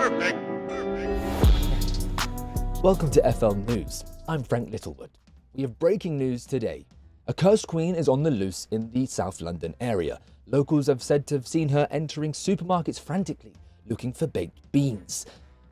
Perfect. Welcome to FL News. I'm Frank Littlewood. We have breaking news today. A cursed queen is on the loose in the South London area. Locals have said to have seen her entering supermarkets frantically, looking for baked beans.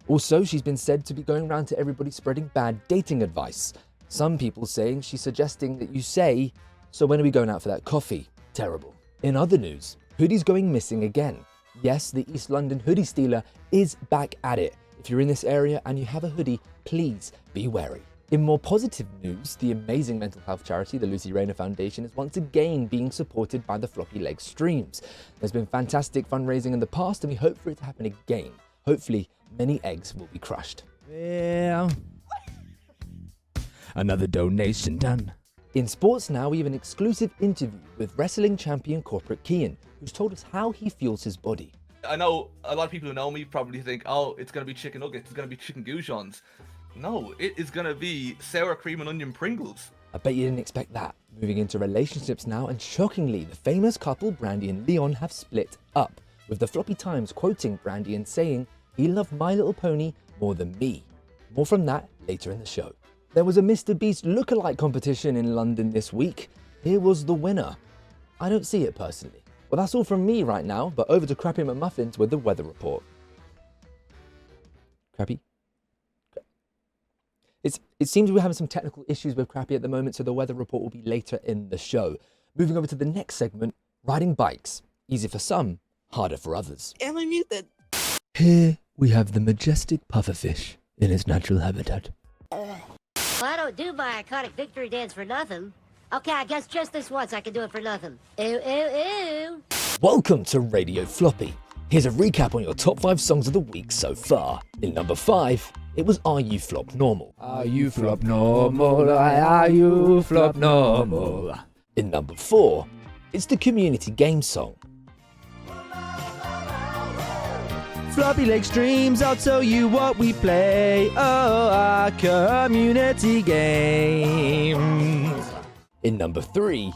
Also, she's been said to be going around to everybody spreading bad dating advice. Some people saying she's suggesting that you say, "So when are we going out for that coffee?" Terrible. In other news, hoodies going missing again. Yes, the East London hoodie stealer is back at it. If you're in this area and you have a hoodie, please be wary. In more positive news, the amazing mental health charity, the Lucy Rayner Foundation, is once again being supported by the Floppylegss streams. There's been fantastic fundraising in the past and we hope for it to happen again. Hopefully, many eggs will be crushed. Well, another donation done. In sports now, we have an exclusive interview with wrestling champion Corporate Kean, who's told us how he fuels his body. I know a lot of people who know me probably think, oh, it's going to be chicken nuggets, it's going to be chicken goujons. No, it is going to be sour cream and onion Pringles. I bet you didn't expect that. Moving into relationships now, and shockingly, the famous couple Brandy and Leon have split up, with the Floppy Times quoting Brandy and saying, "He loved My Little Pony more than me." More from that later in the show. There was a Mr. Beast lookalike competition in London this week. Here was the winner. I don't see it personally. Well, that's all from me right now, but over to Crappy McMuffins with the weather report. Crappy? It seems we're having some technical issues with Crappy at the moment, so the weather report will be later in the show. Moving over to the next segment, riding bikes. Easy for some, harder for others. Am I muted? Here we have the majestic pufferfish in its natural habitat. Well, I don't do my iconic victory dance for nothing. Okay, I guess just this once I can do it for nothing. Ew, ew, ew. Welcome to Radio Floppy. Here's a recap on your top 5 songs of the week so far. In number 5, it was Are You Flop Normal? Are you flop normal? Are you flop normal? In number 4, it's the community game song. Floppylegss streams, I'll tell you what we play. Oh, our community games. In number 3,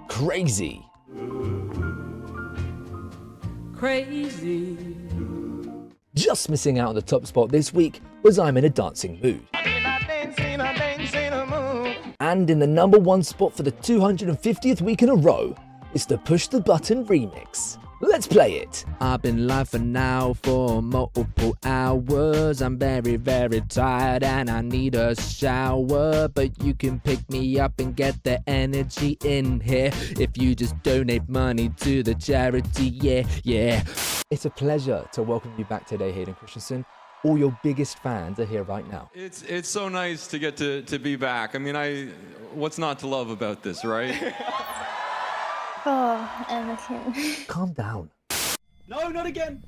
Crazy. Crazy. Just missing out on the top spot this week was I'm in a Dancing Mood. And in the number 1 spot for the 250th week in a row is the Push the Button remix. Let's play it. I've been laughing now for multiple hours. I'm very, very tired and I need a shower. But you can pick me up and get the energy in here if you just donate money to the charity, yeah. It's a pleasure to welcome you back today, Hayden Christensen. All your biggest fans are here right now. It's so nice to get to be back. I mean, what's not to love about this, right? Oh, Anakin. Calm down. No, not again.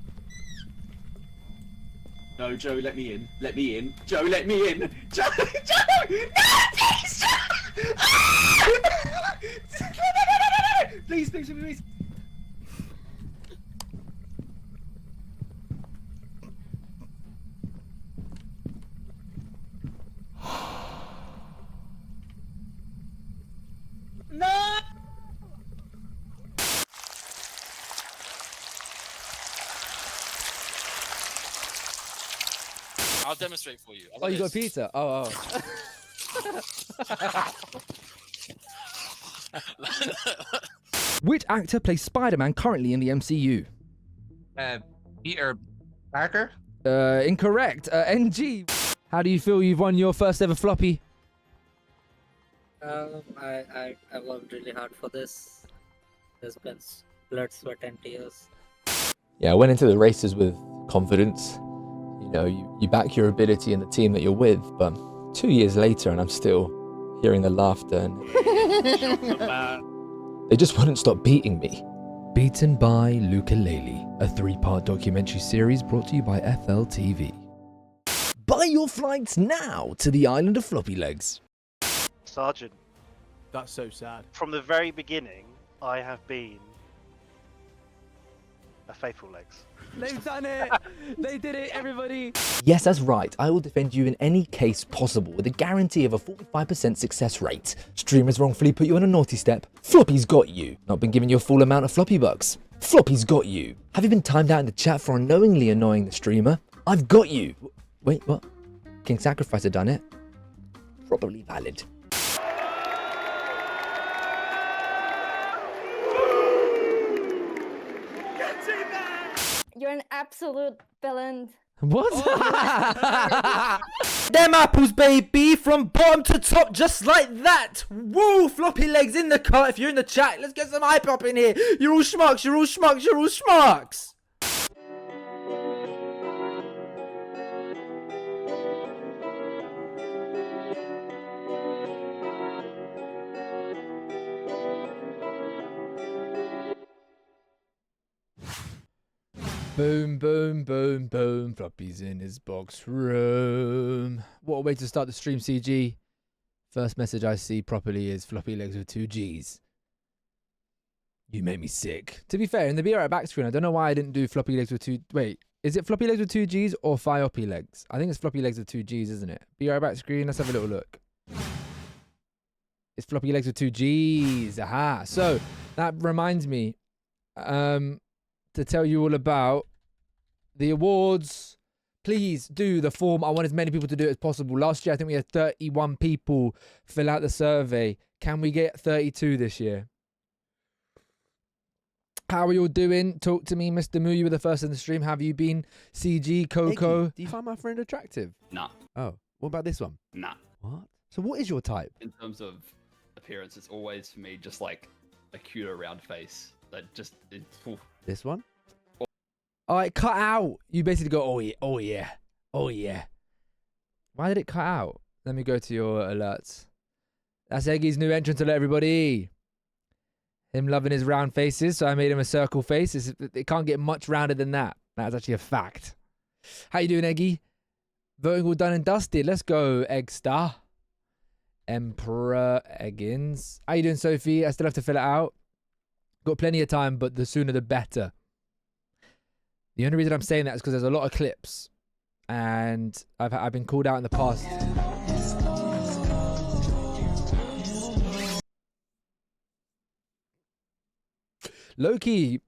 No, Joe, let me in. Let me in. Joe, let me in. Joe! No, please, Joe! Please, please, please. No! I'll demonstrate for you. Oh, you got pizza? Oh. Which actor plays Spider-Man currently in the MCU? Peter Parker? Incorrect. NG. How do you feel you've won your first ever floppy? I worked really hard for this. There's been blood, sweat, and tears. Yeah, I went into the races with confidence. You know, you back your ability and the team that you're with, but 2 years later and I'm still hearing the laughter and they just wouldn't stop beating me. Beaten by Ukulele, a 3-part documentary series brought to you by FLTV. Buy your flights now to the island of Floppylegss. Sergeant, That's so sad. from the very beginning, I have been a faithful legs. They've done it! They did it, everybody! Yes, that's right. I will defend you in any case possible with a guarantee of a 45% success rate. Streamers wrongfully put you on a naughty step. Floppy's got you. Not been giving you a full amount of floppy bucks. Floppy's got you. Have you been timed out in the chat for unknowingly annoying the streamer? I've got you. Wait, what? King Sacrificer done it. Probably valid. You're an absolute villain. What? Them apples, baby, from bottom to top, just like that. Woo, Floppylegss in the cut. If you're in the chat, let's get some hype up in here. You're all schmucks, you're all schmucks, you're all schmucks. Boom, boom, boom, boom. Floppy's in his box room. What a way to start the stream, CG. First message I see properly is Floppylegss with 2 G's. You make me sick. To be fair, in the Be Right Back screen, I don't know why I didn't do Floppylegss with 2... Wait, is it Floppylegss with 2 G's or Floppylegss? I think it's Floppylegss with 2 G's, isn't it? Be Right Back screen, let's have a little look. It's Floppylegss with 2 G's. Aha. So, that reminds me... to tell you all about the awards. Please do the form. I want as many people to do it as possible. Last year, I think we had 31 people fill out the survey. Can we get 32 this year? How are you all doing? Talk to me, Mr. Moo. You were the first in the stream. Have you been? CG, Coco? Iggy, do you find my friend attractive? Nah. Oh, what about this one? Nah. What? So what is your type? In terms of appearance, it's always for me just like a cuter round face. That just This one? All right, cut out. You basically go, oh yeah, oh yeah, oh yeah. Why did it cut out? Let me go to your alerts. That's Eggy's new entrance alert, everybody. Him loving his round faces, so I made him a circle face. It can't get much rounder than that. That's actually a fact. How you doing, Eggy? Voting all done and dusted. Let's go, Egg Star. Emperor Eggins. How you doing, Sophie? I still have to fill it out. Got plenty of time, but the sooner the better. The only reason I'm saying that is because there's a lot of clips, and I've been called out in the past. Loki,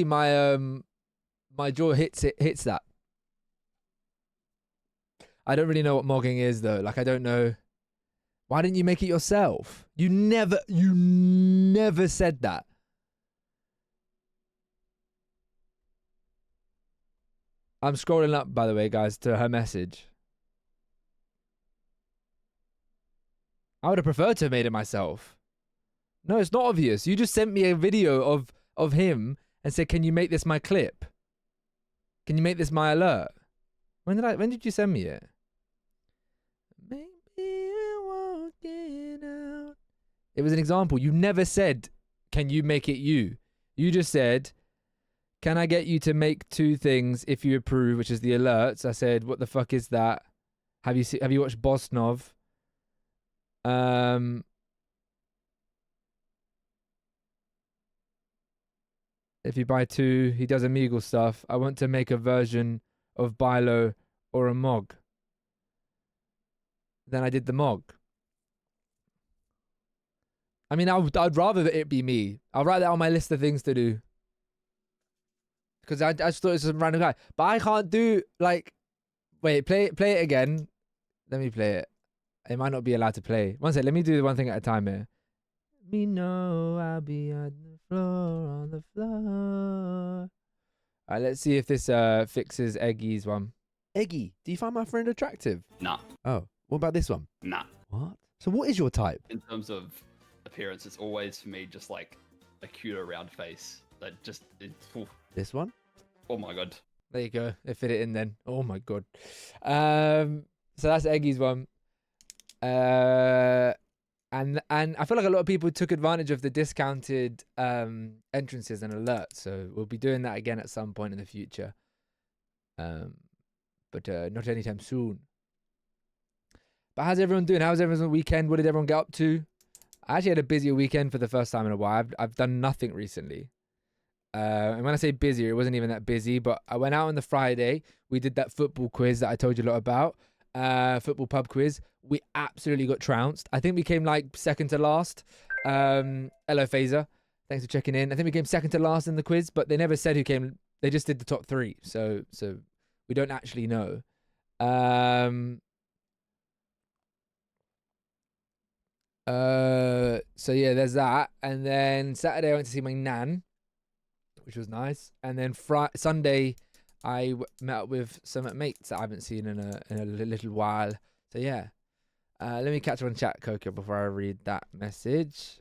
my jaw hits that. I don't really know what mogging is though. Like I don't know. Why didn't you make it yourself? You never said that. I'm scrolling up, by the way, guys, to her message. I would have preferred to have made it myself. No, it's not obvious. You just sent me a video of him and said, "Can you make this my clip? Can you make this my alert?" When did you send me it? Maybe we're walking out. It was an example. You never said, "Can you make it you?" You just said, "Can I get you to make 2 things if you approve," which is the alerts. I said, "What the fuck is that? Have you watched Bosnov?" If you buy 2, he does Omegle stuff. I want to make a version of Bilo or a Mog. Then I did the Mog. I mean, I'd rather it be me. I'll write that on my list of things to do. Because I just thought it was some random guy. But I can't do, like... Wait, play it again. Let me play it. It might not be allowed to play. One sec, let me do one thing at a time here. Me know I'll be on the floor. Alright, let's see if this fixes Eggy's one. Eggy, do you find my friend attractive? Nah. Oh, what about this one? Nah. What? So what is your type? in terms of appearance, it's always for me just like a cuter round face. That just This one? Oh my god. There you go. They fit it in then. Oh my god. So that's Eggy's one. And I feel like a lot of people took advantage of the discounted entrances and alerts. So we'll be doing that again at some point in the future. But not anytime soon. But how's everyone doing? How's everyone's weekend? What did everyone get up to? I actually had a busier weekend for the first time in a while. I've done nothing recently. And when I say busier, it wasn't even that busy. But I went out on the Friday. We did that football quiz that I told you a lot about. Football pub quiz. We absolutely got trounced. I think we came like second to last. Hello, Phaser. Thanks for checking in. I think we came second to last in the quiz, but they never said who came. They just did the top 3. So We don't actually know. So yeah, there's that. And then Saturday I went to see my nan, which was nice. And then Sunday I met up with some mates that I haven't seen in a little while. So yeah. Let me catch up on chat, Coco, before I read that message.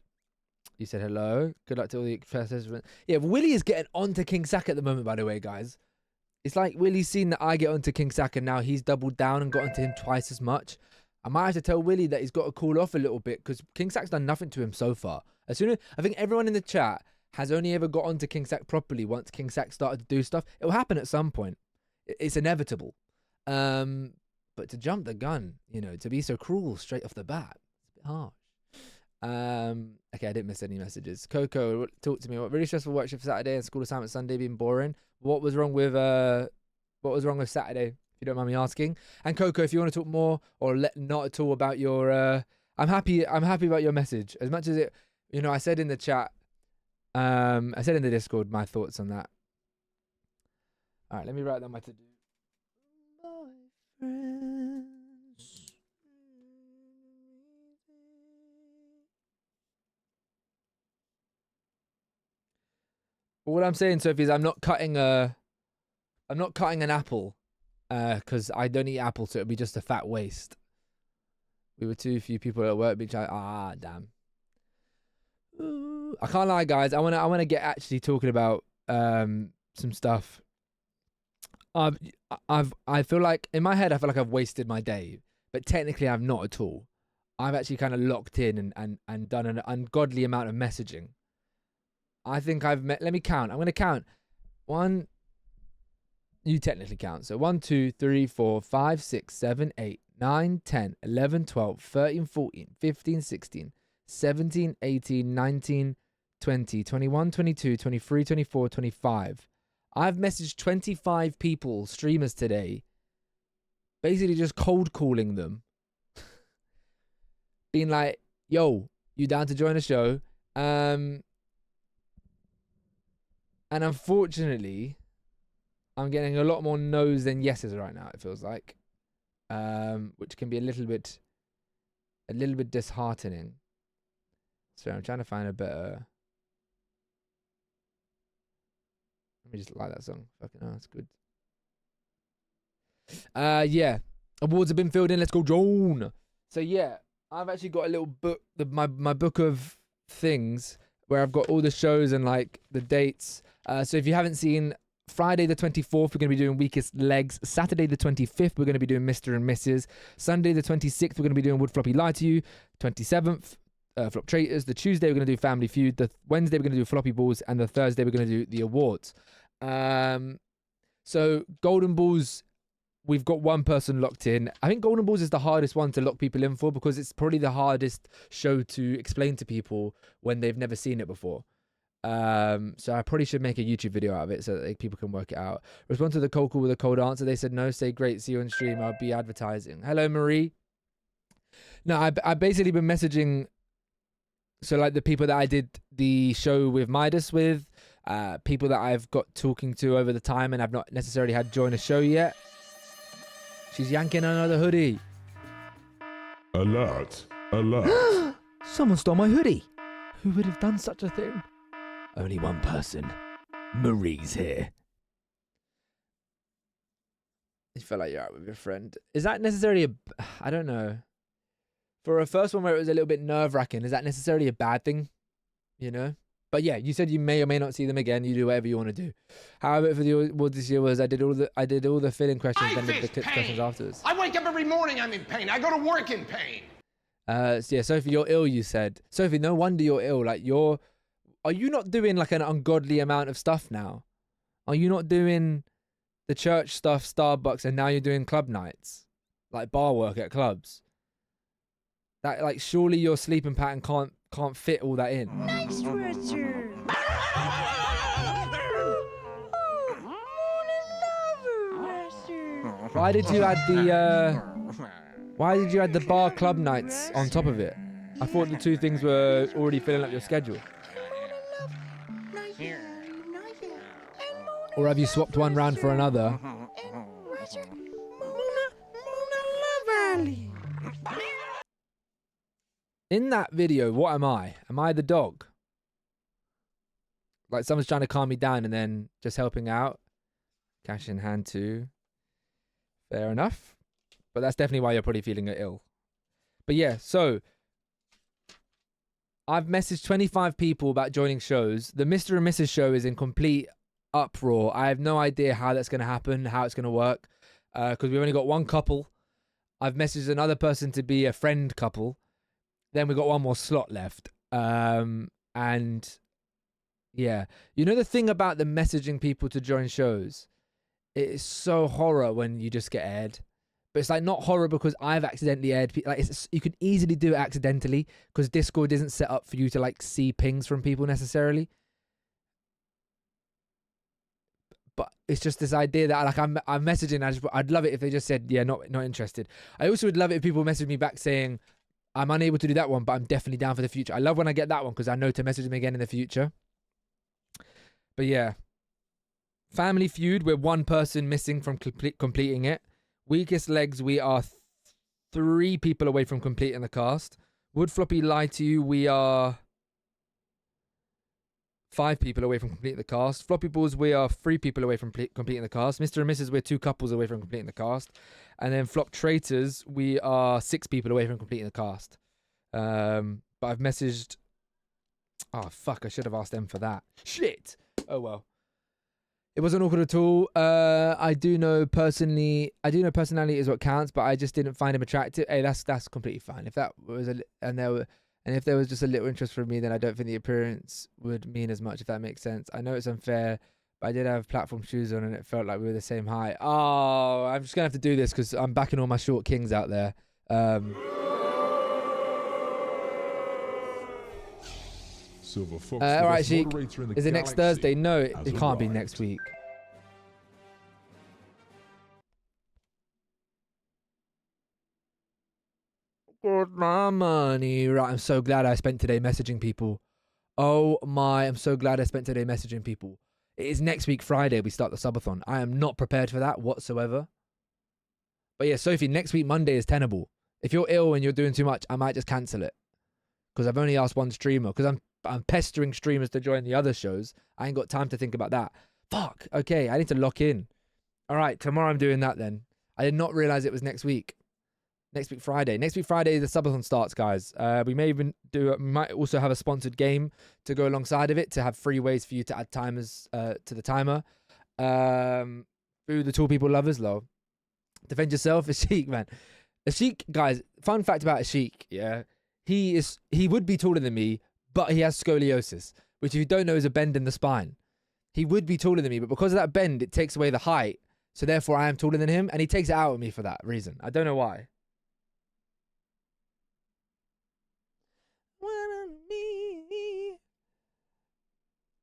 You said hello. Good luck to all the professors. Yeah, Willie is getting onto King Sack at the moment, by the way, guys. It's like Willie's seen that I get onto King Sack and now he's doubled down and got onto him twice as much. I might have to tell Willie that he's got to cool off a little bit because King Sack's done nothing to him so far. I think everyone in the chat has only ever got onto King Sack properly once King Sack started to do stuff. It will happen at some point. It's inevitable. But to jump the gun, you know, to be so cruel straight off the bat, it's a bit harsh. Okay, I didn't miss any messages. Coco, talk to me. What really stressful work shift Saturday and school assignment Sunday being boring. What was wrong with Saturday, if you don't mind me asking? And Coco, if you want to talk more or not at all about your I'm happy about your message. As much as it, you know, I said in the chat, I said in the Discord my thoughts on that. All right, let me write down my to-do. What I'm saying, Sophie, is I'm not cutting an apple, because I don't eat apples, so it'd be just a fat waste. We were too few people at work, damn. Ooh, I can't lie, guys. I wanna get actually talking about some stuff. I feel like in my head I feel like I've wasted my day, but technically I've not at all. I've actually kind of locked in and done an ungodly amount of messaging. I think I've met. Let me count. I'm going to count. 1. You technically count. So 1, 2, 3, 4, 5, 6, 7, 8, 9, 10, 11, 12, 13, 14, 15, 16, 17, 18, 19, 20, 21, 22, 23, 24, 25. I've messaged 25 people, streamers today, basically just cold calling them, being like, yo, you down to join a show? And unfortunately, I'm getting a lot more no's than yeses right now, it feels like. Which can be a little bit disheartening. So I'm trying to find a better... Let me just like that song. Fucking hell, that's good. Yeah. Awards have been filled in. Let's go, Joan. So yeah, I've actually got a little book, my book of things where I've got all the shows and like the dates. So if you haven't seen, Friday the 24th, we're going to be doing Weakest Legs. Saturday the 25th, we're going to be doing Mr. and Mrs. Sunday the 26th, we're going to be doing Would Floppy Lie to You. 27th, Flop Traitors. The Tuesday, we're going to do Family Feud. The Wednesday, we're going to do Floppy Balls. And the Thursday, we're going to do the awards. So Golden Balls, we've got one person locked in. I think Golden Balls is the hardest one to lock people in for because it's probably the hardest show to explain to people when they've never seen it before. So I probably should make a YouTube video out of it so that people can work it out. Respond to the cold call with a cold answer. They said no. Say great. See you on stream. I'll be advertising. Hello, Marie. No, I've basically been messaging. So like the people that I did the show with Midas with, people that I've got talking to over the time and I've not necessarily had join a show yet. She's yanking another hoodie. Alert. Alert. Someone stole my hoodie. Who would have done such a thing? Only one person. Marie's here. You feel like you're out with your friend. Is that necessarily I don't know. For a first one where it was a little bit nerve-wracking, is that necessarily a bad thing? You know? But yeah, you said you may or may not see them again. You do whatever you want to do. However, for the awards this year was I did all the filling questions, then did the clip questions afterwards. I wake up every morning, I'm in pain. I go to work in pain. So yeah, Sophie, you're ill, you said. Sophie, no wonder you're ill. Like are you not doing like an ungodly amount of stuff now? Are you not doing the church stuff, Starbucks, and now you're doing club nights? Like bar work at clubs? That like surely your sleeping pattern can't fit all that in. Nice Richard. Why did you add the bar club nights on top of it? I thought the two things were already filling up your schedule. Or have you swapped one round for another? In that video, what am I? Am I the dog? Like someone's trying to calm me down and then just helping out. Cash in hand too. Fair enough. But that's definitely why you're probably feeling ill. But yeah, so I've messaged 25 people about joining shows. The Mr. and Mrs. show is in complete uproar. I have no idea how that's going to happen, how it's going to work, because we've only got one couple. I've messaged another person to be a friend couple. Then we've got one more slot left. And yeah, you know the thing about the messaging people to join shows? It is so horror when you just get aired. But it's like not horror because I've accidentally aired people. Like you can easily do it accidentally because Discord isn't set up for you to like see pings from people necessarily. But it's just this idea that like I'm messaging. I'd love it if they just said not interested. I also would love it if people message me back saying I'm unable to do that one, but I'm definitely down for the future. I love when I get that one because I know to message them again in the future. But yeah, Family Feud, we're one person missing from completing it. Weakest Legs, we are 3 people away from completing the cast. Would Floppy lie to you? We are 5 people away from completing the cast. Floppy Balls, we are 3 people away from completing the cast. Mr. and Mrs., we're 2 couples away from completing the cast. And then Flop Traitors, we are 6 people away from completing the cast. But I've messaged... Oh, fuck, I should have asked them for that. Shit! Oh, well. It wasn't awkward at all. I do know personality is what counts, but I just didn't find him attractive. Hey, that's completely fine. If that was if there was just a little interest from me, then I don't think the appearance would mean as much, if that makes sense. I know it's unfair, but I did have platform shoes on and it felt like we were the same height. Oh, I'm just gonna have to do this because I'm backing all my short kings out there. All right, Sheik. Is it next Thursday? No, it can't be next week. Got my money. Right, I'm so glad I spent today messaging people. Oh my, I'm so glad I spent today messaging people. It is next week, Friday, we start the subathon. I am not prepared for that whatsoever. But yeah, Sophie, next week, Monday is tenable. If you're ill and you're doing too much, I might just cancel it. Because I've only asked one streamer. Because I'm pestering streamers to join the other shows. I ain't got time to think about that. Fuck. Okay, I need to lock in. All right, tomorrow I'm doing that then. I did not realize it was next week. Next week, Friday. Next week, Friday, the subathon starts, guys. We may even we might also have a sponsored game to go alongside of it to have free ways for you to add timers to the timer. Through the Tall People Lovers, lol. Defend yourself, Ashik, man. Ashik, guys, fun fact about Ashik, yeah. He would be taller than me, but he has scoliosis, which if you don't know is a bend in the spine. He would be taller than me, but because of that bend, it takes away the height. So therefore, I am taller than him, and he takes it out of me for that reason. I don't know why.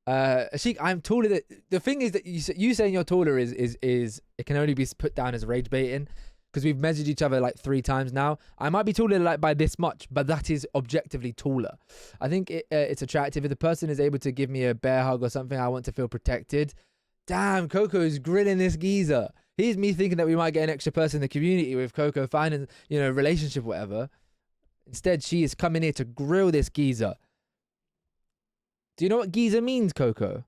Ashik, I'm taller than... The thing is that you saying you're taller is it can only be put down as rage baiting. Because we've measured each other like 3 times now. I might be taller like by this much, but that is objectively taller. I think it's attractive. If the person is able to give me a bear hug or something, I want to feel protected. Damn, Coco's grilling this geezer. Here's me thinking that we might get an extra person in the community with Coco finding, relationship, whatever. Instead, she is coming here to grill this geezer. Do you know what geezer means, Coco?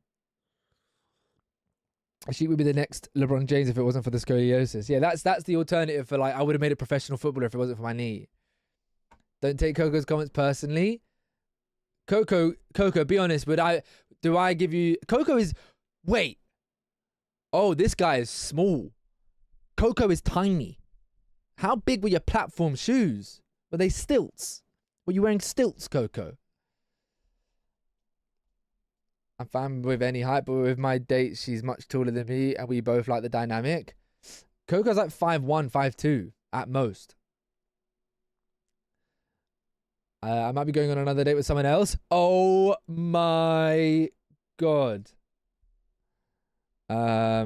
She would be the next LeBron James if it wasn't for the scoliosis. Yeah, that's the alternative for, like, I would have made a professional footballer if it wasn't for my knee. Don't take Coco's comments personally. Coco, be honest, do I give you... Coco is... Wait. Oh, this guy is small. Coco is tiny. How big were your platform shoes? Were they stilts? Were you wearing stilts, Coco? I'm fine with any height, but with my date, she's much taller than me, and we both like the dynamic. Coco's like 5'1", 5'2", at most. I might be going on another date with someone else. Oh my god. Let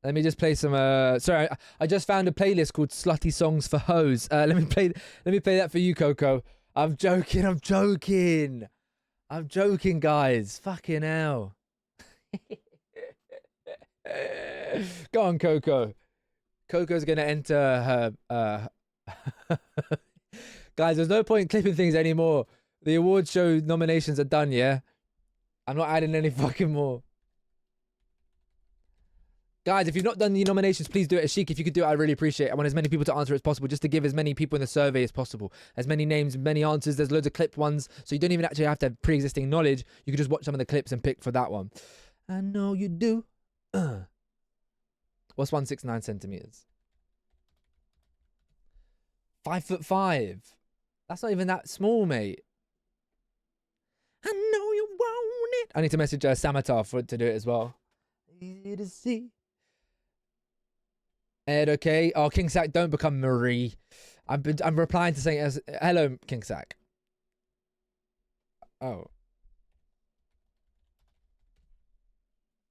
me just play some. Sorry, I just found a playlist called "Slutty Songs for Hoes." Let me play that for you, Coco. I'm joking, guys. Fucking hell. Go on, Coco. Coco's gonna enter her Guys, there's no point clipping things anymore. The award show nominations are done, yeah? I'm not adding any fucking more. Guys, if you've not done the nominations, please do it. Ashik, if you could do it, I'd really appreciate it. I want as many people to answer as possible, just to give as many people in the survey as possible. As many names, many answers. There's loads of clipped ones, so you don't even actually have to have pre-existing knowledge. You can just watch some of the clips and pick for that one. I know you do. What's 169 centimeters? 5'5". That's not even that small, mate. I know you want it. I need to message Samatar to do it as well. Easy to see. Ed, okay. Oh, King Sack, don't become Marie. I'm replying to saying, hello, King Sack. Oh.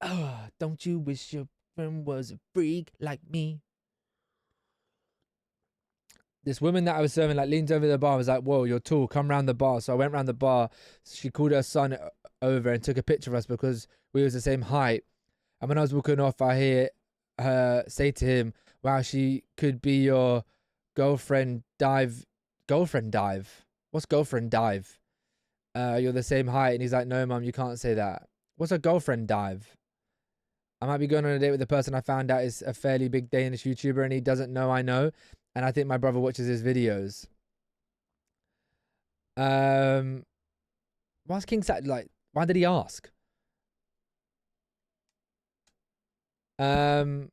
Oh, don't you wish your friend was a freak like me? This woman that I was serving like leaned over the bar and was like, whoa, you're tall, come round the bar. So I went round the bar. She called her son over and took a picture of us because we was the same height. And when I was walking off, I hear her say to him, wow, she could be your girlfriend dive. Girlfriend dive? What's girlfriend dive? You're the same height. And he's like, no, mum, you can't say that. What's a girlfriend dive? I might be going on a date with the person I found out is a fairly big Danish YouTuber and he doesn't know I know. And I think my brother watches his videos. Why's King Sat like? Why did he ask? I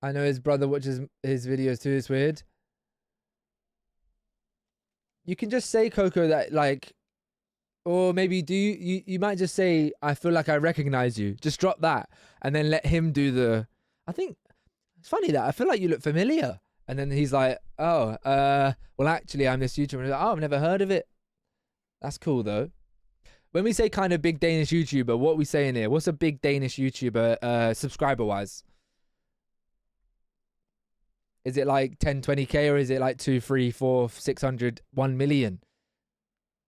know his brother watches his videos too. It's weird. You can just say, Coco, that like, or maybe you might just say, I feel like I recognize you. Just drop that and then let him do the. I think it's funny that I feel like you look familiar. And then he's like, oh, well, actually, I'm this YouTuber. And like, oh, I've never heard of it. That's cool, though. When we say kind of big Danish YouTuber, what are we saying here? What's a big Danish YouTuber subscriber-wise? Is it like 10, 20K or is it like 2, 3, 4, 600, 1 million?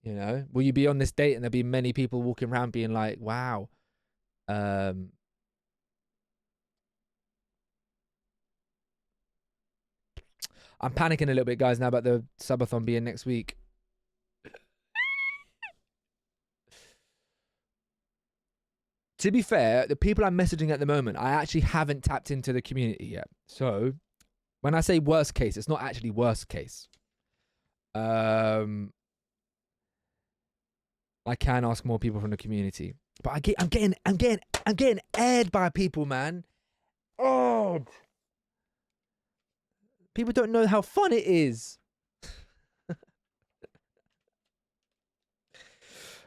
You know? Will you be on this date and there'll be many people walking around being like, wow. I'm panicking a little bit, guys, now about the subathon being next week. To be fair, the people I'm messaging at the moment, I actually haven't tapped into the community yet. So, when I say worst case, it's not actually worst case. I can ask more people from the community, but I'm getting aired by people, man. Oh. People don't know how fun it is.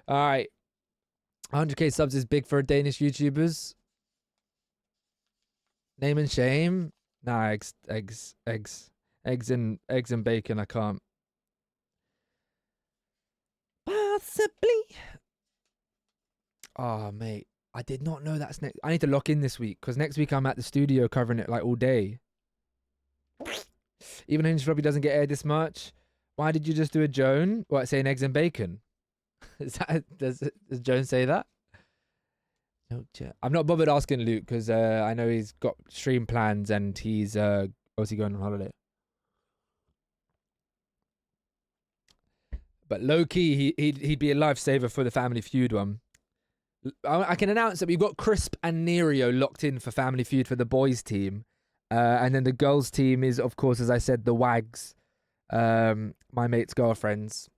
All right. 100K subs is big for Danish YouTubers. Name and shame. Nah, eggs and bacon. I can't. Possibly. Oh, mate. I did not know that's next. I need to lock in this week because next week I'm at the studio covering it like all day. Even Hinge Floppy doesn't get aired this much. Why did you just do a Joan? What, saying eggs and bacon? Is that, does Joan say that? No, I'm not bothered asking Luke because I know he's got stream plans and he's obviously going on holiday. But low key, he'd be a lifesaver for the Family Feud one. I can announce that we've got Crisp and Nerio locked in for Family Feud for the boys team. And then the girls team is, of course, as I said, the Wags, my mate's girlfriends.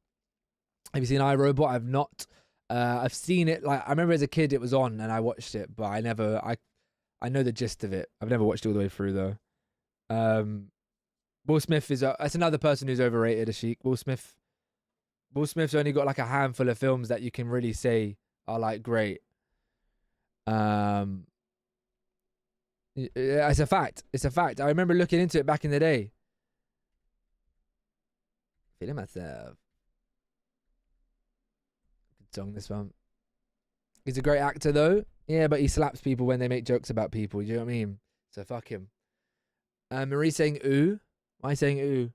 Have you seen iRobot? I've not. I've seen it. Like I remember as a kid, it was on and I watched it, but I never. I know the gist of it. I've never watched it all the way through though. Will Smith is that's another person who's overrated. Ashik. Will Smith's only got like a handful of films that you can really say are like great. It's a fact. It's a fact. I remember looking into it back in the day. Feeling myself. Good song, this one. He's a great actor, though. Yeah, but he slaps people when they make jokes about people. You know what I mean? So fuck him. Marie saying ooh. Why saying ooh?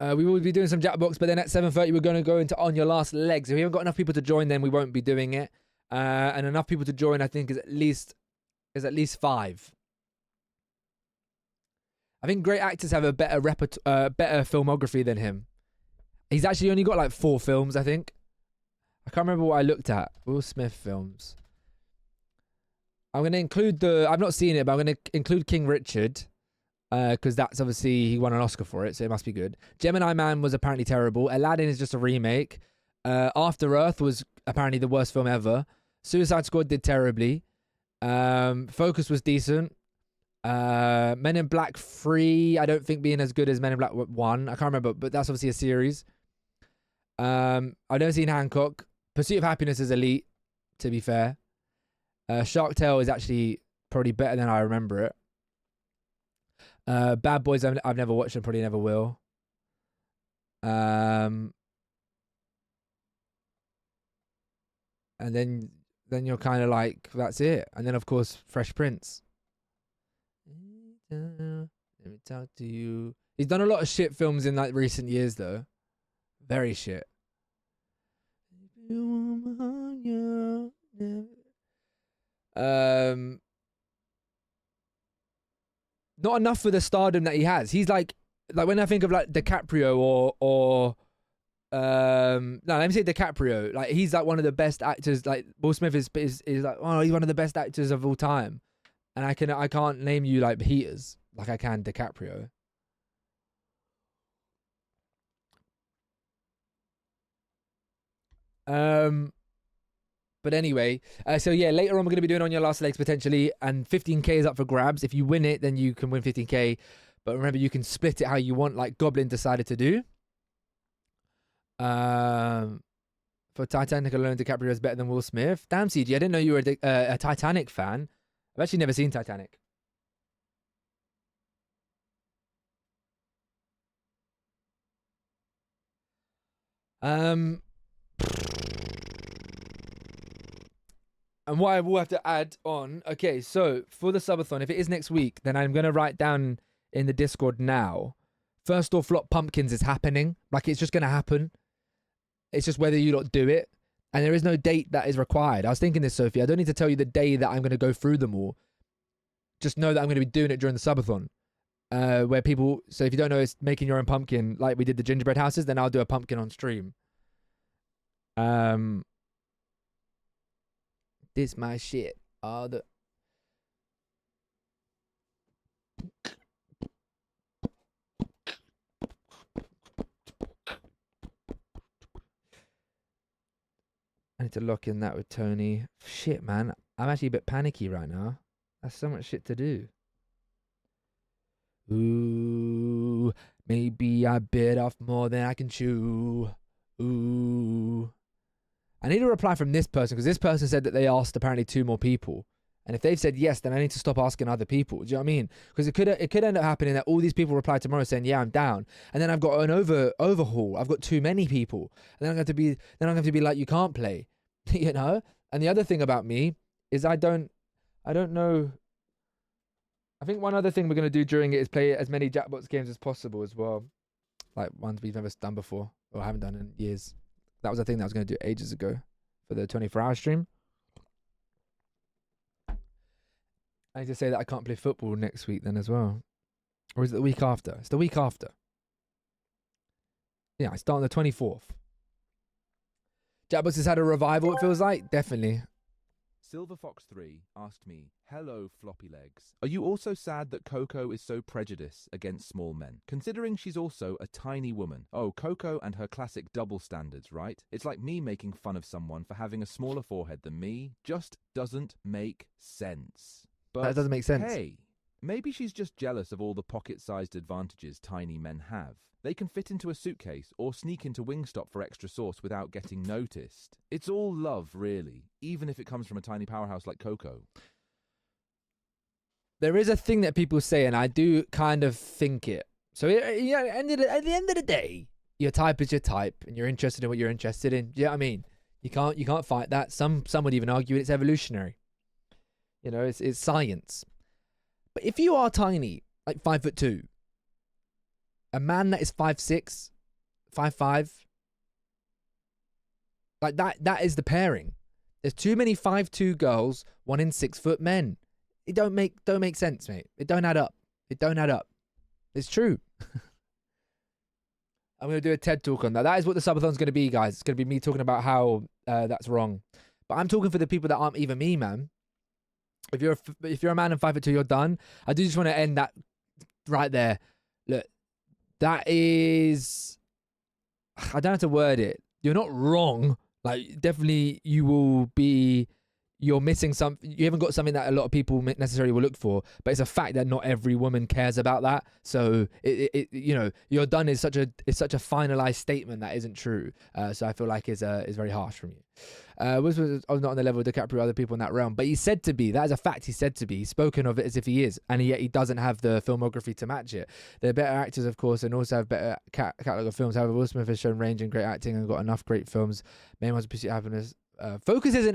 We will be doing some Jackbox, but then at 7:30 we're going to go into On Your Last Legs. If we haven't got enough people to join, then we won't be doing it. And enough people to join, I think, is at least 5. I think great actors have a better better filmography than him. He's actually only got like 4 films, I think. I can't remember what I looked at. Will Smith films. I'm going to include I've not seen it, but I'm going to include King Richard. Because that's obviously, he won an Oscar for it, so it must be good. Gemini Man was apparently terrible. Aladdin is just a remake. After Earth was apparently the worst film ever. Suicide Squad did terribly. Focus was decent. Men in Black 3, I don't think being as good as Men in Black 1. I can't remember, but that's obviously a series. I've never seen Hancock. Pursuit of Happiness is elite, to be fair. Shark Tale is actually probably better than I remember it. Bad Boys, I've never watched and probably never will. And then you're kind of like, that's it. And then, of course, Fresh Prince. Let me talk to you. He's done a lot of shit films in like recent years, though. Very shit. Not enough for the stardom that he has. He's like when I think of like DiCaprio or no, let me say DiCaprio. Like he's like one of the best actors. Like Will Smith is like, oh, he's one of the best actors of all time. And I can't name you like heaters like I can DiCaprio. But anyway, so yeah, later on we're going to be doing On Your Last Legs potentially, and 15k is up for grabs. If you win it, then you can win 15k. But remember, you can split it how you want, like Goblin decided to do. For Titanic alone, DiCaprio is better than Will Smith. Damn, CG, I didn't know you were a Titanic fan. I've actually never seen Titanic. And what I will have to add on, okay, so for the subathon, if it is next week, then I'm going to write down in the Discord now, First or Flop Pumpkins is happening. Like, it's just going to happen. It's just whether you lot do it. And there is no date that is required. I was thinking this, Sophie. I don't need to tell you the day that I'm going to go through them all. Just know that I'm going to be doing it during the subathon. Where people, so if you don't know, it's making your own pumpkin, like we did the gingerbread houses, then I'll do a pumpkin on stream. This my shit. All the I need to lock in that with Tony. Shit, man. I'm actually a bit panicky right now. That's so much shit to do. Ooh, maybe I bit off more than I can chew. Ooh. I need a reply from this person, because this person said that they asked apparently 2 more people. And if they've said yes, then I need to stop asking other people. Do you know what I mean? Because it could end up happening that all these people reply tomorrow saying, yeah, I'm down. And then I've got an overhaul. I've got too many people. And then I'm going to be like, you can't play. You know? And the other thing about me is I don't know. I think one other thing we're going to do during it is play as many Jackbox games as possible as well. Like ones we've never done before or haven't done in years. That was a thing that I was going to do ages ago for the 24-hour stream. I need to say that I can't play football next week then as well. Or is it the week after? It's the week after. Yeah, I start on the 24th. Jackbox has had a revival, it feels like. Definitely. Silver Fox 3 asked me, hello Floppyleggs. Are you also sad that Coco is so prejudiced against small men? Considering she's also a tiny woman. Oh, Coco and her classic double standards, right? It's like me making fun of someone for having a smaller forehead than me. Just doesn't make sense. But that doesn't make sense. Hey, maybe she's just jealous of all the pocket-sized advantages tiny men have. They can fit into a suitcase or sneak into Wingstop for extra sauce without getting noticed. It's all love, really, even if it comes from a tiny powerhouse like Coco. There is a thing that people say, and I do kind of think it. So yeah, at the end of the day, your type is your type, and you're interested in what you're interested in. Do you know what I mean? You can't fight that. Some would even argue it's evolutionary. You know, it's science. But if you are tiny, like 5'2", a man that is 5'6", 5'5", like that is the pairing. There's too many 5'2" girls wanting 6 foot men. It don't make sense, mate. It don't add up. It don't add up. It's true. I'm going to do a TED talk on that. That is what the subathon's going to be, guys. It's going to be me talking about how that's wrong. But I'm talking for the people that aren't even me, man. If you're a man and 5'2", you're done. I do just want to end that right there. Look, that is... I don't have to word it. You're not wrong. Like, definitely you will be... You're missing something. You haven't got something that a lot of people necessarily will look for, but it's a fact that not every woman cares about that. So you know, you're done is such a finalized statement that isn't true. So I feel like is very harsh from you. I was not on the level of DiCaprio, other people in that realm, but he's said to be. That is a fact. He's said to be. He's spoken of it as if he is, and yet he doesn't have the filmography to match it. They're better actors, of course, and also have better catalog of films. However, Will Smith has shown range and great acting and got enough great films. Main ones, Pursuit of Happiness. Focus is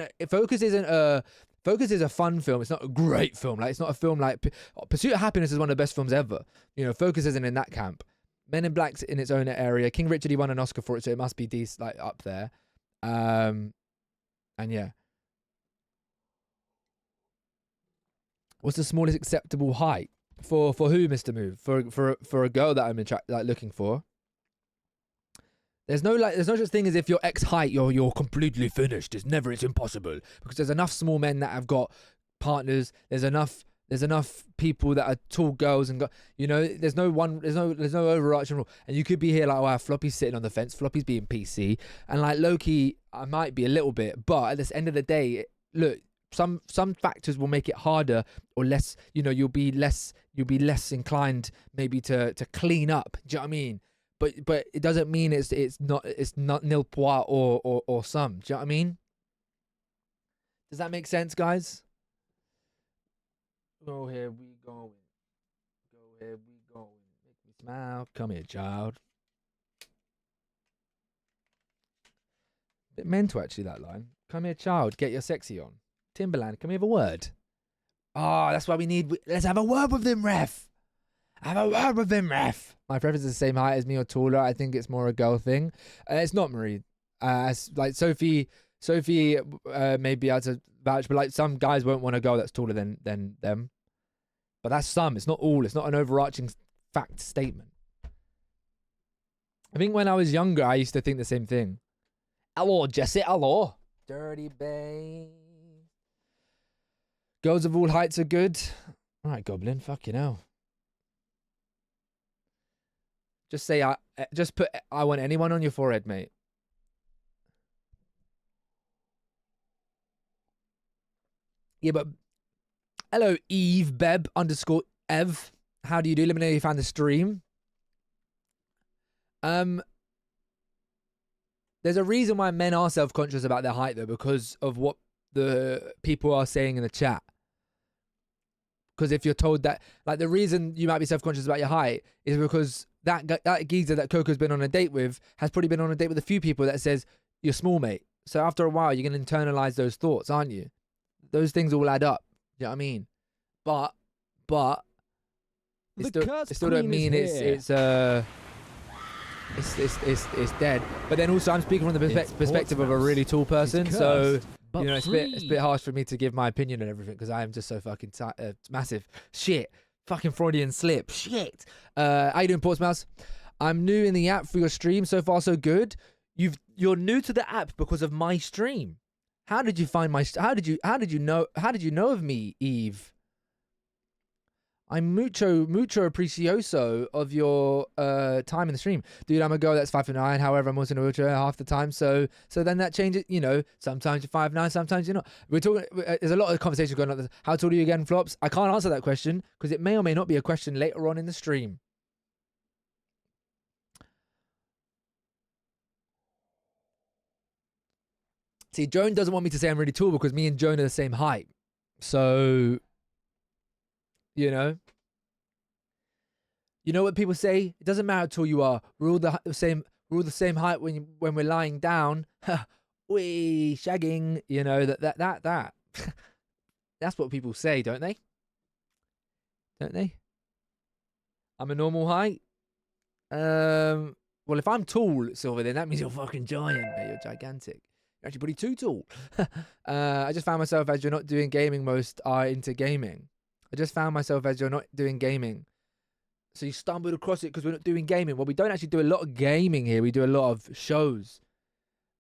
a fun film. It's not a great film. Like, it's not a film like Pursuit of Happiness is one of the best films ever. You know, Focus isn't in that camp. Men in Black's in its own area. King Richard, he won an Oscar for it, so it must be decent, like up there. And yeah. What's the smallest acceptable height for who, Mr. Move? For a girl that I'm looking for. There's no such thing as if you're X height, you're completely finished. It's impossible, because there's enough small men that have got partners. There's enough people that are tall girls and there's no overarching rule. And you could be here like, oh, Floppy's sitting on the fence. Floppy's being PC, and like low-key, I might be a little bit, but at the end of the day, look, some factors will make it harder or less. You know, you'll be less inclined maybe to clean up. Do you know what I mean? But it doesn't mean it's not nil point or some. Do you know what I mean? Does that make sense, guys? Go here, we going. Go here, we going. Make me smile. Come here, child. Bit mental, actually, that line. Come here, child. Get your sexy on. Timberland, can we have a word? Oh, that's why we need... Let's have a word with him, ref. Have a word with him, ref. My preference is the same height as me or taller. I think it's more a girl thing. It's not, Marie. Like Sophie may be able to vouch, but like some guys won't want a girl that's taller than them. But that's some. It's not all. It's not an overarching fact statement. I think when I was younger, I used to think the same thing. Hello, Jesse. Hello. Dirty babe. Girls of all heights are good. All right, Goblin. Fucking hell. Just say just put I want anyone on your forehead, mate. Yeah, but hello, Eve Beb _Ev. How do you do? Let me know if you found the stream. There's a reason why men are self-conscious about their height, though, because of what the people are saying in the chat. Because if you're told that, like, the reason you might be self-conscious about your height is because that geezer that Coco's been on a date with has probably been on a date with a few people that says you're small, mate. So after a while, you're going to internalize those thoughts, aren't you? Those things all add up. You know what I mean? But it still don't mean it's dead. But then also, I'm speaking from the perspective of a really tall person, so you know, it's a bit harsh for me to give my opinion on everything because I am just so fucking massive. Shit. Fucking Freudian slip. Shit. How you doing, Portsmouth? I'm new in the app for your stream. So far, so good. You're new to the app because of my stream. How did you find my? How did you know of me, Eve? I'm mucho aprecioso of your time in the stream, dude. I'm a girl that's 5'9". However, I'm also in a wheelchair half the time. So then that changes. You know, sometimes you're 5'9", sometimes you're not. We're talking. There's a lot of conversation going on. How tall are you again, Flops? I can't answer that question because it may or may not be a question later on in the stream. See, Joan doesn't want me to say I'm really tall because me and Joan are the same height. So, you know what people say? It doesn't matter how tall you are. We're all the same height when we're lying down. We shagging. You know that. That's what people say, don't they? Don't they? I'm a normal height. Well, if I'm tall, Silver, then that means you're fucking giant, mate. You're gigantic. You're actually pretty too tall. I just found myself as you're not doing gaming, most are into gaming. I just found myself as you're not doing gaming. So you stumbled across it because we're not doing gaming. Well, we don't actually do a lot of gaming here. We do a lot of shows.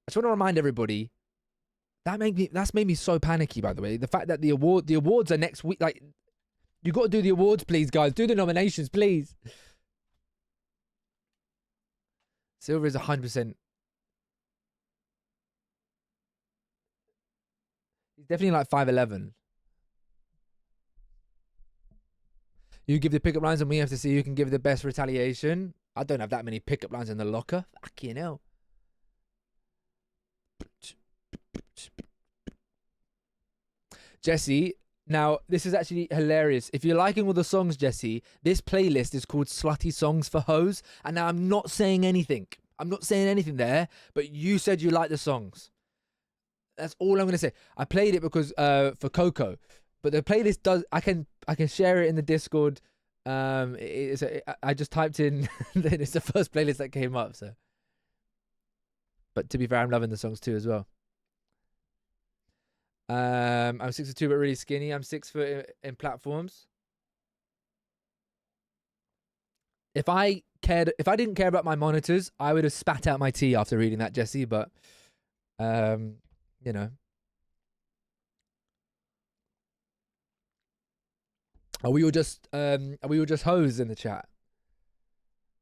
I just want to remind everybody that's made me so panicky. By the way, the fact that the awards are next week. Like, you got to do the awards, please, guys. Do the nominations, please. Silver is 100%. He's definitely like 5'11". You give the pickup lines and we have to see who can give the best retaliation. I don't have that many pickup lines in the locker. Fucking hell. Jesse, now this is actually hilarious. If you're liking all the songs, Jesse, this playlist is called Slutty Songs for Hoes. And now I'm not saying anything. I'm not saying anything there, but you said you like the songs. That's all I'm going to say. I played it because for Coco. But the playlist does. I can share it in the Discord. I just typed in. It's the first playlist that came up. So, but to be fair, I'm loving the songs too as well. I'm 6'2", but really skinny. I'm 6 foot in platforms. If I didn't care about my monitors, I would have spat out my tea after reading that, Jesse. But, you know. Are we all just hoes in the chat?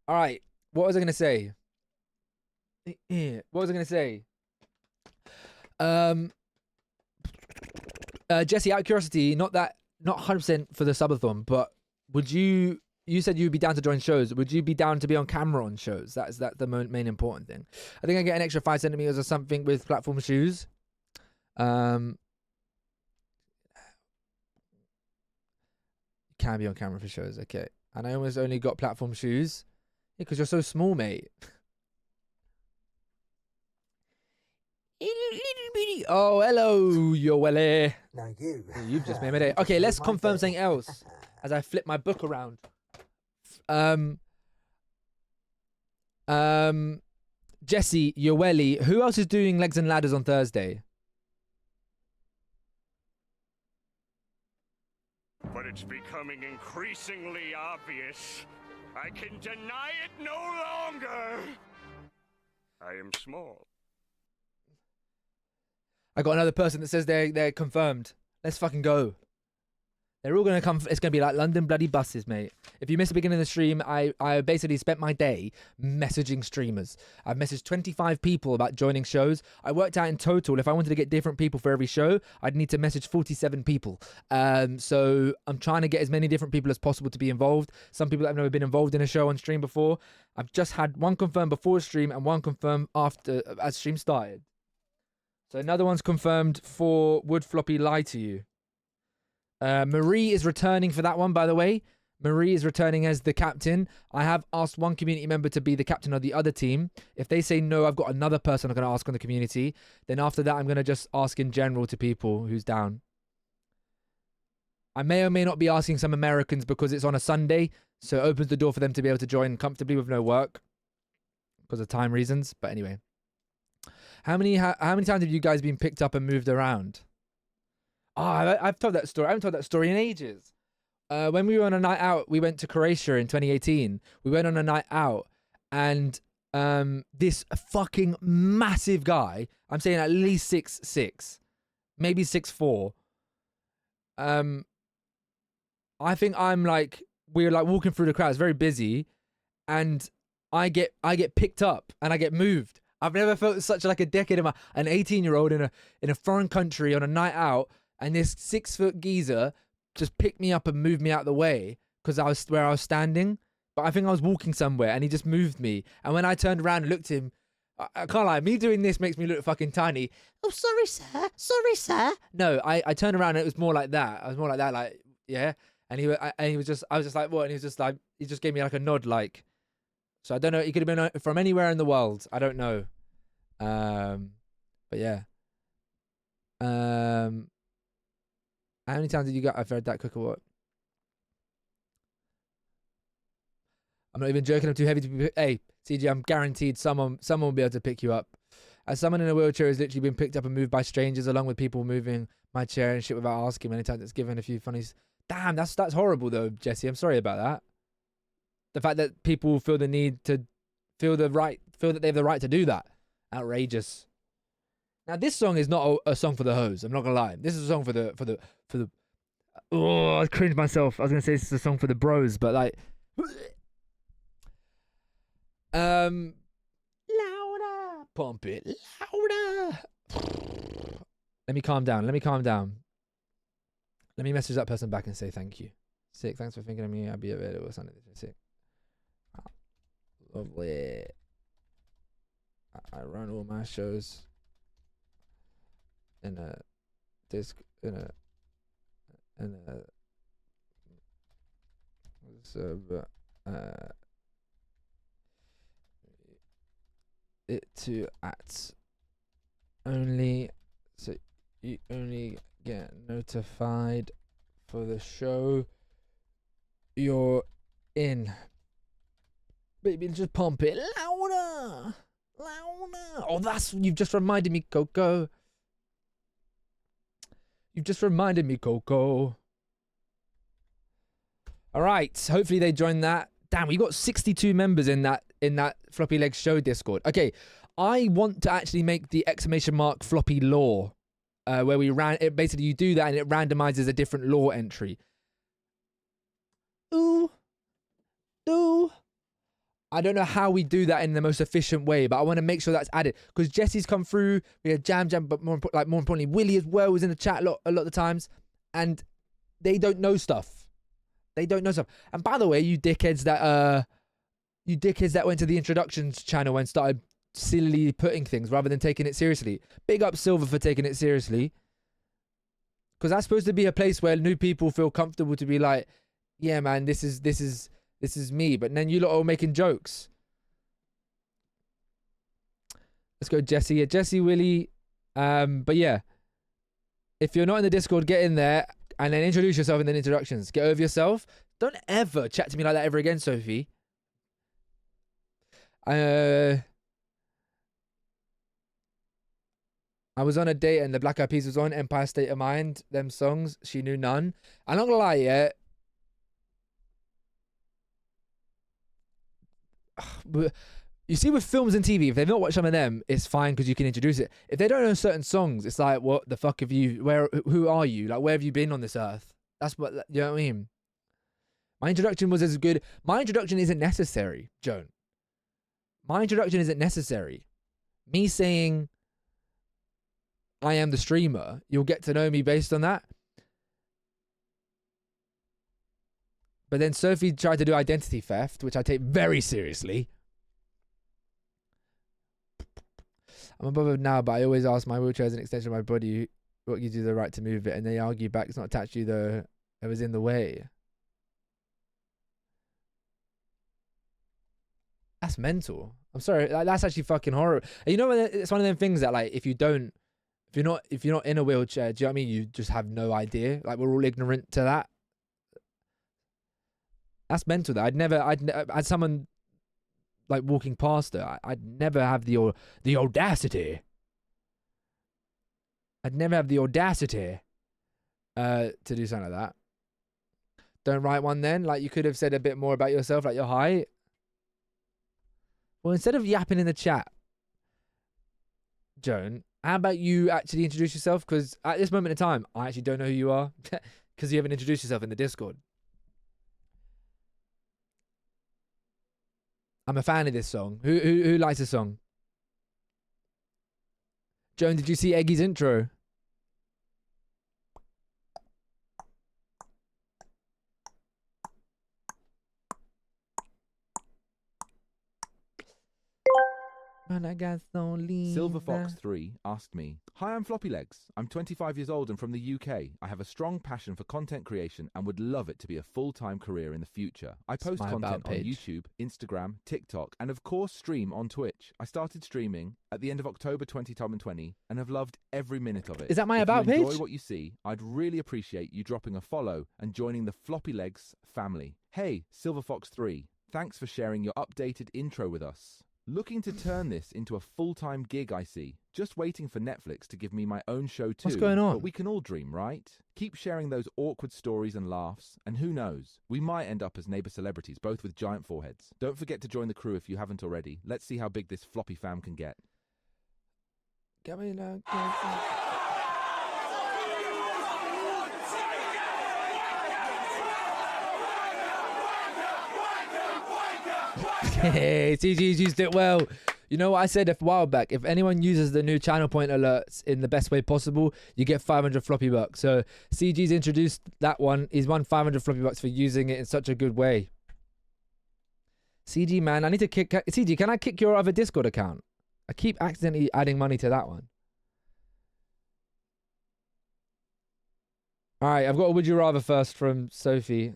All right. What was I gonna say? Jesse, out of curiosity, not 100% for the subathon, but would you said you'd be down to join shows. Would you be down to be on camera on shows? That's the main important thing. I think I get an extra 5 centimeters or something with platform shoes. Can be on camera for shows, okay. And I almost only got platform shoes. Yeah, because you're so small, mate. Oh, hello, Yoelle. Now you. You've just made my day. Okay, let's confirm something else as I flip my book around. Jesse, Yoelle, who else is doing Legs and Ladders on Thursday? But it's becoming increasingly obvious. I can deny it no longer. I am small. I got another person that says they're confirmed. Let's fucking go. They're all going to come. It's going to be like London bloody buses, mate. If you missed the beginning of the stream, I basically spent my day messaging streamers. I've messaged 25 people about joining shows. I worked out in total, if I wanted to get different people for every show, I'd need to message 47 people. So I'm trying to get as many different people as possible to be involved. Some people that have never been involved in a show on stream before. I've just had one confirmed before stream and one confirmed after as stream started. So another one's confirmed for Would Floppy Lie to You? Marie is returning for that one, by the way. Marie is returning as the captain. I have asked one community member to be the captain of the other team. If they say no, I've got another person I'm going to ask on the community. Then after that, I'm going to just ask in general to people who's down. I may or may not be asking some Americans because it's on a Sunday, so it opens the door for them to be able to join comfortably with no work because of time reasons. But anyway. How many times have you guys been picked up and moved around? Oh, I've told that story. I haven't told that story in ages. When we were on a night out, we went to Croatia in 2018. We went on a night out, and this fucking massive guy, I'm saying at least 6'6", maybe 6'4". I think we're like walking through the crowd. It's very busy, and I get picked up and I get moved. I've never felt such like a decade an 18-year-old in a foreign country on a night out, and this 6-foot geezer just picked me up and moved me out of the way because I was where I was standing. But I think I was walking somewhere and he just moved me. And when I turned around and looked at him, I can't lie, me doing this makes me look fucking tiny. Oh, sorry, sir. Sorry, sir. No, I turned around and it was more like that. I was more like that, like, yeah. And I was just like, what? And he was just like, he just gave me like a nod, like. So I don't know. He could have been from anywhere in the world. I don't know. But yeah. How many times did you get? I've heard that quick or what? I'm not even joking. I'm too heavy to be. Hey, CG, I'm guaranteed someone will be able to pick you up. As someone in a wheelchair has literally been picked up and moved by strangers, along with people moving my chair and shit without asking. Many times it's given a few funnies. Damn, that's horrible though, Jesse. I'm sorry about that. The fact that people feel the need to feel that they have the right to do that. Outrageous. Now this song is not a song for the hoes. I'm not gonna lie. This is a song for the. Oh, I cringed myself. I was gonna say this is a song for the bros, but like. Louder, pump it louder. Let me calm down. Let me message that person back and say thank you. Sick. Thanks for thinking of me. I'll be available Sunday. Sick. Lovely. I run all my shows in a disc it to at only, so you only get notified for the show you're in. Baby, just pump it louder. Oh, you've just reminded me, Coco. All right, hopefully they join that. Damn, we got 62 members in that Floppylegss show Discord. Okay, I want to actually make the ! floppy law, where we ran it. Basically, you do that and it randomizes a different law entry. Ooh. I don't know how we do that in the most efficient way, but I want to make sure that's added because Jesse's come through. We had Jam, but more importantly, Willie as well was in the chat a lot of the times, and they don't know stuff. And by the way, you dickheads that went to the introductions channel and started sillily putting things rather than taking it seriously. Big up Silver for taking it seriously, because that's supposed to be a place where new people feel comfortable to be like, yeah, man, this is me. But then you lot are all making jokes. Let's go, Jesse. Yeah, Jesse, Willie. But yeah, if you're not in the Discord, get in there and then introduce yourself in the introductions. Get over yourself. Don't ever chat to me like that ever again, Sophie. I was on a date and the Black Eyed Peas was on. Empire State of Mind. Them songs, she knew none. I'm not gonna lie, yeah. You see, with films and TV, if they've not watched some of them, it's fine because you can introduce it. If they don't know certain songs, it's like, what the fuck have you? Who are you? Like, where have you been on this earth? That's what, you know what I mean. My introduction was as good. My introduction isn't necessary, Joan. My introduction isn't necessary. Me saying I am the streamer, you'll get to know me based on that. But then Sophie tried to do identity theft, which I take very seriously. I'm above it now, but I always ask my wheelchair as an extension of my body. What gives you the right to move it? And they argue back, it's not attached to you, though. It was in the way. That's mental. I'm sorry. That's actually fucking horrible. And you know, it's one of them things that, like, if you're not in a wheelchair, do you know what I mean? You just have no idea. Like, we're all ignorant to that. That's mental. That I'd someone like walking past her, I'd never have the audacity. I'd never have the audacity to do something like that. Don't write one then. Like, you could have said a bit more about yourself, like your height. Well, instead of yapping in the chat, Joan, how about you actually introduce yourself? Because at this moment in time, I actually don't know who you are because you haven't introduced yourself in the Discord. I'm a fan of this song. Who likes this song? Joan, did you see Eggy's intro? Man, I got so lean. Silverfox3 asked me, "Hi, I'm Floppylegss. I'm 25 years old and from the UK. I have a strong passion for content creation and would love it to be a full-time career in the future. I post content on YouTube, Instagram, TikTok, and of course stream on Twitch. I started streaming at the end of October 2020 and have loved every minute of it. Is that my if about you page? enjoy what you see, I'd really appreciate you dropping a follow and joining the Floppylegss family. Hey, Silverfox3, thanks for sharing your updated intro with us. Looking to turn this into a full-time gig, I see. Just waiting for Netflix to give me my own show too. What's going on? But we can all dream, right? Keep sharing those awkward stories and laughs, and who knows, we might end up as neighbor celebrities, both with giant foreheads. Don't forget to join the crew if you haven't already. Let's see how big this floppy fam can get. Get me now. Hey, CG's used it well. You know what I said a while back? If anyone uses the new channel point alerts in the best way possible, you get 500 floppy bucks. So CG's introduced that one. He's won 500 floppy bucks for using it in such a good way. CG, man, I need to kick... CG, can I kick your other Discord account? I keep accidentally adding money to that one. All right, I've got a would you rather first from Sophie.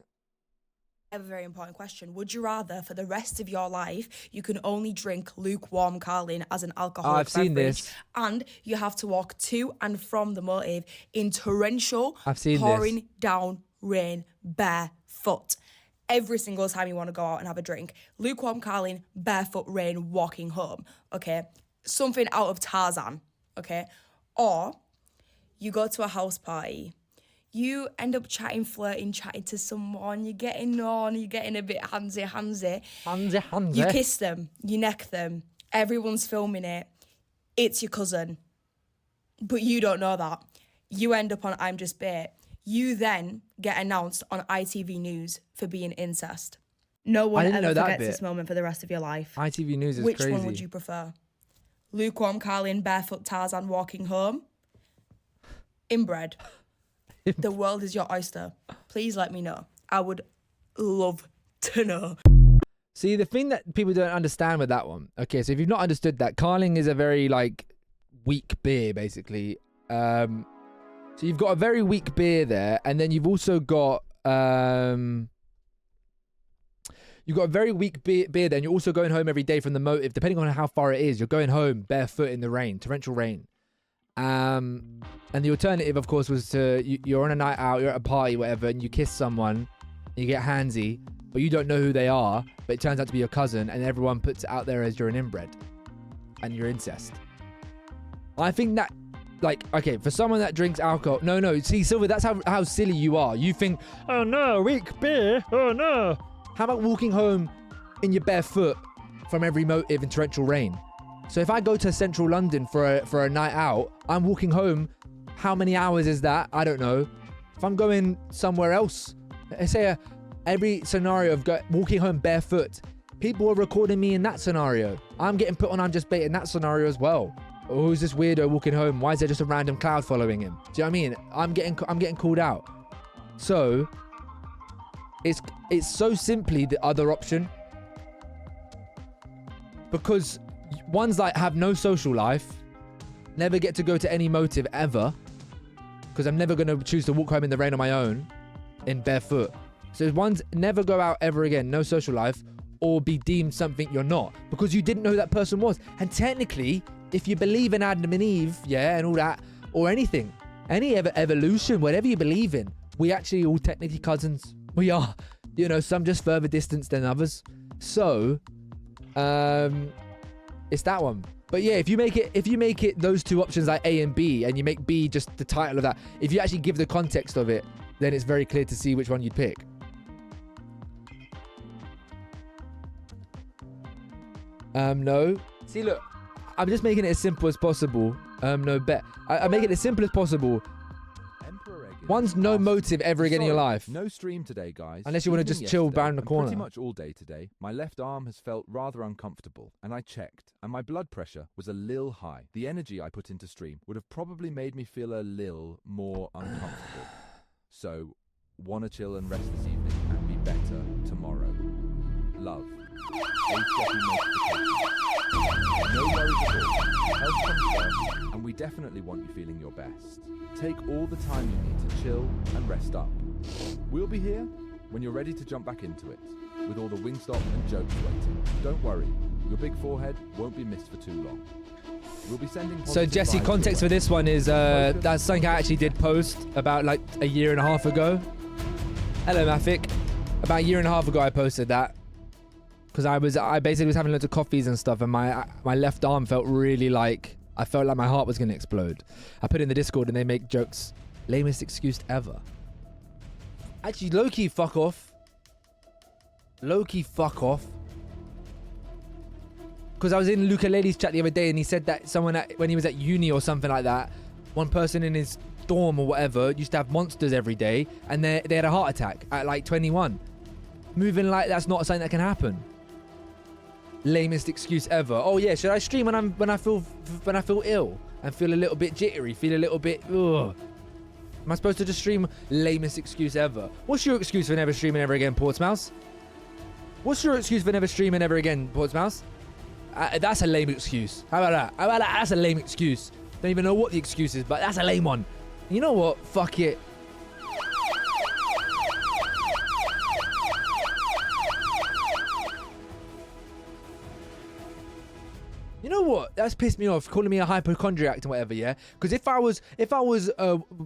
I have a very important question. Would you rather, for the rest of your life, you can only drink lukewarm Carling as an alcoholic I've seen beverage, this. and you have to walk to and from the motive in torrential, I've seen pouring this. down rain, barefoot, every single time you want to go out and have a drink? Lukewarm Carling, barefoot rain, walking home, okay? Something out of Tarzan, okay? Or you go to a house party, you end up chatting to someone, you're getting on, you're getting a bit handsy. You kiss them, you neck them, everyone's filming it, it's your cousin. But you don't know that. You end up on I'm Just Bait. You then get announced on ITV News for being incest. No one ever forgets this moment for the rest of your life. ITV News is Which crazy. one would you prefer? Lukewarm Carling, barefoot Tarzan walking home? Inbred. The world is your oyster. Please let me know. I would love to know. See, the thing that people don't understand with that one. Okay, so if you've not understood that, Carling is a very, like, weak beer, basically. So you've got a very weak beer there, and then you've also got... You've got a very weak beer there, and you're also going home every day from the motive. Depending on how far it is, you're going home barefoot in the rain, torrential rain. And the alternative, of course, was you're on a night out, you're at a party, whatever, and you kiss someone, you get handsy, but you don't know who they are, but it turns out to be your cousin, and everyone puts it out there as you're an inbred and you're incest. I think that, like, okay, for someone that drinks alcohol, no, see, Silver, that's how silly you are. You think, oh no, weak beer, oh no. How about walking home in your bare foot from every motive in torrential rain? So if I go to central London for a night out, I'm walking home. How many hours is that? I don't know. If I'm going somewhere else, let's say every scenario of walking home barefoot, people are recording me in that scenario. I'm getting put on I'm Just Bait in that scenario as well. Oh, who's this weirdo walking home? Why is there just a random cloud following him? Do you know what I mean? I'm getting called out. So it's so simply the other option, because ones like have no social life, never get to go to any motive ever, because I'm never going to choose to walk home in the rain on my own in barefoot. So ones never go out ever again, no social life, or be deemed something you're not, because you didn't know who that person was. And technically, if you believe in Adam and Eve, yeah, and all that, or anything, any evolution, whatever you believe in, we actually all technically cousins. We are, you know, some just further distance than others. So, it's that one. But yeah, if you make it those two options like A and B, and you make B just the title of that, if you actually give the context of it, then it's very clear to see which one you'd pick. No. See, look, I'm just making it as simple as possible. No bet. I make it as simple as possible. One's no motive ever again in your life. No stream today, guys. Unless you want to just chill round the corner. Pretty much all day today, my left arm has felt rather uncomfortable, and I checked, and my blood pressure was a lil high. The energy I put into stream would have probably made me feel a lil more uncomfortable. So, wanna chill and rest this evening and be better tomorrow. Love. No worries at all. Health comes first, and we definitely want you feeling your best. Take all the time you need to chill and rest up. We'll be here when you're ready to jump back into it, with all the Wingstop and jokes waiting. Don't worry, your big forehead won't be missed for too long. We'll be sending. So Jesse, context for this one is that's something I actually did post about like a year and a half ago. Hello, Mafik. About a year and a half ago, I posted that. because I basically was having loads of coffees and stuff, and my left arm felt really like, I felt like my heart was gonna explode. I put it in the Discord and they make jokes. Lamest excuse ever. Actually, low-key fuck off. Low-key fuck off. Because I was in Luca-Lele's chat the other day and he said that when he was at uni or something like that, one person in his dorm or whatever used to have monsters every day and they had a heart attack at like 21. Moving like that's not something that can happen. Lamest excuse ever. Oh yeah, should I stream when I feel ill and feel a little bit jittery, feel a little bit ugh? Am I supposed to just stream? Lamest excuse ever. What's your excuse for never streaming ever again, Portsmouth? What's your excuse for never streaming ever again, Portsmouth? That's a lame excuse. How about that? How about that? That's a lame excuse. Don't even know what the excuse is, but that's a lame one. You know what? Fuck it. You know what? That's pissed me off, calling me a hypochondriac and whatever, yeah? Because if I was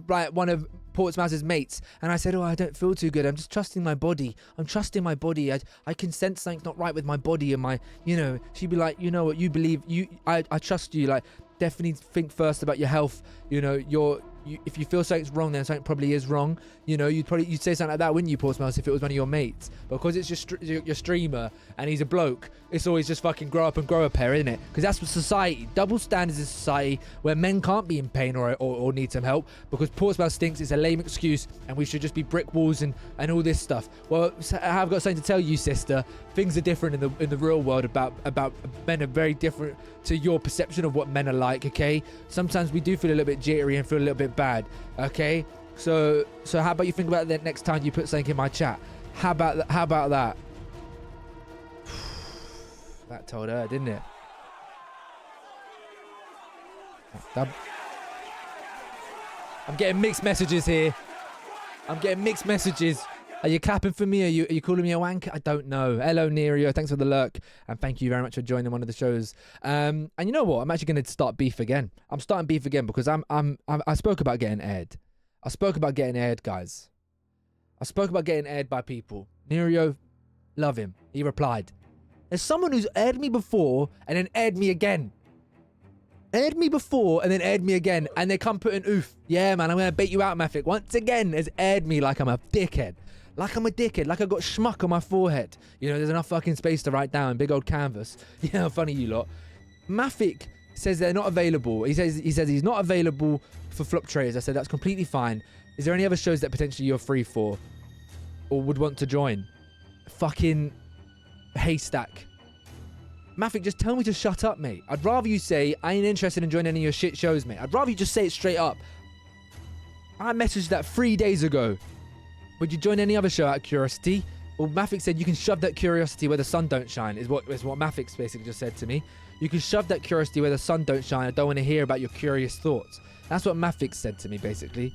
like one of Portsmouth's mates and I said, oh, I don't feel too good, I'm just trusting my body. I'm trusting my body. I can sense something's not right with my body and my, you know, she'd be like, you know what, you believe, I trust you, like, definitely think first about your health, you know, if you feel something's wrong, then something probably is wrong. You know, you'd say something like that, wouldn't you, Portsmouth, if it was one of your mates? Because it's your streamer and he's a bloke, it's always just fucking grow up and grow a pair, isn't it? Because that's what society, double standards in society where men can't be in pain or need some help because Portsmouth stinks. It's a lame excuse and we should just be brick walls and all this stuff. Well, I've got something to tell you, sister. Things are different in the real world about men are very different to your perception of what men are like, okay? Sometimes we do feel a little bit jittery and feel a little bit bad, okay? So how about you think about that next time you put something in my chat? How about that? That told her, didn't it? I'm getting mixed messages here. I'm getting mixed messages. Are you clapping for me? Are you calling me a wank? I don't know. Hello, Nerio. Thanks for the lurk. And thank you very much for joining one of the shows. And you know what? I'm actually going to start beef again. I'm starting beef again because I spoke about getting aired. I spoke about getting aired, guys. I spoke about getting aired by people. Nerio, love him. He replied. There's someone who's aired me before and then aired me again. Aired me before and then aired me again. And they come put an oof. Yeah, man, I'm going to bait you out, Mafik. Once again, has aired me like I'm a dickhead. Like I'm a dickhead. Like I got schmuck on my forehead. You know, there's enough fucking space to write down. Big old canvas. Yeah, how funny you lot. Mafik says they're not available. He says he's not available for flop traders. I said that's completely fine. Is there any other shows that potentially you're free for or would want to join? Fucking Haystack. Mafik, just tell me to shut up, mate. I'd rather you say I ain't interested in joining any of your shit shows, mate. I'd rather you just say it straight up. I messaged that 3 days ago. Would you join any other show out of curiosity? Well, Mafik said you can shove that curiosity where the sun don't shine, is what Mafik basically just said to me. You can shove that curiosity where the sun don't shine. I don't want to hear about your curious thoughts. That's what Mafik said to me, basically.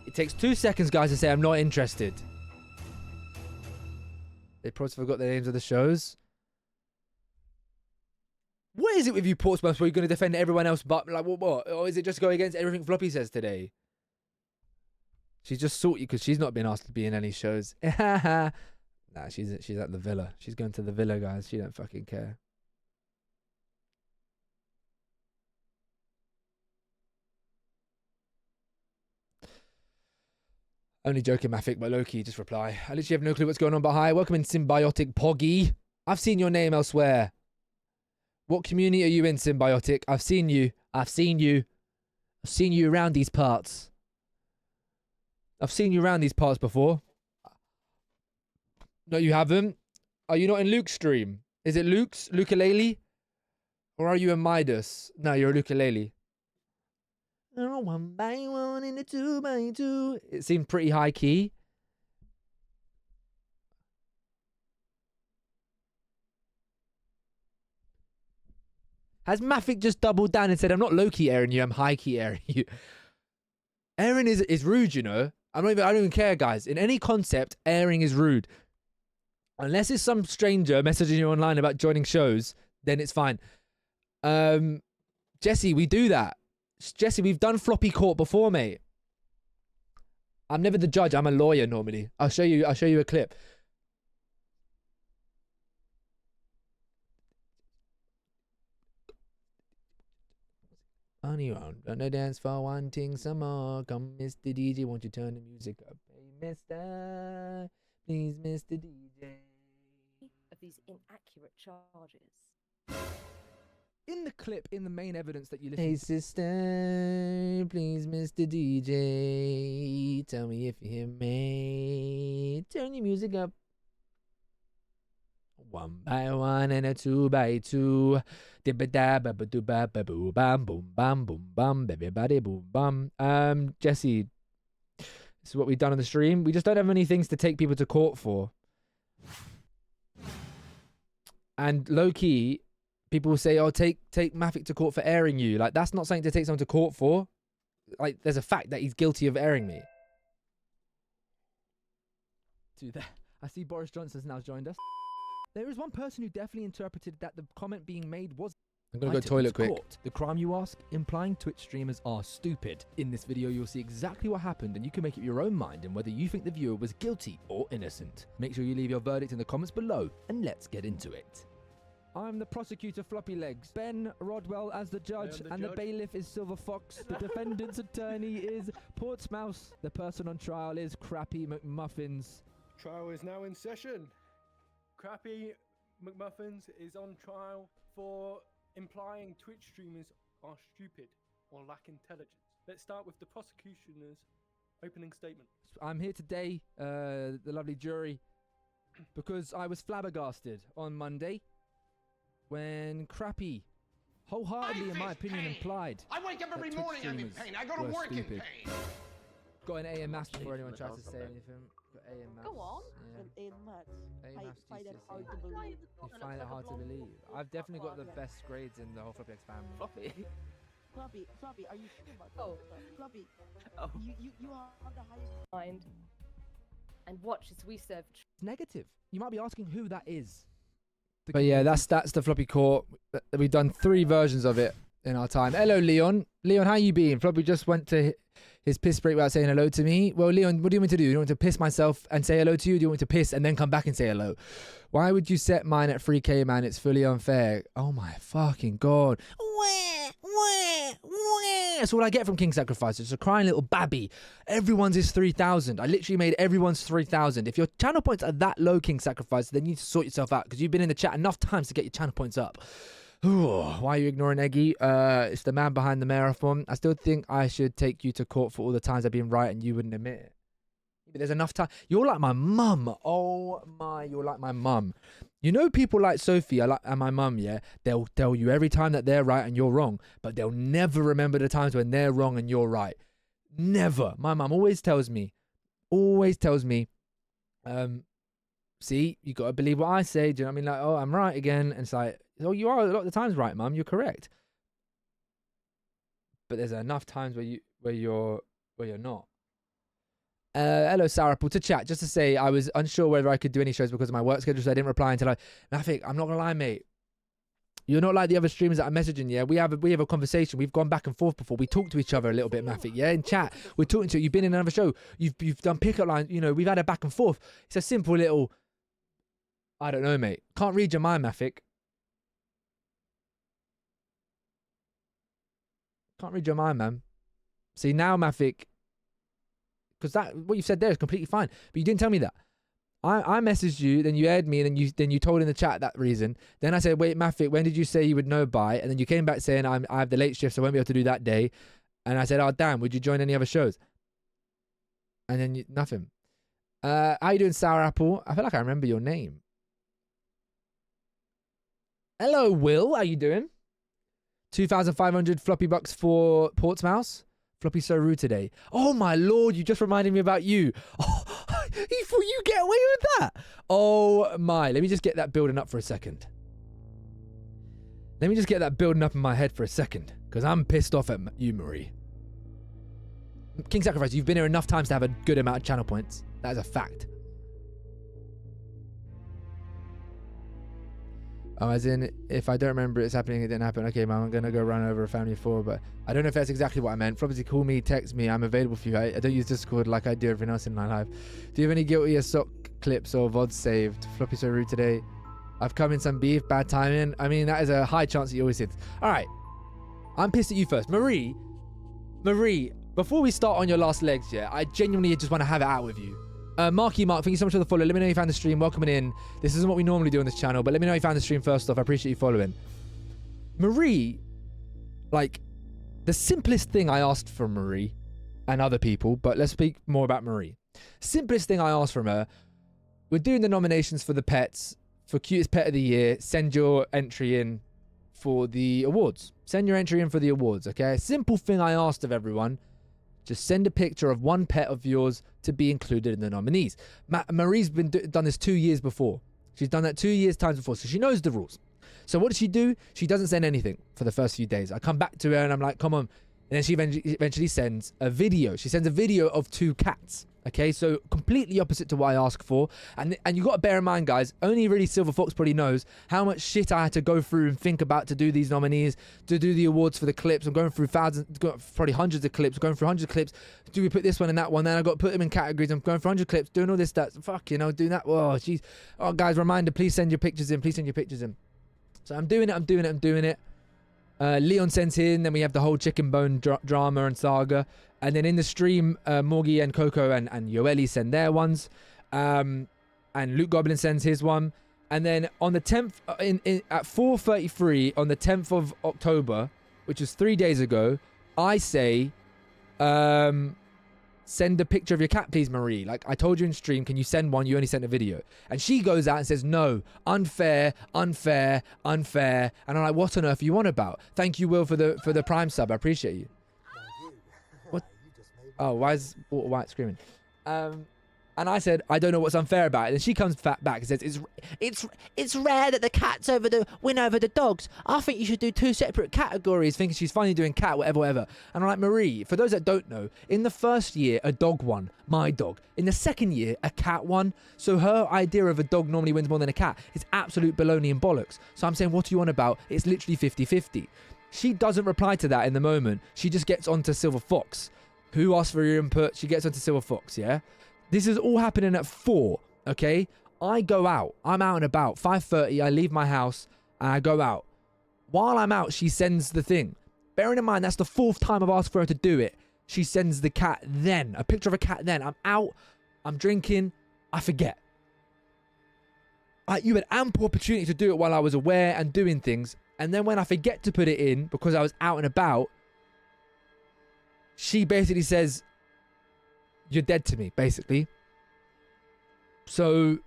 It takes 2 seconds, guys, to say I'm not interested. They probably forgot the names of the shows. What is it with you, Portsmouth, where you're going to defend everyone else but, like, what? Or is it just go against everything Floppy says today? She's just salty because she's not been asked to be in any shows. Nah, she's at the villa. She's going to the villa, guys. She don't fucking care. Only joking, Mafik, but low-key, just reply. I literally have no clue what's going on, but hi. Welcome in, Symbiotic Poggy. I've seen your name elsewhere. What community are you in, Symbiotic? I've seen you. I've seen you around these parts. I've seen you around these parts before. No, you haven't. Are you not in Luke's stream? Is it Luke's? Luca-Lele? Or are you in Midas? No, you're a Luca-Lele. Oh, 1 by 1 and a 2 by 2. It seemed pretty high key. Has Mafik just doubled down and said, I'm not low-key airing you, I'm high-key airing you? Airing is rude, you know. I don't even care, guys. In any concept, airing is rude. Unless it's some stranger messaging you online about joining shows, then it's fine. Jesse, we do that. Jesse, we've done floppy court before, mate. I'm never the judge. I'm a lawyer normally. I'll show you a clip. On your own, on the dance floor, wanting some more. Come, Mr. DJ, won't you turn the music up? Hey, Mister, please, Mr. DJ. Of these inaccurate charges. In the clip, in the main evidence that you listen. Hey, sister, please, Mr. DJ, tell me if you hear me. Turn your music up. 1 by 1 and a 2 by 2. Dibba-dabba-ba-doo-ba-ba-boo, bam, boom, bam, boom, bam, everybody, boom, bam. Jesse, this is what we've done on the stream. We just don't have many things to take people to court for. And low key, people will say, "Oh, take Mafik to court for airing you." Like, that's not something to take someone to court for. Like, there's a fact that he's guilty of airing me. Do that. I see Boris Johnson's now joined us. There is one person who definitely interpreted that the comment being made was... I'm gonna go toilet quick. Court. The crime, you ask? Implying Twitch streamers are stupid. In this video, you'll see exactly what happened, and you can make up your own mind on whether you think the viewer was guilty or innocent. Make sure you leave your verdict in the comments below, and let's get into it. I'm the prosecutor, Floppylegss. Ben Rodwell as the judge, and the bailiff is Silver Fox. The defendant's attorney is Portsmouth. The person on trial is Crappy McMuffins. Trial is now in session. Crappy McMuffins is on trial for implying Twitch streamers are stupid or lack intelligence. Let's start with the prosecutioner's opening statement. I'm here today, the lovely jury, because I was flabbergasted on Monday when Crappy, wholeheartedly in my opinion, implied I wake up every morning, I'm in pain. I go to work in pain. Got an A in maths before anyone tries to say anything. Got A in maths. Go on. Yeah. An A in maths. A in maths Find it GCSE. hard to believe. You find it hard to believe. I've definitely got the best grades in the whole Floppylegss family. Floppy, are you sure about that? Floppy, you are the highest. Mind. And watch as we serve. It's negative. You might be asking who that is. But yeah, that's the Floppy court. We've done 3 versions of it in our time. Hello, Leon. Leon, how you been? Floppy just went to his piss break without saying hello to me. Well, Leon, what do you want me to do? Do you want me to piss myself and say hello to you? Do you want me to piss and then come back and say hello? Why would you set mine at 3K, man? It's fully unfair. Oh my fucking god. That's all I get from King Sacrifice. It's a crying little babby. Everyone's is 3,000. I literally made everyone's 3,000. If your channel points are that low, King Sacrifice, then you need to sort yourself out because you've been in the chat enough times to get your channel points up. Why are you ignoring Eggy? It's the man behind the marathon. I still think I should take you to court for all the times I've been right and you wouldn't admit it. But there's enough time. You're like my mum. Oh my, you're like my mum. You know people like Sophie and my mum, yeah? They'll tell you every time that they're right and you're wrong, but they'll never remember the times when they're wrong and you're right. Never. My mum always tells me, see, you got to believe what I say. Do you know what I mean? Like, oh, I'm right again. And it's like, oh, you are a lot of the times right, mum. You're correct. But there's enough times where you're not. Hello, Sarah. To chat, just to say I was unsure whether I could do any shows because of my work schedule, so I didn't reply until Mafik, I'm not gonna lie, mate. You're not like the other streamers that I'm messaging, yeah? We have a conversation. We've gone back and forth before. We talk to each other a little bit, Mafik, yeah? In chat, we're talking to you. You've been in another show. You've done pickup lines. You know, we've had a back and forth. It's a simple little, I don't know, mate. Can't read your mind, Mafik. Can't read your mind, man. See, now, Mafik, because what you've said there is completely fine, but you didn't tell me that. I messaged you, then you aired me, and then you told in the chat that reason. Then I said, wait, Mafik, when did you say you would know by? And then you came back saying I have the late shift, so I won't be able to do that day. And I said, oh damn, would you join any other shows? And then nothing. How you doing, Sour Apple? I feel like I remember your name. Hello, Will. How you doing? 2,500 floppy bucks for Portsmouth. Floppy's so rude today. Oh my lord, you just reminded me about you. Oh, he thought you get away with that. Oh my, let me just get that building up for a second. Let me just get that building up in my head for a second, because I'm pissed off at you, Marie. King Sacrifice, you've been here enough times to have a good amount of channel points. That is a fact. Oh, as in, if I don't remember it's happening, it didn't happen. Okay, Mum, I'm going to go run over a family of 4, but I don't know if that's exactly what I meant. Obviously, call me, text me. I'm available for you. I don't use Discord like I do everything else in my life. Do you have any guilty as sock clips or VODs saved? Floppy so rude today. I've come in some beef, bad timing. I mean, that is a high chance that you always hit. All right. I'm pissed at you first. Marie, before we start on your last legs, yeah, I genuinely just want to have it out with you. Marky Mark, thank you so much for the follow. Let me know you found the stream. Welcoming in. This isn't what we normally do on this channel, but let me know you found the stream first off. I appreciate you following. Marie, like, the simplest thing I asked from Marie and other people, but let's speak more about Marie. Simplest thing I asked from her, we're doing the nominations for the pets, for cutest pet of the year. Send your entry in for the awards. Send your entry in for the awards, okay? Simple thing I asked of everyone. Just send a picture of one pet of yours to be included in the nominees. Marie's been done this 2 years before. She's done that 2 years times before, so she knows the rules. So what does she do? She doesn't send anything for the first few days. I come back to her and I'm like, come on. And then she eventually sends a video. She sends a video of 2 cats. Okay, so completely opposite to what I asked for. And you got to bear in mind, guys, only really Silver Fox probably knows how much shit I had to go through and think about to do these nominees, to do the awards for the clips. I'm going through thousands, probably hundreds of clips, going through hundreds of clips. Do we put this one and that one? Then I got to put them in categories. I'm going for 100 clips, doing all this stuff. Fuck, doing that. Oh, jeez. Oh, guys, reminder, please send your pictures in. Please send your pictures in. So I'm doing it. Leon sends in, then we have the whole chicken bone drama and saga. And then in the stream, Morgie and Coco and Yoeli send their ones. And Luke Goblin sends his one. And then on the 10th, at 4:33 on the 10th of October, which is 3 days ago, I say, send a picture of your cat, please, Marie. Like, I told you in stream, can you send one? You only sent a video. And she goes out and says, no, unfair. And I'm like, what on earth are you on about? Thank you, Will, for the Prime sub. I appreciate you. What? Oh, why is Walter White screaming? And I said, I don't know what's unfair about it. And she comes back and says, it's rare that the cats win over the dogs. I think you should do 2 separate categories, thinking she's finally doing cat, whatever. And I'm like, Marie, for those that don't know, in the first year, a dog won, my dog. In the second year, a cat won. So her idea of a dog normally wins more than a cat is absolute baloney and bollocks. So I'm saying, what are you on about? It's literally 50-50. She doesn't reply to that in the moment. She just gets onto Silver Fox. Who asked for your input? She gets onto Silver Fox, yeah? This is all happening at 4, okay? I go out. I'm out and about. 5:30, I leave my house and I go out. While I'm out, she sends the thing. Bearing in mind, that's the 4th time I've asked for her to do it. She sends the cat then. A picture of a cat then. I'm out. I'm drinking. I forget. You had ample opportunity to do it while I was aware and doing things. And then when I forget to put it in because I was out and about, she basically says, you're dead to me, basically. So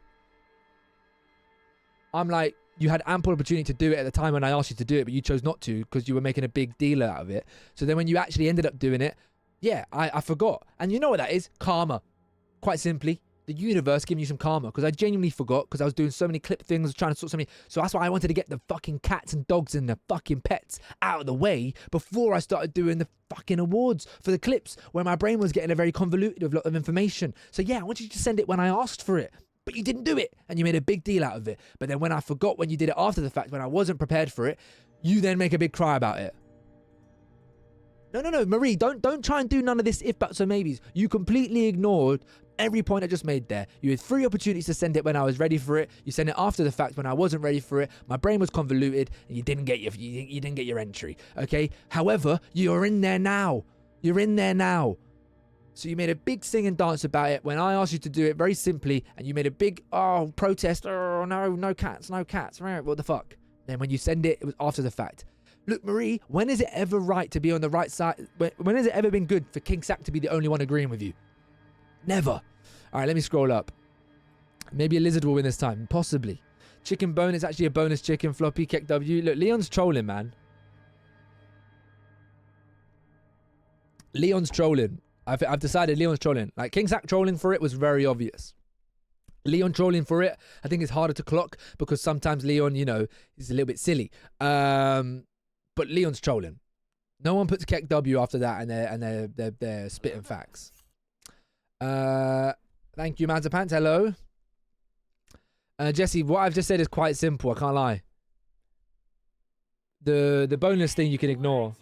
I'm like, you had ample opportunity to do it at the time when I asked you to do it, but you chose not to because you were making a big deal out of it. So then when you actually ended up doing it, yeah, I forgot. And you know what that is? Karma. Quite simply. The universe giving you some karma, because I genuinely forgot because I was doing so many clip things, trying to sort so many. So that's why I wanted to get the fucking cats and dogs and the fucking pets out of the way before I started doing the fucking awards for the clips, where my brain was getting a very convoluted with a lot of information. So yeah, I wanted you to send it when I asked for it, but you didn't do it, and you made a big deal out of it. But then when I forgot, when you did it after the fact, when I wasn't prepared for it, you then make a big cry about it. No, Marie, don't try and do none of this if, buts, or maybes. You completely ignored every point I just made there. You had 3 opportunities to send it when I was ready for it. You sent it after the fact when I wasn't ready for it. My brain was convoluted, and you didn't get your entry. Okay. However, you're in there now. You're in there now. So you made a big sing and dance about it when I asked you to do it very simply, and you made a big protest. Oh no cats. What the fuck? Then when you send it, it was after the fact. Look, Marie, when is it ever right to be on the right side? When has it ever been good for King Sack to be the only one agreeing with you? Never. All right, let me scroll up. Maybe a lizard will win this time. Possibly. Chicken bone is actually a bonus chicken. Floppy, Keck W. Look, Leon's trolling, man. Leon's trolling. I've decided Leon's trolling. Like, King Sack trolling for it was very obvious. Leon trolling for it, I think it's harder to clock because sometimes Leon, is a little bit silly. But Leon's trolling. No one puts Keck W after that, and they're spitting facts. Thank you, Mazapants. Hello. Jesse, what I've just said is quite simple. I can't lie. The bonus thing you can ignore.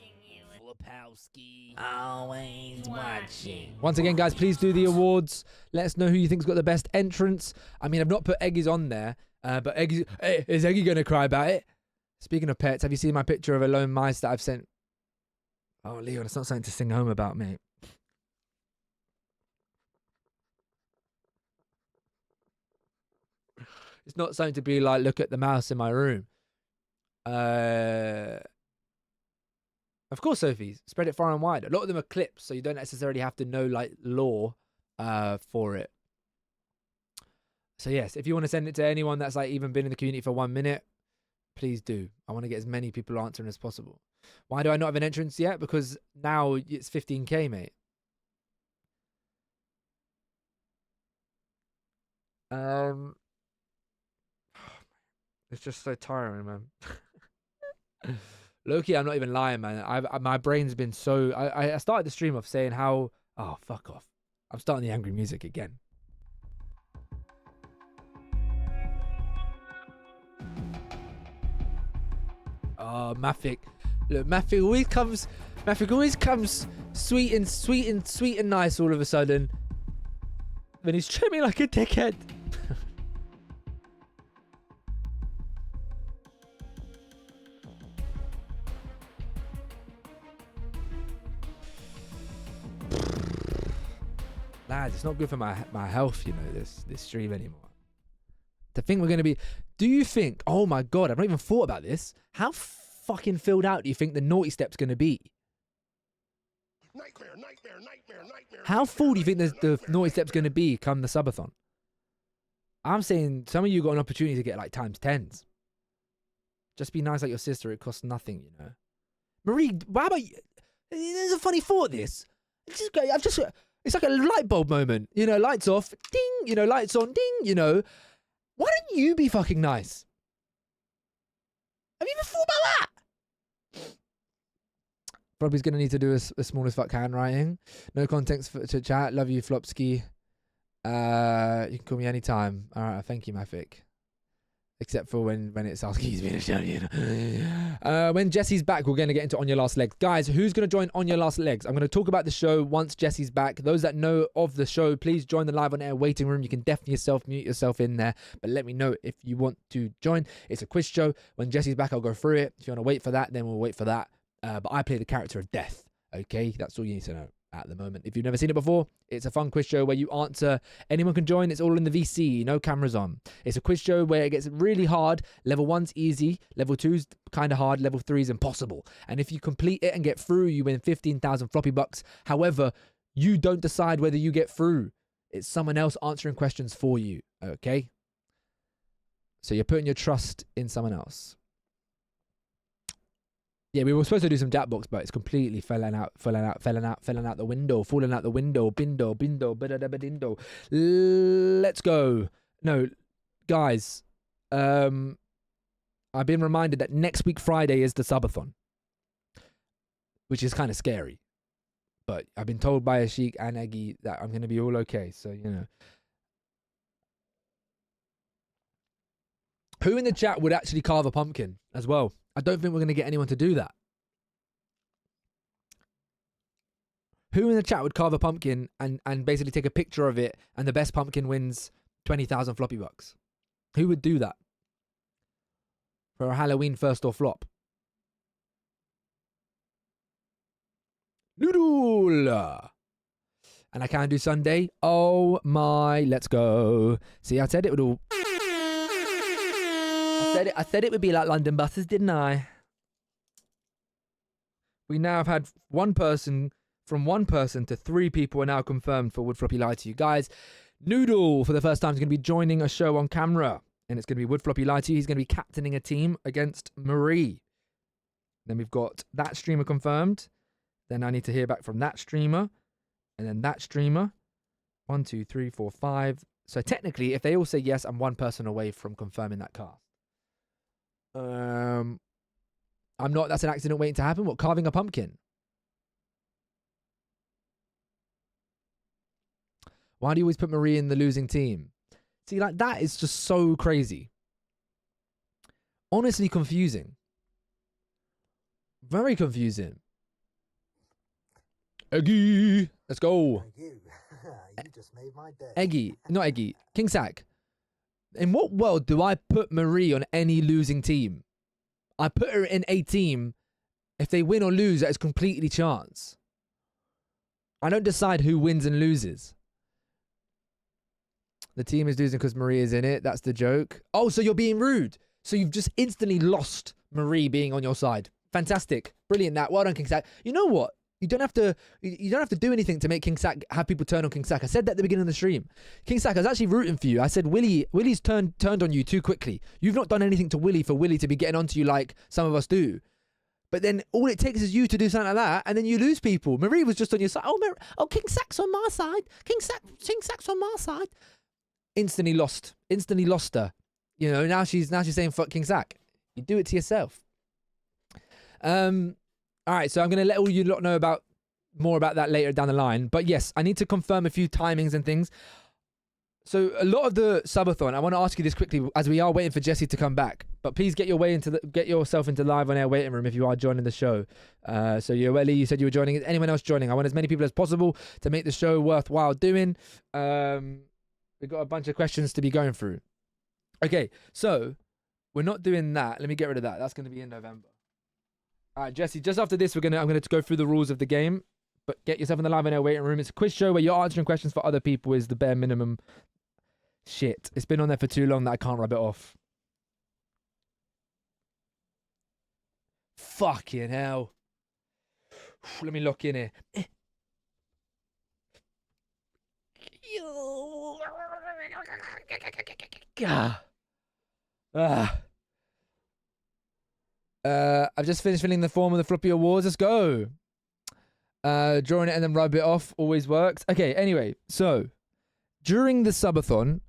Always watching. Once again, guys, please do the awards. Let us know who you think's got the best entrance. I mean, I've not put Eggy's on there, but is Eggy going to cry about it? Speaking of pets, have you seen my picture of a lone mice that I've sent Oh, Leon, it's not something to sing home about, mate. It's not something to be like, look at the mouse in my room. Of course, Sophie, spread it far and wide. A lot of them are clips, so you don't necessarily have to know like law for it. So yes, if you want to send it to anyone that's like even been in the community for 1 minute, please do. I want to get as many people answering as possible. Why do I not have an entrance yet? Because now it's 15k, mate. It's just so tiring, man. Loki, I'm not even lying, man. My brain's been so... I started the stream off saying how... Oh, fuck off. I'm starting the angry music again. Oh, Mafik. Look, Mafik always comes sweet and nice all of a sudden. Then he's trimming like a dickhead. Lads, it's not good for my health, you know, this stream anymore. To think we're going to be... Do you think... Oh my God, I've not even thought about this. How fucking filled out do you think the naughty step's going to be? Nightmare. How full do you think the naughty step's going to be come the subathon? I'm saying some of you got an opportunity to get like times 10s. Just be nice like your sister. It costs nothing, you know. Marie, how about you? There's a funny thought, this. It's like a light bulb moment. You know, lights off, ding, you know, lights on, ding, you know. Why don't you be fucking nice? Have you ever thought about that? Probably going to need to do a small as fuck handwriting. No context to chat. Love you, Flopsky. You can call me anytime. All right, thank you, Mafik. Except for when it's Alski's being a champion. When Jesse's back, we're going to get into On Your Last Legs. Guys, who's going to join On Your Last Legs? I'm going to talk about the show once Jesse's back. Those that know of the show, please join the live on air waiting room. You can definitely mute yourself in there. But let me know if you want to join. It's a quiz show. When Jesse's back, I'll go through it. If you want to wait for that, then we'll wait for that. But I play the character of Death. Okay? That's all you need to know at the moment. If you've never seen it before, it's a fun quiz show where you answer. Anyone can join. It's all in the VC, no cameras on. It's a quiz show where it gets really hard. Level 1's easy, level 2's kind of hard, level 3's impossible. And if you complete it and get through, you win 15,000 floppy bucks. However, you don't decide whether you get through. It's someone else answering questions for you, okay? So you're putting your trust in someone else. Yeah, we were supposed to do some Jackbox, but it's completely falling out the window, falling out the window, bindo. Let's go. No, guys, I've been reminded that next week Friday is the subathon, which is kind of scary. But I've been told by Ashik and Eggy that I'm going to be all okay, so, you know. Who in the chat would actually carve a pumpkin as well? I don't think we're going to get anyone to do that. Who in the chat would carve a pumpkin and basically take a picture of it, and the best pumpkin wins 20,000 floppy bucks? Who would do that for a Halloween first or flop? Noodle! And I can do Sunday. Oh my, let's go. See, I said it would all... I said it would be like London buses, didn't I? We now have had one person, from one person to 3 people are now confirmed for Would Floppy Lie to You. Guys, Noodle, for the first time, is going to be joining a show on camera. And it's going to be Would Floppy Lie to You. He's going to be captaining a team against Marie. Then we've got that streamer confirmed. Then I need to hear back from that streamer. And then that streamer. 1, 2, 3, 4, 5. So technically, if they all say yes, I'm one person away from confirming that cast. I'm not. That's an accident waiting to happen. What, carving a pumpkin? Why do you always put Marie in the losing team? See, like, that is just so crazy. Honestly confusing. Very confusing. Eggy, let's go. You just made my day. Eggy, not Eggy. King Sack. In what world do I put Marie on any losing team? I put her in a team If they win or lose, that is completely chance. I don't decide who wins and loses. The team is losing because Marie is in it. That's the joke. Oh, so you're being rude. So you've just instantly lost Marie being on your side. Fantastic. Brilliant, that. Well done, King Sack. You know what? You don't have to do anything to make King Sack have people turn on King Sack. I said that at the beginning of the stream. King Sack, I was actually rooting for you. I said Willie's turned on you too quickly. You've not done anything to Willie for Willie to be getting onto you like some of us do. But then all it takes is you to do something like that, and then you lose people. Marie was just on your side. Oh, King Sack's on my side. King Sack's on my side. Instantly lost her. You know, now she's saying fuck King Sack. You do it to yourself. All right, so I'm gonna let all you lot know more about that later down the line. But yes, I need to confirm a few timings and things. So a lot of the subathon, I want to ask you this quickly as we are waiting for Jesse to come back. But please get yourself into live on air waiting room if you are joining the show. So Yoeli, you said you were joining. Is anyone else joining? I want as many people as possible to make the show worthwhile doing. We've got a bunch of questions to be going through. Okay, so we're not doing that. Let me get rid of that. That's going to be in November. All right, Jesse, just after this, I'm going to go through the rules of the game. But get yourself in the live on air waiting room. It's a quiz show where you're answering questions for other people is the bare minimum. Shit. It's been on there for too long that I can't rub it off. Fucking hell. Let me lock in here. I've just finished filling the form of the Floppy Awards. Let's go. Drawing it and then rub it off always works. Okay, anyway, so during the subathon,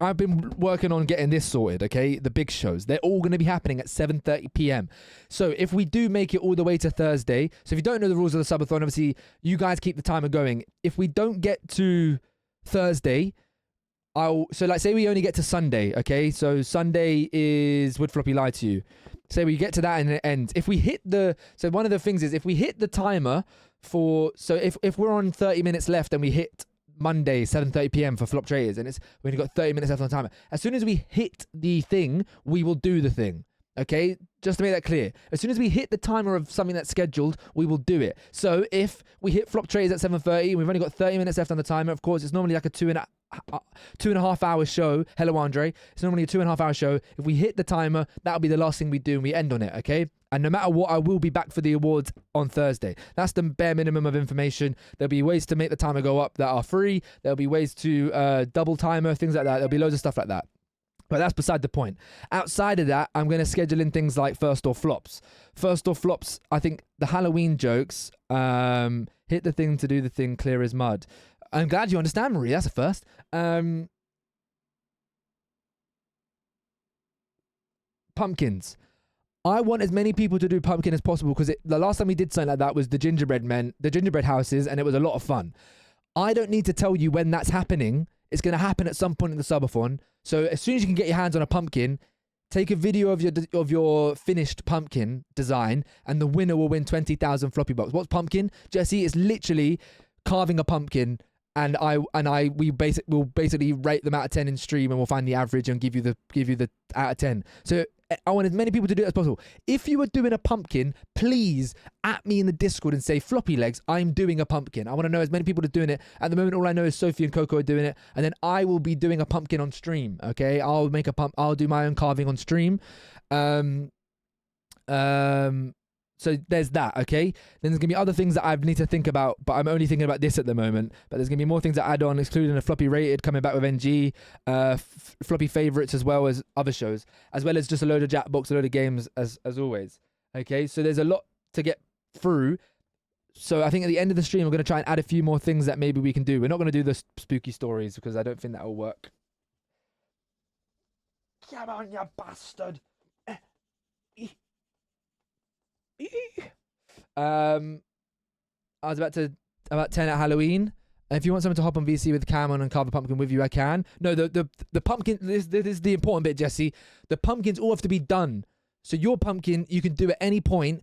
I've been working on getting this sorted, okay? The big shows. They're all going to be happening at 7:30 p.m. So if we do make it all the way to Thursday, so if you don't know the rules of the subathon, obviously you guys keep the timer going. If we don't get to Thursday, say we only get to Sunday, okay? So Sunday would Floppy lie to you? Say we get to that and it ends. If we hit one of the things is if we hit the timer if we're on 30 minutes left and we hit Monday 7:30 p.m. for Flop Traders and we only got 30 minutes left on the timer. As soon as we hit the thing, we will do the thing. Okay, just to make that clear. As soon as we hit the timer of something that's scheduled, we will do it. So if we hit Flop Traders at 7:30 and we've only got 30 minutes left on the timer, of course, it's normally like a 2.5 hour show. Hello, Andre. It's normally a 2.5 hour show. If we hit the timer, that'll be the last thing we do and we end on it, okay? And no matter what, I will be back for the awards on Thursday. That's the bare minimum of information. There'll be ways to make the timer go up that are free. There'll be ways to double timer, things like that. There'll be loads of stuff like that. But that's beside the point. Outside of that, I'm going to schedule in things like first or flops. First or flops, I think the Halloween jokes, hit the thing to do the thing, clear as mud. I'm glad you understand, Marie. That's a first. Pumpkins. I want as many people to do pumpkin as possible because the last time we did something like that was the gingerbread houses, and it was a lot of fun. I don't need to tell you when that's happening. It's going to happen at some point in the subathon. So as soon as you can get your hands on a pumpkin, take a video of your finished pumpkin design, and the winner will win 20,000 floppy bucks. What's pumpkin, Jesse? It's literally carving a pumpkin, and we'll basically rate them out of 10 in stream, and we'll find the average and give you the out of 10. So I want as many people to do it as possible. If you are doing a pumpkin, please at me in the Discord and say, Floppyleggs, I'm doing a pumpkin. I want to know as many people are doing it. At the moment, all I know is Sophie and Coco are doing it. And then I will be doing a pumpkin on stream, okay? I'll do my own carving on stream. So there's that, okay? Then there's going to be other things that I need to think about, but I'm only thinking about this at the moment. But there's going to be more things that add on, including a Floppy Rated coming back with NG, Floppy Favorites, as well as other shows, as well as just a load of Jackbox, a load of games, as always. Okay, so there's a lot to get through. So I think at the end of the stream, I'm going to try and add a few more things that maybe we can do. We're not going to do the spooky stories because I don't think that will work. Come on, you bastard! I was about 10 at Halloween. And if you want someone to hop on VC with Cam on and carve a pumpkin with you, I can. No, the pumpkin, this is the important bit, Jesse. The pumpkins all have to be done. So your pumpkin, you can do at any point,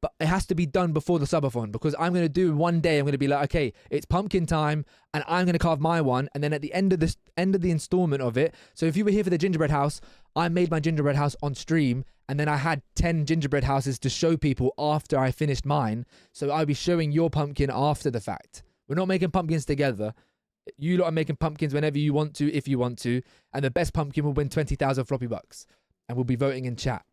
but it has to be done before the subathon, because I'm going to do one day, I'm going to be like, okay, it's pumpkin time, and I'm going to carve my one, and then at the end of the installment of it, so if you were here for the gingerbread house, I made my gingerbread house on stream, and then I had 10 gingerbread houses to show people after I finished mine. So I'll be showing your pumpkin after the fact. We're not making pumpkins together. You lot are making pumpkins whenever you want to, if you want to. And the best pumpkin will win 20,000 floppy bucks. And we'll be voting in chat.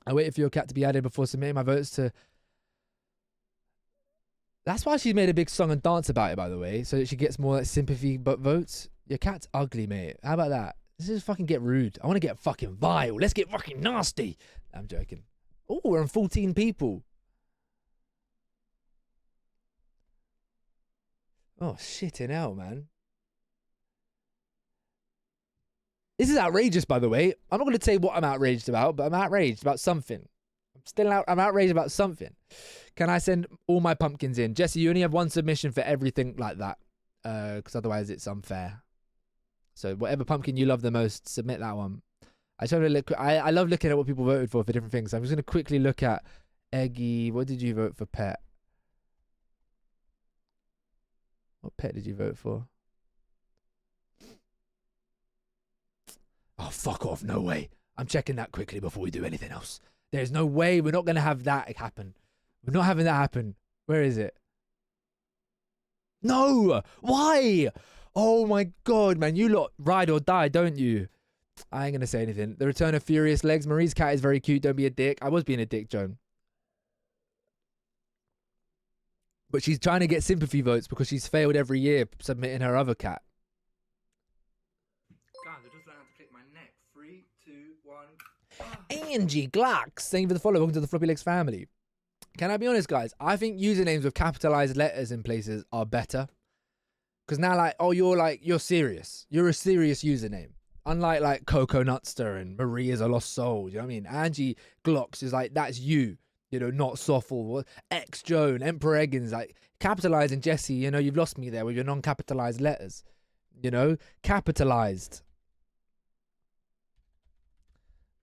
I waited for your cat to be added before submitting my votes to... That's why she made a big song and dance about it, by the way. So that she gets more like, sympathy votes. Your cat's ugly, mate. How about that? This is fucking get rude. I want to get fucking vile. Let's get fucking nasty. I'm joking. Oh, we're on 14 people. Oh, shit in hell, man. This is outrageous, by the way. I'm not going to say what I'm outraged about, but I'm outraged about something. I'm outraged about something. Can I send all my pumpkins in? Jesse, you only have one submission for everything like that. Because otherwise it's unfair. So whatever pumpkin you love the most, submit that one. I love looking at what people voted for different things. I'm just going to quickly look at Eggy. What did you vote for, pet? What pet did you vote for? Oh, fuck off. No way. I'm checking that quickly before we do anything else. There's no way. We're not going to have that happen. We're not having that happen. Where is it? No. Why? Oh my God, man. You lot ride or die, don't you? I ain't going to say anything. The return of Furious Legs. Marie's cat is very cute. Don't be a dick. I was being a dick, Joan. But she's trying to get sympathy votes because she's failed every year submitting her other cat. Guys, I just learned how to click my neck. 3, 2, 1. Angie Glocks. Thank you for the follow. Welcome to the Floppylegss family. Can I be honest, guys? I think usernames with capitalized letters in places are better. Because now, like, oh, you're serious. You're a serious username. Unlike, like, Coco Nutster and Marie is a lost soul. You know what I mean? Angie Glocks is like, that's you. You know, not Soffle. X Joan, Emperor Eggins. Like, capitalizing Jesse, you know, you've lost me there with your non-capitalized letters. You know? Capitalized.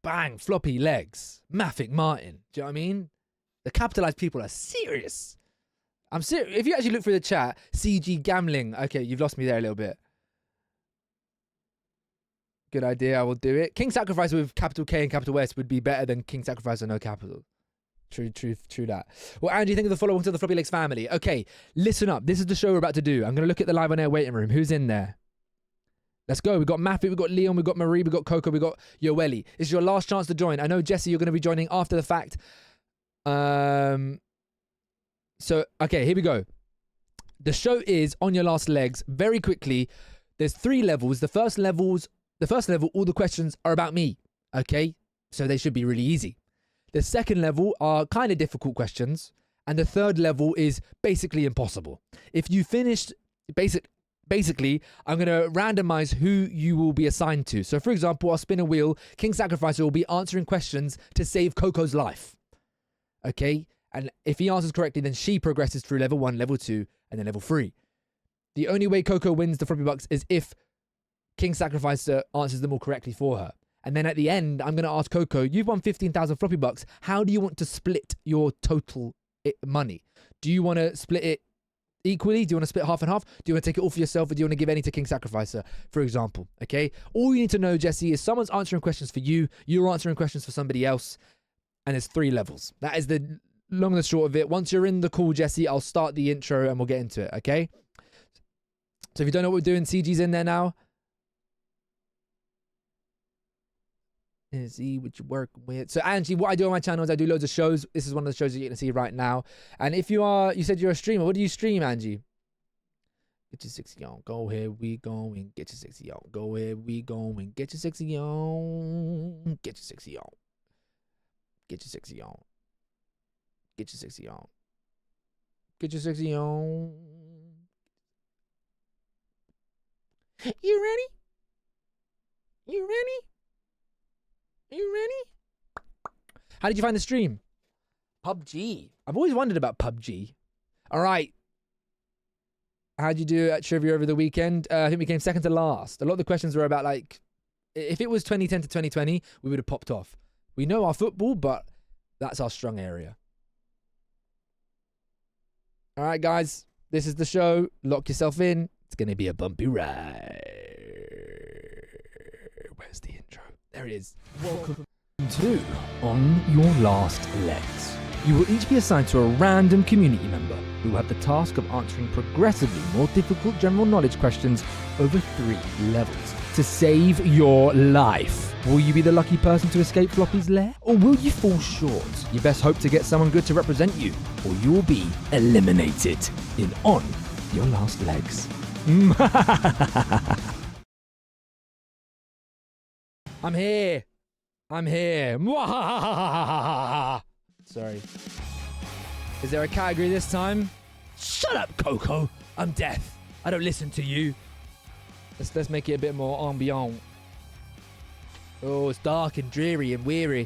Bang. Floppylegss. Maffic Martin. Do you know what I mean? The capitalized people are serious. I'm serious. If you actually look through the chat, CG Gambling. Okay, you've lost me there a little bit. Good idea. I will do it. King Sacrifice with capital K and capital S would be better than King Sacrifice with no capital. True that. Well, Angie, thank you for the follow to the Floppylegss family. Okay, listen up. This is the show we're about to do. I'm going to look at the live on air waiting room. Who's in there? Let's go. We've got Maffic, we've got Leon, we've got Marie, we've got Coco, we've got Yoeli. This is your last chance to join. I know, Jesse, you're going to be joining after the fact. So, okay, here we go. The show is On Your Last Legs. Very quickly, there's 3 levels. The first level, all the questions are about me. Okay? So they should be really easy. The second level are kind of difficult questions. And the third level is basically impossible. If you finished basically, I'm going to randomize who you will be assigned to. So, for example, I'll spin a wheel. King Sacrificer will be answering questions to save Coco's life. Okay? And if he answers correctly, then she progresses through level 1, level 2, and then level 3. The only way Coco wins the Floppy Bucks is if King Sacrificer answers them all correctly for her. And then at the end, I'm going to ask Coco, you've won 15,000 Floppy Bucks. How do you want to split your total money? Do you want to split it equally? Do you want to split half and half? Do you want to take it all for yourself, or do you want to give any to King Sacrificer, for example? Okay? All you need to know, Jesse, is someone's answering questions for you, you're answering questions for somebody else, and there's 3 levels. That is the long and the short of it. Once you're in the call, Jesse, I'll start the intro and we'll get into it, okay? So if you don't know what we're doing, CG's in there now. Let's see what you're working with. So Angie, what I do on my channel is I do loads of shows. This is one of the shows that you're going to see right now. And if you said you're a streamer, what do you stream, Angie? Get your 60 on. Go ahead, we going. Get your 60 on. Go ahead, we going. Get your 60 on. Get your 60 on. Get your 60 on. Get your 60 on. Get your 60 on. You ready? You ready? You ready? How did you find the stream? PUBG. I've always wondered about PUBG. All right. How'd you do at trivia over the weekend? I think we came second to last. A lot of the questions were about, like, if it was 2010 to 2020, we would have popped off. We know our football, but that's our strong area. All right, guys. This is the show. Lock yourself in. It's going to be a bumpy ride. Where's the intro? There it is. Welcome to On Your Last Legs. You will each be assigned to a random community member who will have the task of answering progressively more difficult general knowledge questions over 3 levels to save your life. Will you be the lucky person to escape Floppy's lair, or will you fall short? You best hope to get someone good to represent you, or you will be eliminated in On Your Last Legs. I'm here. Sorry. Is there a category this time? Shut up, Coco. I'm deaf. I don't listen to you. Let's make it a bit more ambient. Oh, it's dark and dreary and weary.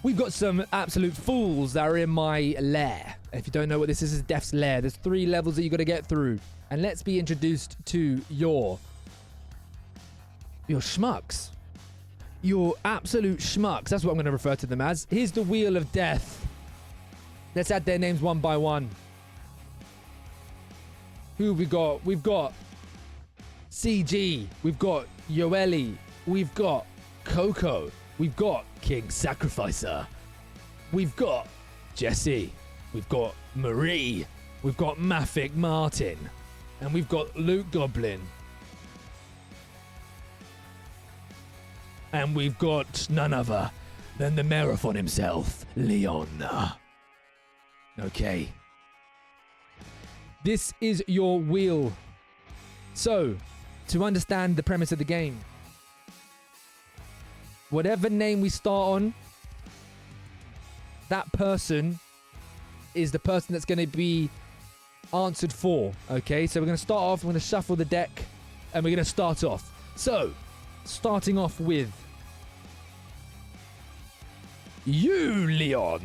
We've got some absolute fools that are in my lair. If you don't know what this is Death's Lair. There's 3 levels that you got to get through. And let's be introduced to your schmucks. Your absolute schmucks. That's what I'm going to refer to them as. Here's the Wheel of Death. Let's add their names one by one. Who have we got? We've got CG. We've got Yoeli. We've got Coco. We've got King Sacrificer. We've got Jesse. We've got Marie. We've got Mafik Martin. And we've got Luke Goblin. And we've got none other than the Marathon himself, Leon. Okay. This is your wheel. So, to understand the premise of the game, whatever name we start on, that person is the person that's going to be answered for. Okay, so we're going to start off, we're going to shuffle the deck, and we're going to start off. So, starting off with you, Leon.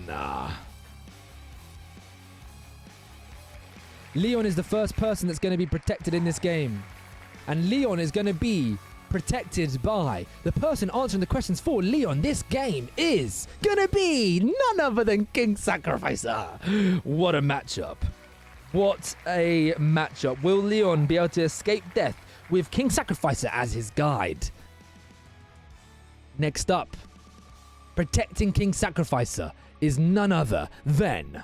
Leon is the first person that's going to be protected in this game. And Leon is going to be protected by the person answering the questions for Leon. This game is going to be none other than King Sacrificer. What a matchup. What a matchup. Will Leon be able to escape death with King Sacrificer as his guide? Next up, protecting King Sacrificer is none other than...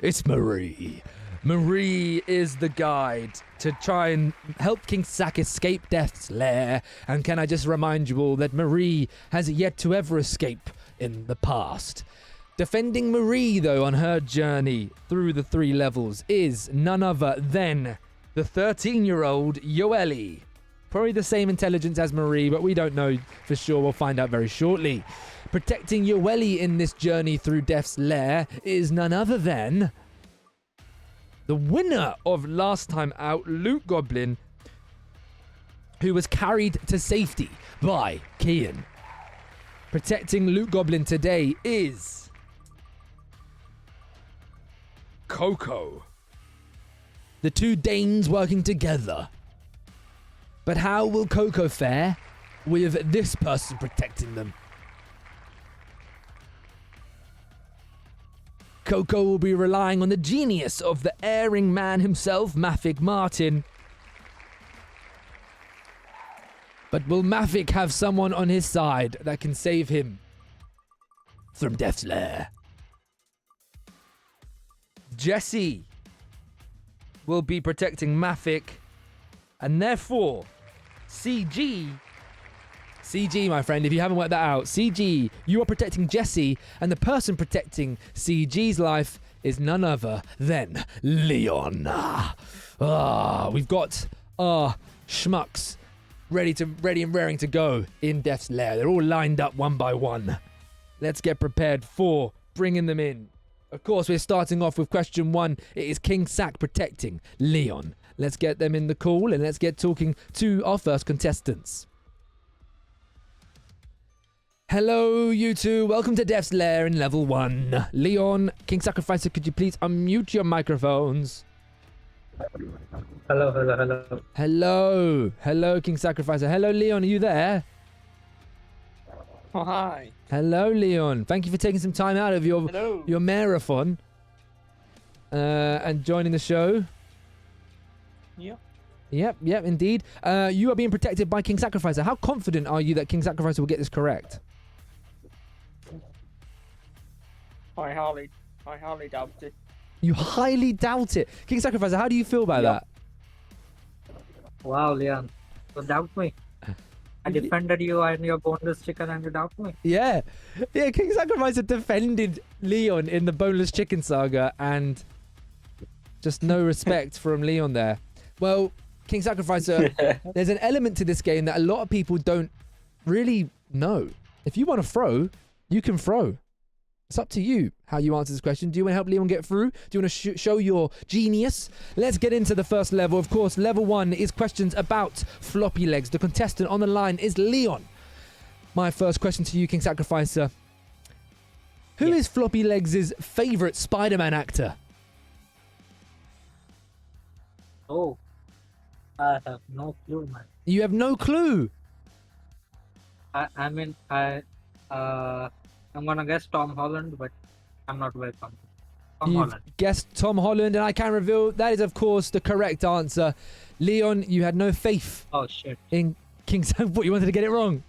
it's Marie. Marie is the guide to try and help King Sack escape Death's lair. And can I just remind you all that Marie has yet to ever escape in the past. Defending Marie, though, on her journey through the 3 levels is none other than the 13-year-old Yoeli. Probably the same intelligence as Marie, but we don't know for sure. We'll find out very shortly. Protecting Yoeli in this journey through Death's lair is none other than the winner of last time out, Luke Goblin, who was carried to safety by Kian. Protecting Luke Goblin today is Coco. The 2 Danes working together. But how will Coco fare with this person protecting them? Coco will be relying on the genius of the erring man himself, Mafik Martin. But will Mafik have someone on his side that can save him from Death's lair? Jesse will be protecting Mafik, and therefore CG, my friend, if you haven't worked that out, CG, you are protecting Jesse, and the person protecting CG's life is none other than Leon. We've got our schmucks ready and raring to go in Death's lair. They're all lined up one by one. Let's get prepared for bringing them in. Of course, we're starting off with question 1. It is King Sack protecting Leon. Let's get them in the call and let's get talking to our first contestants. Hello, you two. Welcome to Death's Lair in level 1. Leon, King Sacrificer, could you please unmute your microphones? Hello. Hello, King Sacrificer. Hello, Leon. Are you there? Oh, hi. Hello, Leon. Thank you for taking some time out of your marathon and joining the show. Yeah. Yep, indeed. You are being protected by King Sacrificer. How confident are you that King Sacrificer will get this correct? I highly doubt it. You highly doubt it. King Sacrificer, how do you feel about that? Wow, Leon. You doubt me. I defended you and your boneless chicken and you doubt me. Yeah, King Sacrificer defended Leon in the Boneless Chicken Saga, and just no respect from Leon there. Well, King Sacrificer, there's an element to this game that a lot of people don't really know. If you want to throw, you can throw. It's up to you how you answer this question. Do you want to help Leon get through? Do you want to show your genius? Let's get into the first level. Of course, level 1 is questions about Floppylegss. The contestant on the line is Leon. My first question to you, King Sacrificer. Who is Floppyleggs' favourite Spider-Man actor? Oh, I have no clue, man. You have no clue? I'm gonna guess Tom Holland, but I'm not very confident. Tom You've Holland. guessed Tom Holland, and I can reveal that is, of course, the correct answer. Leon, you had no faith Oh shit. in King Sacrificer. What, you wanted to get it wrong?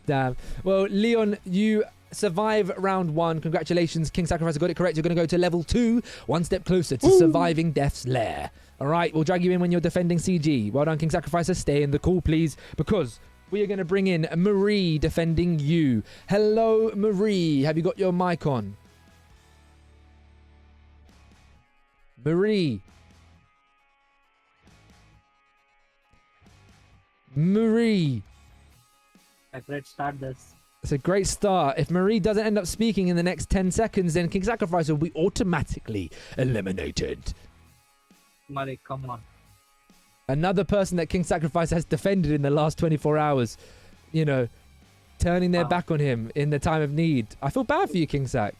Damn. Well, Leon, you survive round 1. Congratulations, King Sacrificer got it correct. You're going to go to level 2, one step closer to surviving Death's Lair. All right, we'll drag you in when you're defending CG. Well done, King Sacrificer. Stay in the call, please, because we are going to bring in Marie defending you. Hello, Marie. Have you got your mic on? Marie. Let's start this. It's a great start. If Marie doesn't end up speaking in the next 10 seconds, then King Sacrificer will be automatically eliminated. Marie, come on. Another person that King Sacrificer has defended in the last 24 hours. You know, turning their back on him in the time of need. I feel bad for you, King Sac.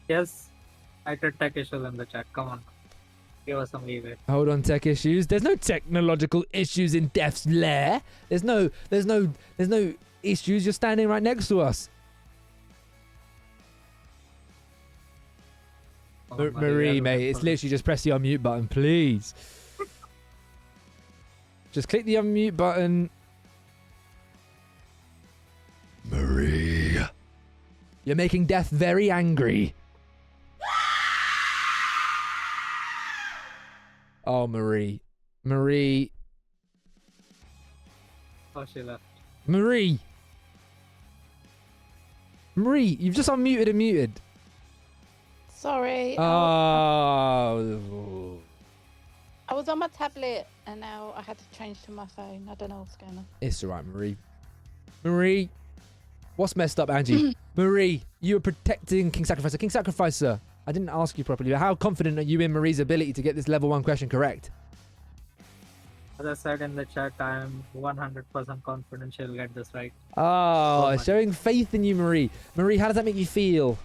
Yes, I could tech issues in the chat. Come on. Give us some leeway. Hold on, tech issues. There's no technological issues in Death's Lair. There's no issues. You're standing right next to us. Marie, mate, it's literally just press the unmute button, please. Just click the unmute button. Marie. You're making Death very angry. Oh, Marie. Marie. Oh, she left. Marie. Marie, you've just unmuted and muted. Sorry. Oh. I was on my tablet and now I had to change to my phone. I don't know what's going on. It's alright, Marie. Marie. What's messed up, Angie? Marie, you are protecting King Sacrificer. King Sacrificer, I didn't ask you properly. How confident are you in Marie's ability to get this level 1 question correct? As I said in the chat, I am 100% confident she'll get this right. Oh, showing faith in you, Marie. Marie, how does that make you feel?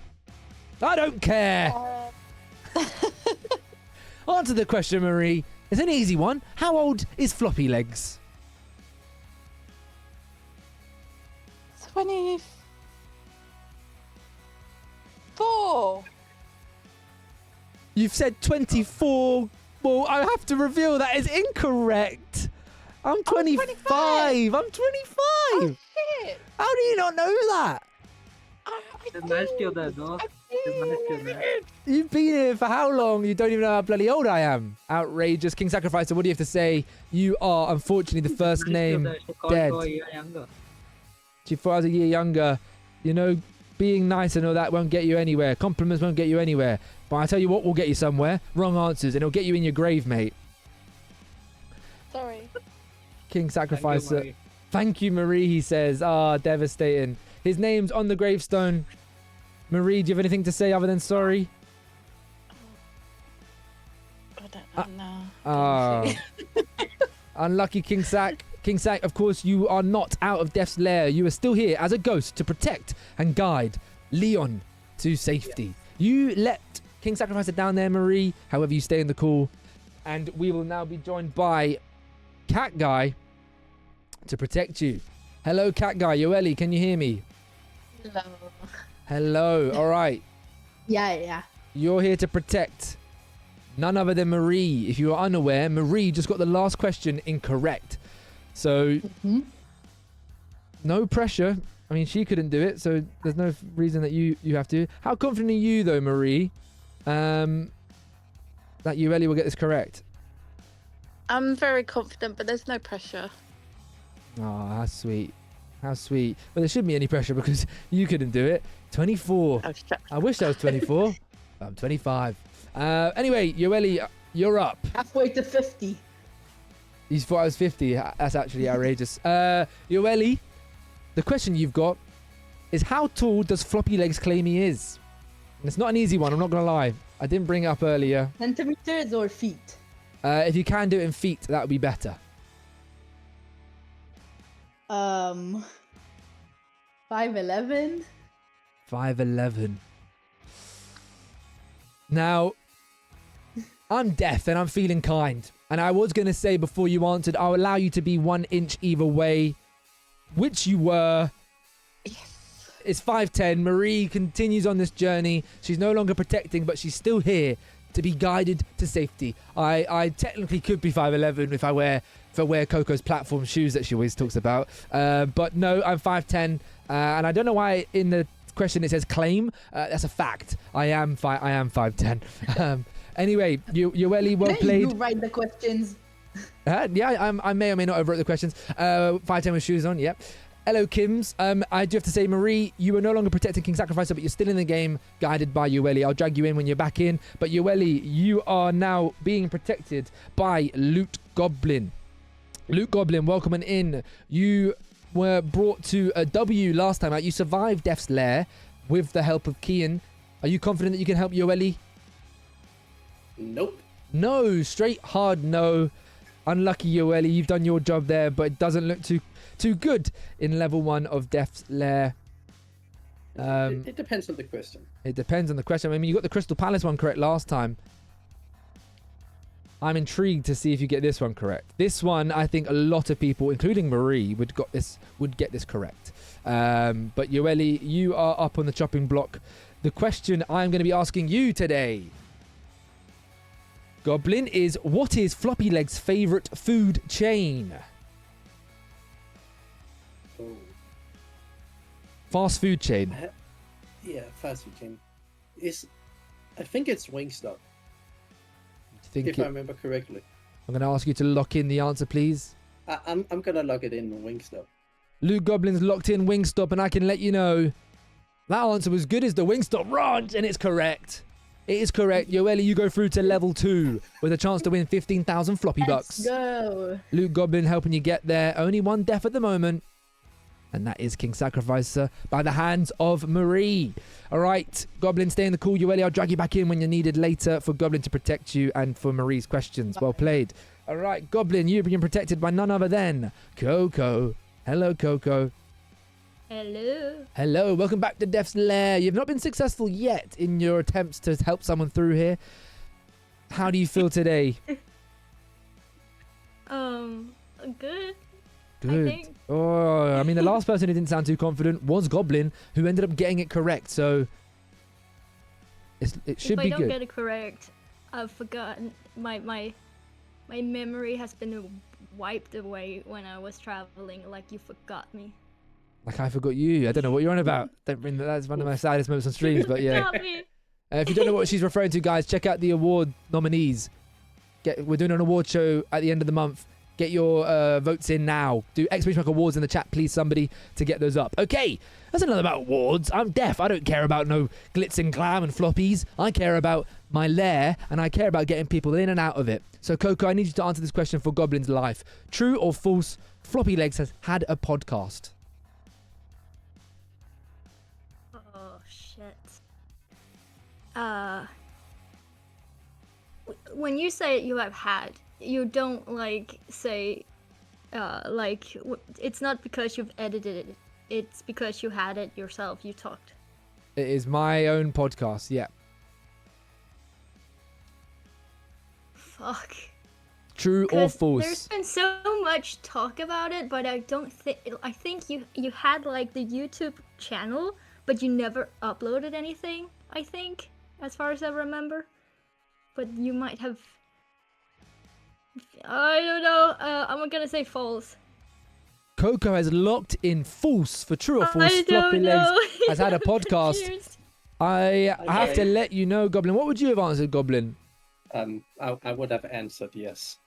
I don't care. Answer the question, Marie. It's an easy one. How old is Floppyleggs? 24. You've said 24. Well, I have to reveal that is incorrect. I'm 25. I'm 25. Oh, shit. How do you not know that? You've been here for how long? You don't even know how bloody old I am. Outrageous. King Sacrificer, what do you have to say? You are, unfortunately, the first name dead. She thought I was a year younger. You know, being nice and all that won't get you anywhere. Compliments won't get you anywhere. But I tell you what will get you somewhere. Wrong answers, and it'll get you in your grave, mate. Sorry. King Sacrificer. Thank you, Marie, he says. Ah, devastating. His name's on the gravestone. Marie, do you have anything to say other than sorry? I don't know. Unlucky King Sac. King Sac, of course, you are not out of Death's Lair. You are still here as a ghost to protect and guide Leon to safety. You let King Sacrificer down there, Marie. However, you stay in the call. And we will now be joined by Cat Guy to protect you. Hello, Cat Guy. Yoeli, can you hear me? Hello. Hello. All right. Yeah. You're here to protect None other than Marie. If you are unaware, Marie just got the last question incorrect. So, no pressure. I mean, she couldn't do it, so there's no reason that you have to. How confident are you, though, Marie, that Ueli will get this correct? I'm very confident, but there's no pressure. Oh, how sweet. How sweet. Well, there shouldn't be any pressure because you couldn't do it. 24. Oh, shut I wish I was 24. I'm 25. Anyway, Ueli, you're up. Halfway to 50. You thought I was 50. That's actually outrageous. Ueli, the question you've got is how tall does Floppylegss claim he is? And it's not an easy one, I'm not going to lie. I didn't bring it up earlier. Centimeters or feet? If you can do it in feet, that would be better. 5'11". 5'11". Now, I'm deaf and I'm feeling kind. And I was going to say before you answered, I'll allow you to be 1 inch either way, which you were. Yes. It's 5'10". Marie continues on this journey. She's no longer protecting, but she's still here to be guided to safety. I technically could be 5'11" if I wear Coco's platform shoes that she always talks about. But no, I'm 5'10", and I don't know why in the question it says claim. That's a fact. I am 5'10". Anyway, Ueli, well played. You write the questions. Yeah, I may or may not have wrote the questions. 5'10" with shoes on, yep. Hello, Kims. I do have to say, Marie, you are no longer protecting King Sacrificer, but you're still in the game, guided by Ueli. I'll drag you in when you're back in. But Ueli, you are now being protected by Loot Goblin. Loot Goblin, welcome on in. You were brought to a W last time out. You survived Death's Lair with the help of Kian. Are you confident that you can help Ueli? Nope. No, straight hard no. Unlucky Ueli, you've done your job there, but it doesn't look too good in level 1 of Death's Lair. It depends on the question. It depends on the question. I mean, you got the Crystal Palace one correct last time. I'm intrigued to see if you get this one correct. This one, I think a lot of people, including Marie, would get this correct. But Ueli, you are up on the chopping block. The question I'm going to be asking you today, Goblin, is what is Floppyleggs' favorite food chain? Oh. Fast food chain. Yeah, fast food chain. I think it's Wingstop. If I remember correctly. I'm going to ask you to lock in the answer, please. I'm gonna lock it in Wingstop. Luke Goblin's locked in Wingstop, and I can let you know that answer was good as the Wingstop Ranch, and it's correct. It is correct. Ueli, you go through to level 2 with a chance to win 15,000 floppy bucks. Let's go. Luke Goblin helping you get there. Only one death at the moment. And that is King Sacrificer by the hands of Marie. All right, Goblin, stay in the call. Ueli, I'll drag you back in when you're needed later for Goblin to protect you and for Marie's questions. Well played. All right, Goblin, you're being protected by none other than Coco. Hello, Coco. Hello. Hello, welcome back to Death's Lair. You've not been successful yet in your attempts to help someone through here. How do you feel today? Good. Good. I think. Oh, I mean, the last person who didn't sound too confident was Goblin, who ended up getting it correct. So it should be good. If I don't get it correct, I've forgotten. My memory has been wiped away when I was traveling. Like you forgot me. Like I forgot you. I don't know what you're on about. Don't bring that. That's one of my saddest moments on streams. But yeah. If you don't know what she's referring to, guys, check out the award nominees. We're doing an award show at the end of the month. Get your votes in now. Do exclamation mark awards in the chat, please, somebody, to get those up. Okay, that's enough about awards. I'm deaf. I don't care about no glitz and glam and floppies. I care about my lair, and I care about getting people in and out of it. So, Coco, I need you to answer this question for Goblin's life. True or false, Floppyleggs has had a podcast? Oh shit. When you say you have had, you don't like say, it's not because you've edited it. It's because you had it yourself. You talked. It is my own podcast. Yeah. Fuck. True or false? There's been so much talk about it, but I don't think. I think you had like the YouTube channel, but you never uploaded anything. I think, as far as I remember. but you might have. I don't know. I'm gonna say false. Coco has locked in false for true or false. I Floppy don't Legs know. has had a podcast. Confused. I have to let you know, Goblin. What would you have answered, Goblin? I would have answered yes.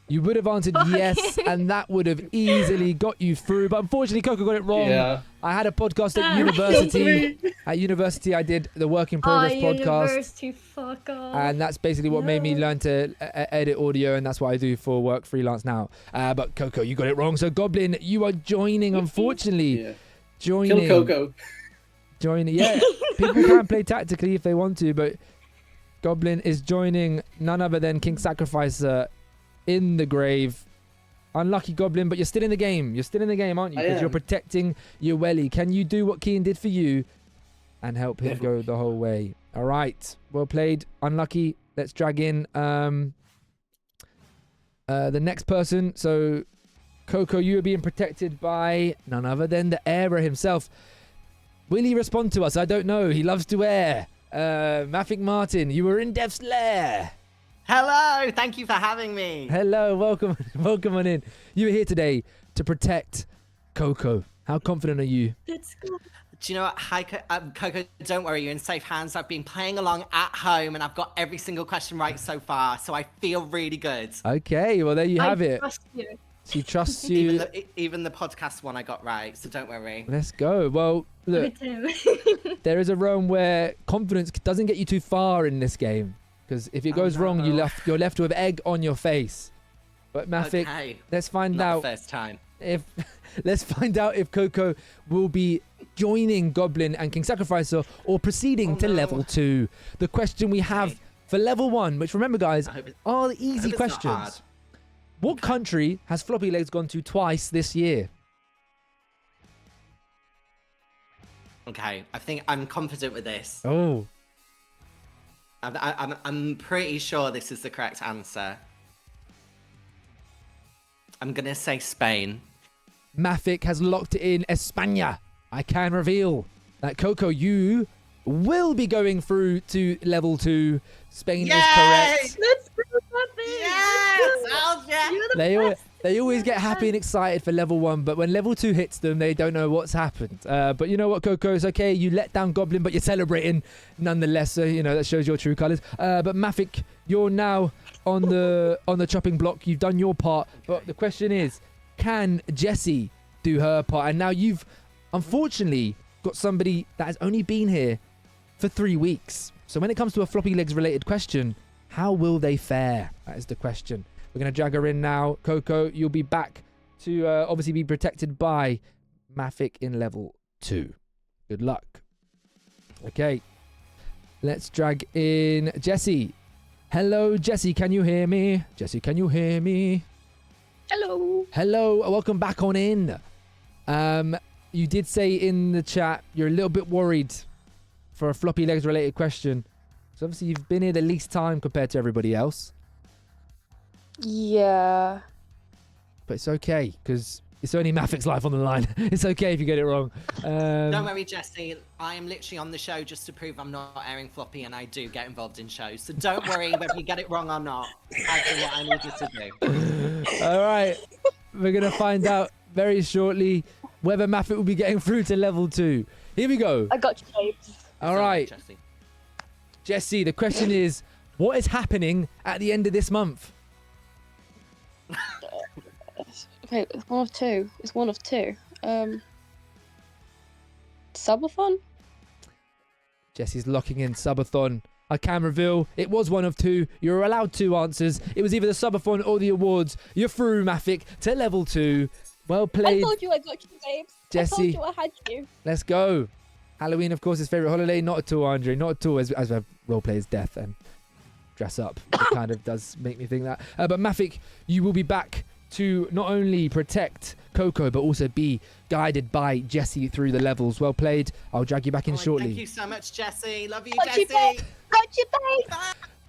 You would have answered yes, and that would have easily got you through. But unfortunately, Coco got it wrong. Yeah. I had a podcast at university. At university, I did the Work in Progress podcast. University, fuck off. And that's basically what made me learn to edit audio, and that's what I do for work freelance now. But Coco, you got it wrong. So Goblin, you are joining, unfortunately. Yeah. Joining. Kill Coco. Joining. Yeah, people can play tactically if they want to, but Goblin is joining none other than King Sacrificer in the grave. Unlucky, Goblin, but you're still in the game. You're still in the game, aren't you? Because you're protecting your welly. Can you do what Kean did for you and help him go the whole way? All right. Well played. Unlucky. Let's drag in the next person. So, Coco, you are being protected by none other than the Airer himself. Will he respond to us? I don't know. He loves to air. Mafik Martin, you were in Death's Lair. Hello, thank you for having me. Hello, welcome on in. You are here today to protect Coco. How confident are you? Let's go. Do you know what? Hi, Coco, don't worry, you're in safe hands. I've been playing along at home and I've got every single question right so far, so I feel really good. Okay, well, there you have it. Trust you. She trusts you. Even the podcast one I got right, so don't worry. Let's go. Well, look, there is a realm where confidence doesn't get you too far in this game. Because if it goes wrong, you're left with egg on your face. But Mafik, let's find out. Not the first time. Let's find out if Coco will be joining Goblin and King Sacrificer or proceeding to level 2. The question we have for level 1, which remember, guys, are the easy questions. What country has Floppyleggs gone to twice this year? Okay, I think I'm confident with this. Oh. I'm pretty sure this is the correct answer. I'm gonna say Spain. Mafik has locked it in España. I can reveal that Coco, you will be going through to level 2. Spain is correct. Let's go, Mafik. Yes, They always get happy and excited for level 1, but when level 2 hits them, they don't know what's happened. But you know what, Coco? It's okay. You let down Goblin, but you're celebrating nonetheless. So, you know, that shows your true colours. But Mafik, you're now on the chopping block. You've done your part. But the question is, can Jessie do her part? And now you've, unfortunately, got somebody that has only been here for 3 weeks. So when it comes to a Floppyleggs related question, how will they fare? That is the question. We're going to drag her in now. Coco, you'll be back to obviously be protected by Mafik in level 2. Good luck. Okay. Let's drag in Jessie. Hello, Jessie. Can you hear me? Jessie, can you hear me? Hello. Hello. Welcome back on in. You did say in the chat you're a little bit worried for a Floppyleggs related question. So obviously you've been here the least time compared to everybody else. Yeah. But it's okay, because it's only Mafik's life on the line. It's okay if you get it wrong. Don't worry, Jessie. I am literally on the show just to prove I'm not airing floppy, and I do get involved in shows. So don't worry whether you get it wrong or not. I do what I need you to do. All right. We're going to find out very shortly whether Mafik will be getting through to level 2. Here we go. I got you, babes. All right. Jessie, the question is, what is happening at the end of this month? Okay, it's one of two. It's one of two. Subathon? Jessie's locking in Subathon. I can reveal it was one of 2. You're allowed 2 answers. It was either the Subathon or the awards. You're through, Mafik, to level 2. Well played. I told you I got you, babes. Jessie. I told you I had you. Let's go. Halloween, of course, his favourite holiday. Not at all, Andre. Not at all, as a roleplayer's death and dress up. It kind of does make me think that. But Mafik, you will be back to not only protect Coco, but also be guided by Jessie through the levels. Well played. I'll drag you back in shortly. Thank you so much, Jessie. Love you, Got Jessie. you, babe. Got you, babe.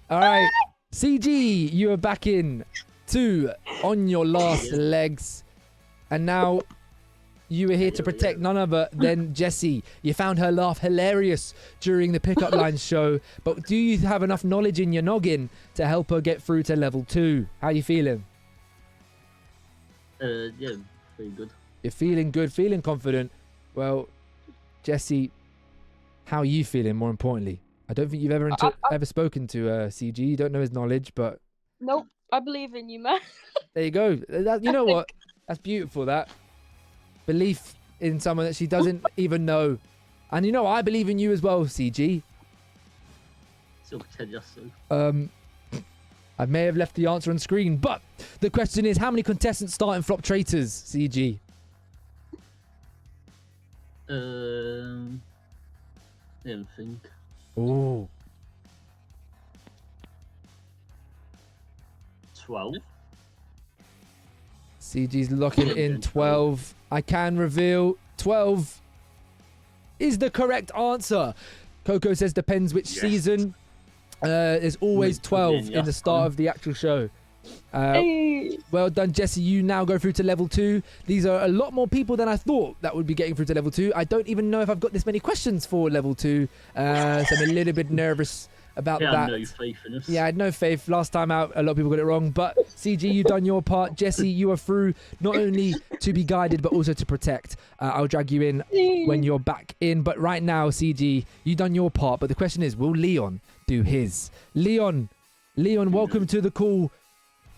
All right. CG, you are back in 2 on your last legs. And now You were here to protect none other than Jessie. You found her laugh hilarious during the pickup lines show, but do you have enough knowledge in your noggin to help her get through to level 2? How you feeling? Yeah, pretty good. You're feeling good, feeling confident. Well, Jessie, how are you feeling, more importantly? I don't think you've ever spoken to CG. You don't know his knowledge, but... Nope, I believe in you, man. There you go. You know what? That's beautiful, that. Belief in someone that she doesn't even know. And you know, I believe in you as well, CG. I may have left the answer on screen, but the question is, how many contestants start in Flop Traitors, CG? I don't think. Oh. 12. CG's locking in 12. I can reveal 12 is the correct answer. Coco says depends which season. There's always 12 in the start of the actual show. Well done, Jessie. You now go through to level 2. These are a lot more people than I thought that would be getting through to level 2. I don't even know if I've got this many questions for level 2. So I'm a little bit nervous about that. I had no faith in us. Yeah, I had no faith. Last time out, a lot of people got it wrong. But CG, you've done your part. Jessie, you are through not only to be guided, but also to protect. I'll drag you in when you're back in. But right now, CG, you've done your part. But the question is, will Leon do his? Leon, welcome to the call.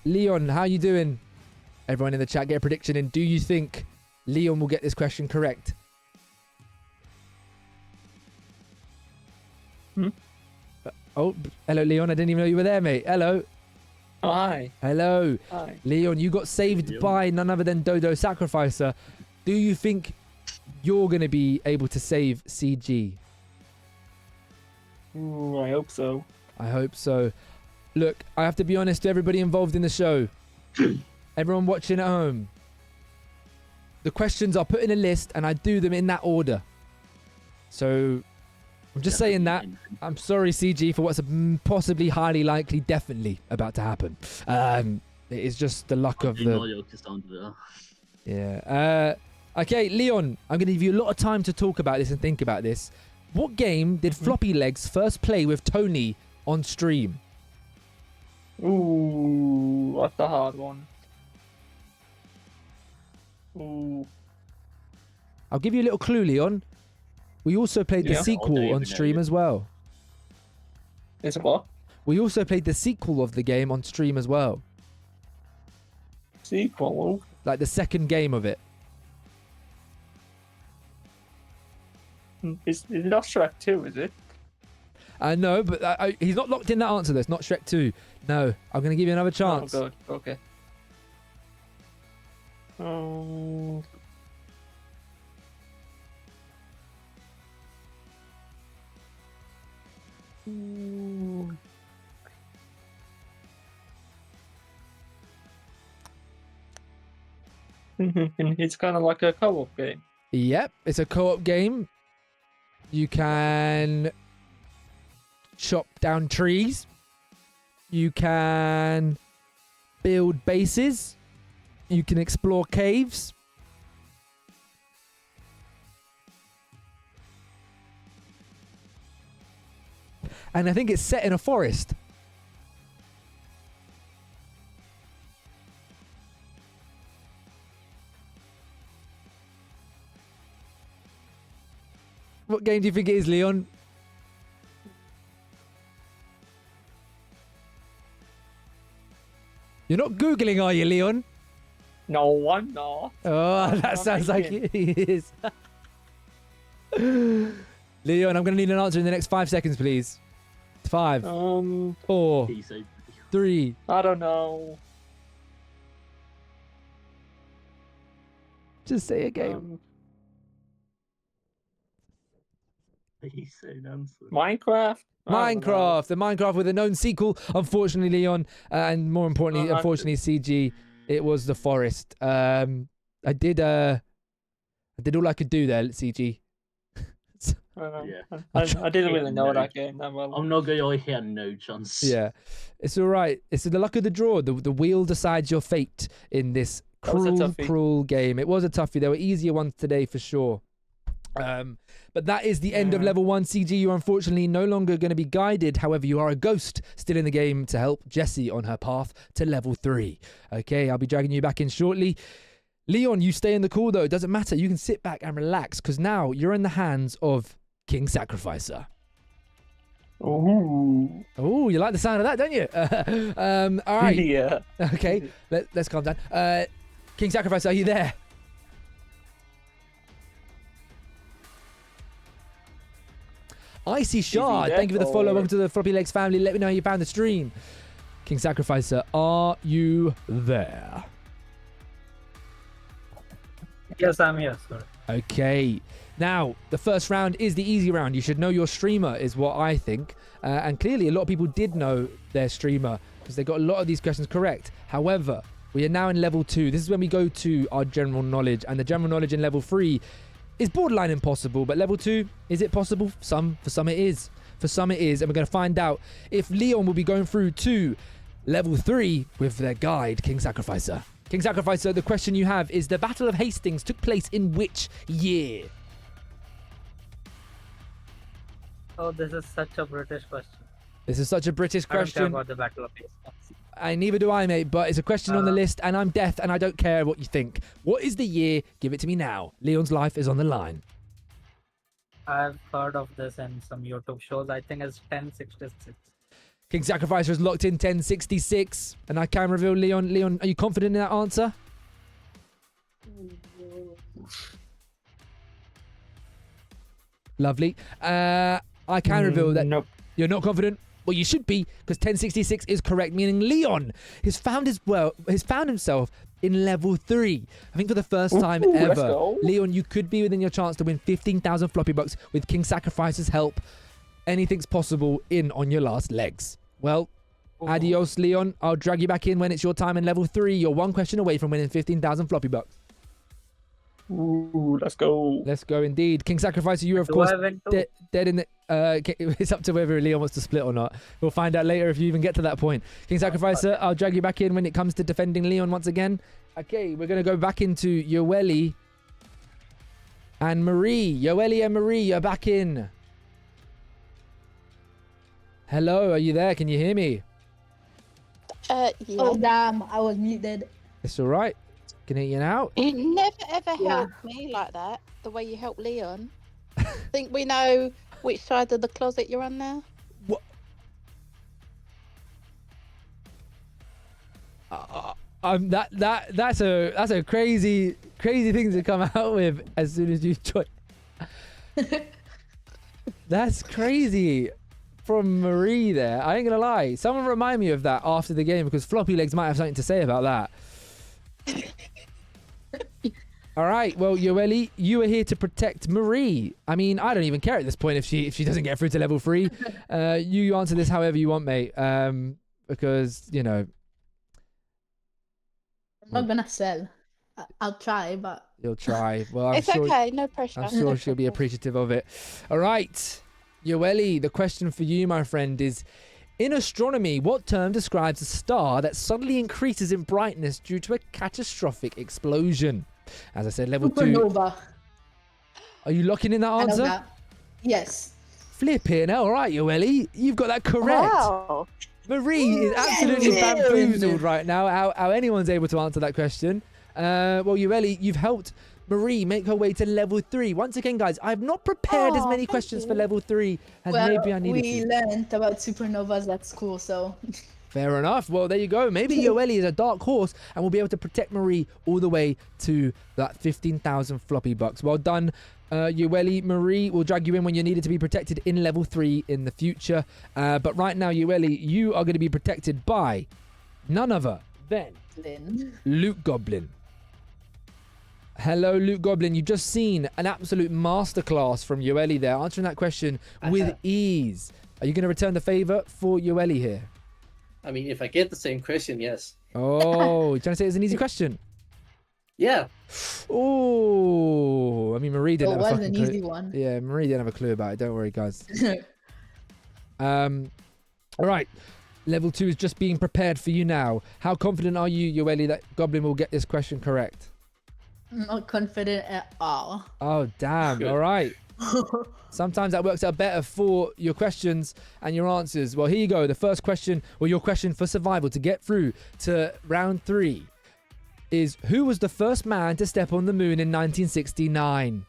Leon, how you doing? Everyone in the chat, get a prediction in. Do you think Leon will get this question correct? Oh, hello, Leon. I didn't even know you were there, mate. Hello. Oh, hi. Hello. Hi. Leon, you got saved by none other than Dodo Sacrificer. Do you think you're going to be able to save CG? Ooh, I hope so. I hope so. Look, I have to be honest to everybody involved in the show. Everyone watching at home. The questions are put in a list and I do them in that order. So I'm just saying that. I'm sorry, CG, for what's possibly, highly likely, definitely about to happen. It is just the luck of the... Yeah. Okay, Leon, I'm going to give you a lot of time to talk about this and think about this. What game did Floppyleggs first play with Tony on stream? Ooh, that's a hard one. Ooh. I'll give you a little clue, Leon. We also played the sequel on stream as well. It's what? We also played the sequel of the game on stream as well. Sequel? Like the second game of it. It's not Shrek 2, is it? No, but he's not locked in that answer though. It's not Shrek 2. No, I'm going to give you another chance. Oh, good. Okay. Oh. Ooh. It's kind of like a co-op game. Yep, it's a co-op game. You can chop down trees. You can build bases. You can explore caves. And I think it's set in a forest. What game do you think it is, Leon? You're not Googling, are you, Leon? No, I'm not. Oh, that sounds like it is. Leon, I'm going to need an answer in the next 5 seconds, please. 5, 4, 3. I don't know. Just say a game. Minecraft? Minecraft. The Minecraft with a known sequel. Unfortunately, Leon, and more importantly, unfortunately, CG, it was the forest. I did all I could do there, CG. I didn't really know that game that well. I'm not going to had no chance. Yeah, it's all right. It's the luck of the draw. The wheel decides your fate in this Cruel game. It was a toughie. There were easier ones today for sure. But that is the end of level 1. CG, you're unfortunately no longer going to be guided. However, you are a ghost still in the game to help Jessie on her path to level 3. Okay, I'll be dragging you back in shortly. Leon, you stay in the call though. It doesn't matter. You can sit back and relax because now you're in the hands of King Sacrificer. Oh, you like the sound of that, don't you? All right. Yeah. Okay, let's calm down. King Sacrificer, are you there? Icy Shard, thank you for the follow. Welcome to the Floppylegss family. Let me know how you found the stream. King Sacrificer, are you there? Yes, I'm here, sir. Okay. Now, the first round is the easy round. You should know your streamer, is what I think. And clearly, a lot of people did know their streamer because they got a lot of these questions correct. However, we are now in level 2. This is when we go to our general knowledge. And the general knowledge in level 3 is borderline impossible. But level 2, is it possible? For some it is. For some it is. And we're going to find out if Leon will be going through to level 3 with their guide, King Sacrificer. King Sacrificer, the question you have is the Battle of Hastings took place in which year? Oh, this is such a British question. This is such a British I don't care question. about the Battle of Hastings. And neither do I, mate, but it's a question on the list, and I'm deaf, and I don't care what you think. What is the year? Give it to me now. Leon's life is on the line. I've heard of this in some YouTube shows. I think it's 1066. King Sacrificer is locked in 1066, and I can reveal Leon. Leon, are you confident in that answer? Lovely. I can reveal that you're not confident. Well, you should be, because 1066 is correct, meaning Leon has found himself in level 3. I think for the first time ever. Leon, you could be within your chance to win 15,000 floppy bucks with King Sacrifice's help. Anything's possible in on your last legs. Well, adios, Leon. I'll drag you back in when it's your time in level 3. You're one question away from winning 15,000 floppy bucks. Ooh, let's go. Let's go indeed. King Sacrificer, you are, of course, dead in the... it's up to whether Leon wants to split or not. We'll find out later if you even get to that point. King Sacrificer, I'll drag you back in when it comes to defending Leon once again. Okay, we're going to go back into Yoeli and Marie. Yoeli and Marie, you're back in. Hello, are you there? Can you hear me? Yeah. Oh, damn. I was muted. It's all right. Can hear you now. You never ever helped me like that, the way you helped Leon. Think we know which side of the closet you're on now? What? That's a crazy thing to come out with as soon as you join. That's crazy. From Marie there. I ain't gonna lie. Someone remind me of that after the game because Floppylegss might have something to say about that. All right. Well, Yoeli, you are here to protect Marie. I mean, I don't even care at this point if she doesn't get through to level 3. You answer this however you want, mate. Because you know. I'm not gonna sell. I'll try, but you'll try. Well, it's okay. No pressure. I'm sure she'll be appreciative of it. All right. Yoeli, the question for you, my friend, is in astronomy, what term describes a star that suddenly increases in brightness due to a catastrophic explosion? As I said, level 2. Supernova. Are you locking in that I know answer? that. Yes. Flipping. All right, Yoeli, you've got that correct. Wow. Marie is absolutely bamboozled right now how anyone's able to answer that question. Well, Yoeli, you've helped Marie make her way to level 3. Once again, guys, I've not prepared as many questions for level 3 as maybe I needed we to. learned about supernovas at school, so... Fair enough. Well, there you go. Maybe Yoeli is a dark horse and will be able to protect Marie all the way to that 15,000 floppy bucks. Well done, Yoeli. Marie will drag you in when you're needed to be protected in level 3 in the future. But right now, Yoeli, you are going to be protected by none other than Luke Goblin. Hello, Luke Goblin. You've just seen an absolute masterclass from Yoeli there, answering that question with ease. Are you going to return the favor for Yoeli here? I mean, if I get the same question, yes. Oh, you're trying to say it's an easy question? Yeah. Oh, I mean, Marie didn't have a fucking clue. It was an easy one. Yeah, Marie didn't have a clue about it. Don't worry, guys. All right. Level 2 is just being prepared for you now. How confident are you, Yoeli, that Goblin will get this question correct? Not confident at all. Oh, damn. Good. All right. Sometimes that works out better for your questions and your answers. Well, here you go. The first question, or your question for survival to get through to round 3 is, who was the first man to step on the moon in 1969?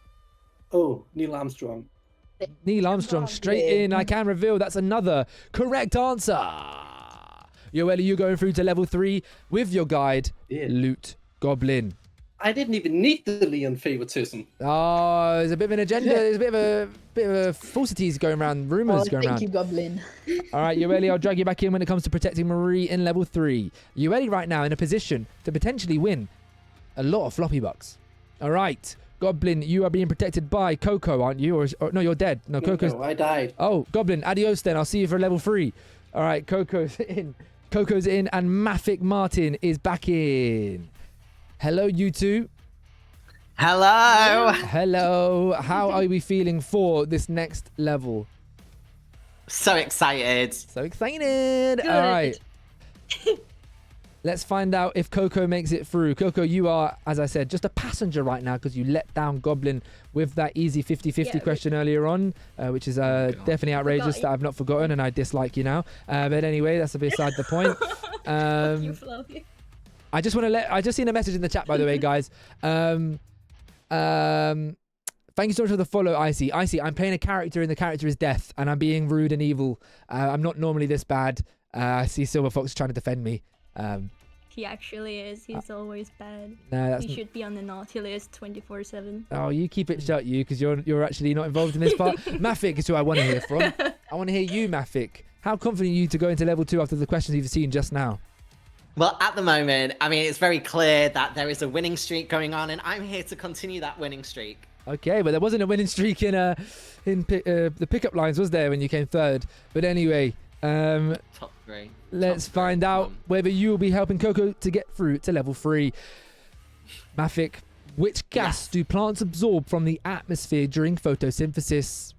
Oh, Neil Armstrong. Neil Armstrong, straight in. I can reveal that's another correct answer. Yoeli, you going through to level 3 with your guide, Loot Goblin. I didn't even need the Leon favoritism. Oh, there's a bit of an agenda. There's a bit of falsities going around, rumors going around. Thank you, Goblin. All right, Yoeli, I'll drag you back in when it comes to protecting Marie in level 3. Yoeli right now in a position to potentially win a lot of floppy bucks. All right, Goblin, you are being protected by Coco, aren't you? Or no, you're dead. No, Coco's... No, I died. Oh, Goblin, adios then. I'll see you for level 3. All right, Coco's in. Coco's in, and Mafik Martin is back in. Hello, you two. Hello. Hello. How are we feeling for this next level? So excited. So excited. Good. All right. Let's find out if Coco makes it through. Coco, you are, as I said, just a passenger right now because you let down Goblin with that easy 50-50 question earlier on, which is definitely outrageous that I've not forgotten, and I dislike you now. But anyway, that's beside the point. I just want to I just seen a message in the chat, by the way, guys. Thank you so much for the follow, Icy. Icy, I'm playing a character and the character is death, and I'm being rude and evil. I'm not normally this bad. I see Silver Fox trying to defend me. He actually is. He's always bad. No, he should be on the naughty list 24/7. Oh, you keep it shut, you, because you're actually not involved in this part. Mafik is who I want to hear from. I want to hear you, Mafik. How confident are you to go into level 2 after the questions you've seen just now? Well, at the moment, I mean, it's very clear that there is a winning streak going on, and I'm here to continue that winning streak. Okay, but there wasn't a winning streak in the pickup lines, was there, when you came third? But anyway, Top 3. Let's find out whether you will be helping Coco to get through to level 3. Mafik, which gas do plants absorb from the atmosphere during photosynthesis?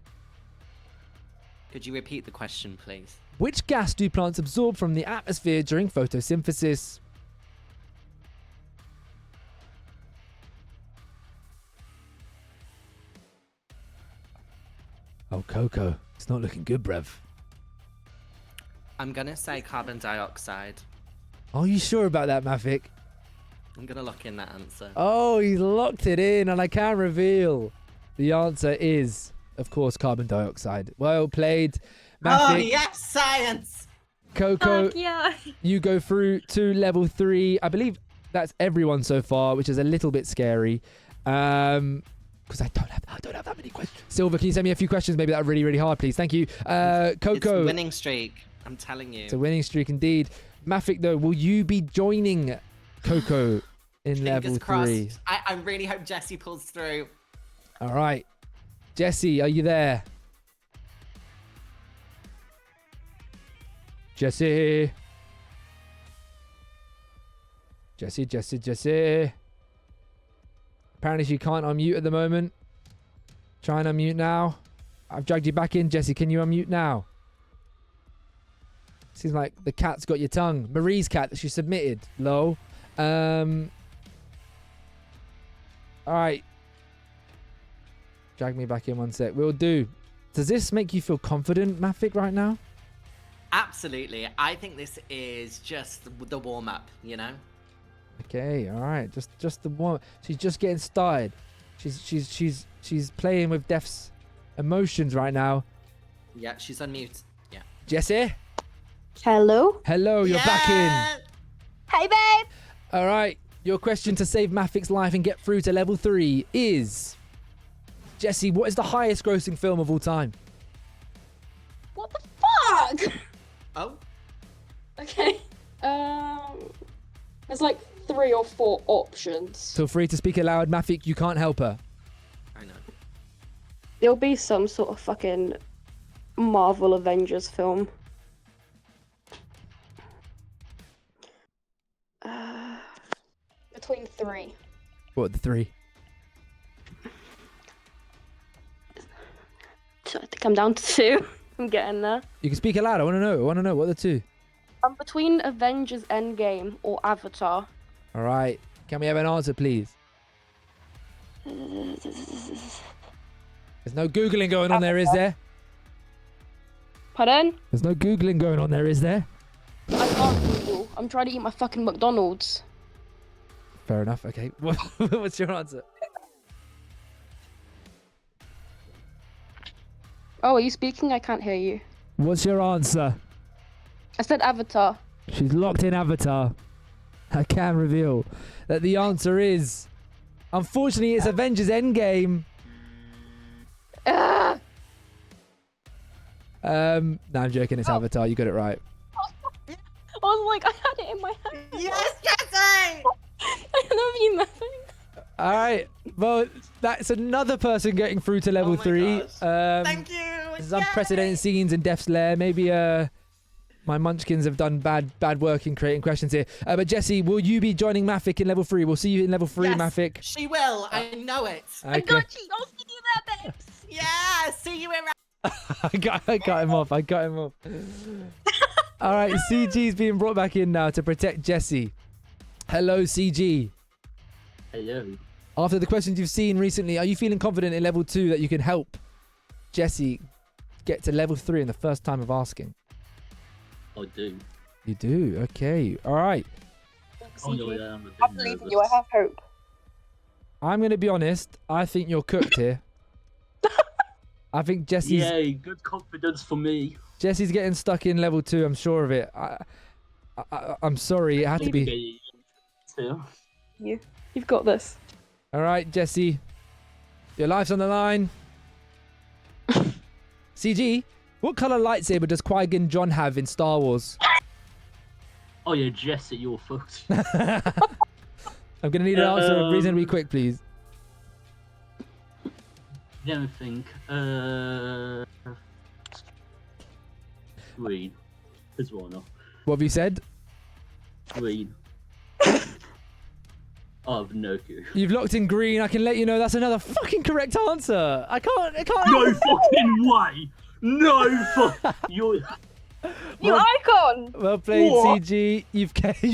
Could you repeat the question, please? Which gas do plants absorb from the atmosphere during photosynthesis? Oh, Coco, it's not looking good, bruv. I'm going to say carbon dioxide. Are you sure about that, Mafik? I'm going to lock in that answer. Oh, he's locked it in, and I can reveal. The answer is, of course, carbon dioxide. Well played, Mafik. Oh, yes, science! Coco, yeah. You go through to level 3. I believe that's everyone so far, which is a little bit scary. Because I don't have that many questions. Silver, can you send me a few questions? Maybe that are really, really hard, please. Thank you. Coco. It's a winning streak. I'm telling you. It's a winning streak indeed. Mafik, though, will you be joining Coco in level 3? I really hope Jesse pulls through. All right. Jesse, are you there? Jesse. Jesse. Apparently she can't unmute at the moment. Try and unmute now. I've dragged you back in, Jesse. Can you unmute now? Seems like the cat's got your tongue. Marie's cat that she submitted. Low. All right. Drag me back in one sec. We'll do. Does this make you feel confident, Mafik, right now? Absolutely. I think this is just the warm-up, you know? Okay, all right. Just the one. She's just getting started. She's playing with Def's emotions right now. Yeah, she's on mute. Yeah. Jesse? Hello? Hello, you're back in. Hey, babe! All right. Your question to save Mafik's life and get through to level 3 is... Jesse, what is the highest grossing film of all time? What the fuck? Oh. Okay. There's like 3 or 4 options. Feel free to speak aloud. Mafik, you can't help her. I know. There'll be some sort of fucking Marvel Avengers film. Between 3. What, the 3? So I think I'm down to 2. I'm getting there. You can speak aloud. I want to know. What are the 2? I'm between Avengers Endgame or Avatar. All right. Can we have an answer, please? Avatar. There's no Googling going on there, is there? Pardon? There's no Googling going on there, is there? I can't Google. I'm trying to eat my fucking McDonald's. Fair enough. Okay. What's your answer? Oh, are you speaking? I can't hear you. What's your answer? I said Avatar. She's locked in Avatar. I can reveal that the answer is, unfortunately, it's Avengers Endgame. Ah! No, I'm joking. It's Avatar. You got it right. I was like, I had it in my hand. Yes, Jesse! I love you, Muffin. All right. Well, that's another person getting through to level 3. Thank you. This is unprecedented scenes in Death's Lair. Maybe my munchkins have done bad work in creating questions here. But Jesse, will you be joining Mafik in level 3? We'll see you in level 3, Yes, Mafik. she will. I know it. Okay. I got you. I'll see you there, babes. Yeah, see you around. I got him off. All right, CG's being brought back in now to protect Jesse. Hello, CG. Hello. After the questions you've seen recently, are you feeling confident in level 2 that you can help Jesse get to level 3 in the first time of asking? I do. You do? Okay. All right. Oh, no, yeah, I'm a bit I believe in you. I nervous. have hope. I'm going to be honest. I think you're cooked here. I think Jesse's... Yay, good confidence for me. Jesse's getting stuck in level 2. I'm sure of it. I'm sorry. It had to be... You've got this. All right, Jesse. Your life's on the line. CG, what color lightsaber does Qui-Gon Jinn have in Star Wars? Oh yeah, Jesse, you're fucked. I'm going to need an answer reasonably quick, please. Let me think. Green. As well, no. What have you said? Green. I have no clue. You've locked in green. I can let you know that's another fucking correct answer. I can't. No fucking way. No fuck. You're. You icon. Well played, What? CG. You've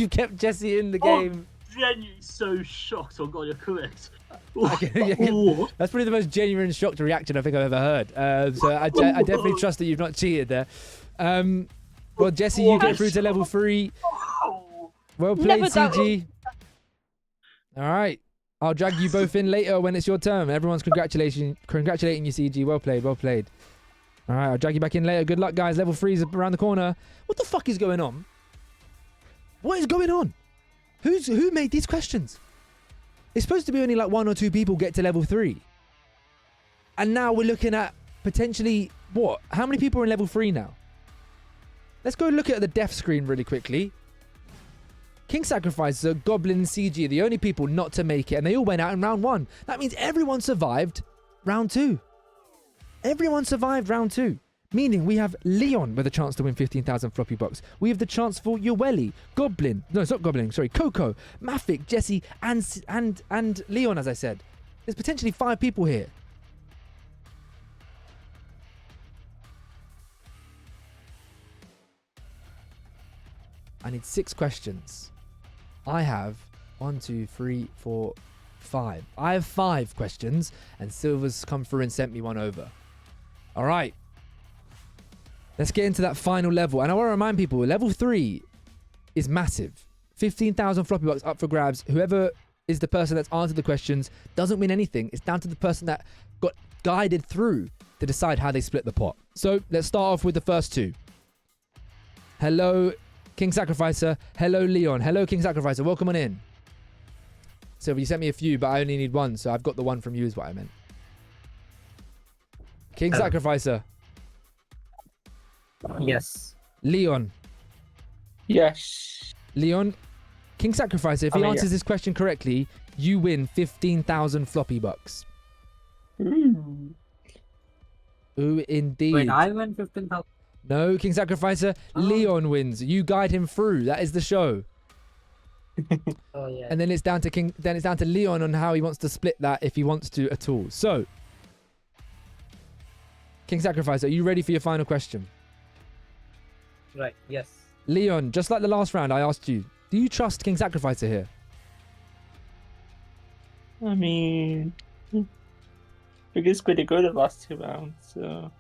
kept Jesse in the I'm game. genuinely so shocked I got you correct. That's probably the most genuine shocked reaction I think I've ever heard. So I definitely trust that you've not cheated there. Well, Jesse, you get through to level 3. Well played, CG. All right. I'll drag you both in later when it's your turn. Everyone's congratulating you, CG. Well played, well played. All right, I'll drag you back in later. Good luck, guys. Level 3 is around the corner. What the fuck is going on? What is going on? Who made these questions? It's supposed to be only like 1 or 2 people get to level 3. And now we're looking at potentially, what? How many people are in level 3 now? Let's go look at the death screen really quickly. King Sacrificer, Goblin, CG are the only people not to make it, and they all went out in round 1. That means everyone survived round 2. Everyone survived round 2. Meaning we have Leon with a chance to win 15,000 floppy bucks. We have the chance for Yoeli, Goblin. No, it's not Goblin. Sorry, Coco, Mafik, Jesse, and Leon, as I said. There's potentially 5 people here. I need 6 questions. I have 1, 2, 3, 4, 5. I have 5 questions, and Silver's come through and sent me one over. All right. Let's get into that final level. And I want to remind people, level 3 is massive. 15,000 floppy bucks up for grabs. Whoever is the person that's answered the questions doesn't win anything. It's down to the person that got guided through to decide how they split the pot. So let's start off with the first 2. Hello, King Sacrificer. Hello, Leon. Hello, King Sacrificer. Welcome on in. Silver, you sent me a few, but I only need 1, so I've got the 1 from you is what I meant. King Sacrificer. Yes. Leon. Yes. Leon, King Sacrificer, if he answers this question correctly, you win 15,000 floppy bucks. Ooh. Ooh, indeed. Wait, I win 15,000. No, King Sacrificer, Leon wins. You guide him through. That is the show. Oh yeah. And then it's down to Leon on how he wants to split that, if he wants to at all. So, King Sacrificer, are you ready for your final question? Right. Yes. Leon, just like the last round, I asked you, do you trust King Sacrificer here? I mean, I think it's pretty good the last 2 rounds, so...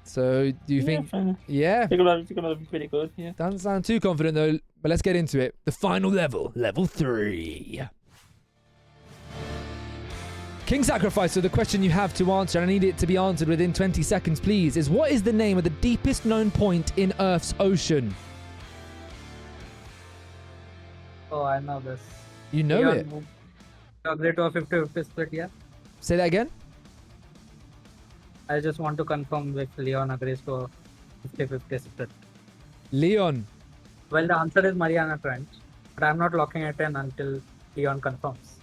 So, do you think... Yeah? I think it'll be pretty good, yeah. Doesn't sound too confident, though, but let's get into it. The final level, level 3. King Sacrificer, the question you have to answer, and I need it to be answered within 20 seconds, please, is what is the name of the deepest known point in Earth's ocean? Oh, I know this. You know Leon, it? you agree to a 50-50 split, yeah? Say that again? I just want to confirm if Leon agrees to a 50-50 split. Leon. Well, the answer is Mariana Trench, but I'm not locking it in until Leon confirms.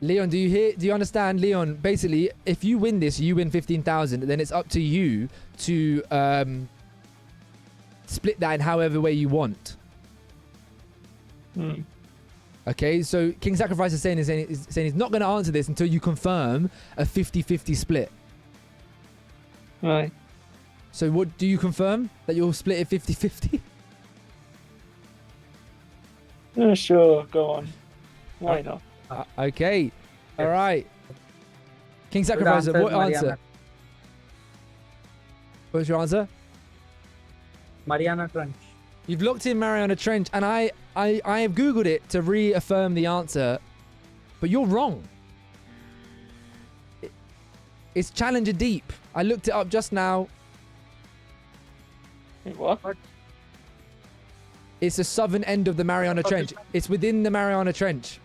Leon, do you understand, Leon? Basically, if you win this, you win 15,000. Then it's up to you to split that in however way you want. Okay, so King Sacrifice is saying he's not going to answer this until you confirm a 50-50 split. Right. So what do you confirm? That you'll split it 50-50? Sure, go on. Why not? Okay. All right. King Sacrificer, what answer? What's your answer? Mariana Trench. You've looked in Mariana Trench, and I have Googled it to reaffirm the answer, but you're wrong. It's Challenger Deep. I looked it up just now. Wait, what? It's the southern end of the Mariana Trench. It's within the Mariana Trench.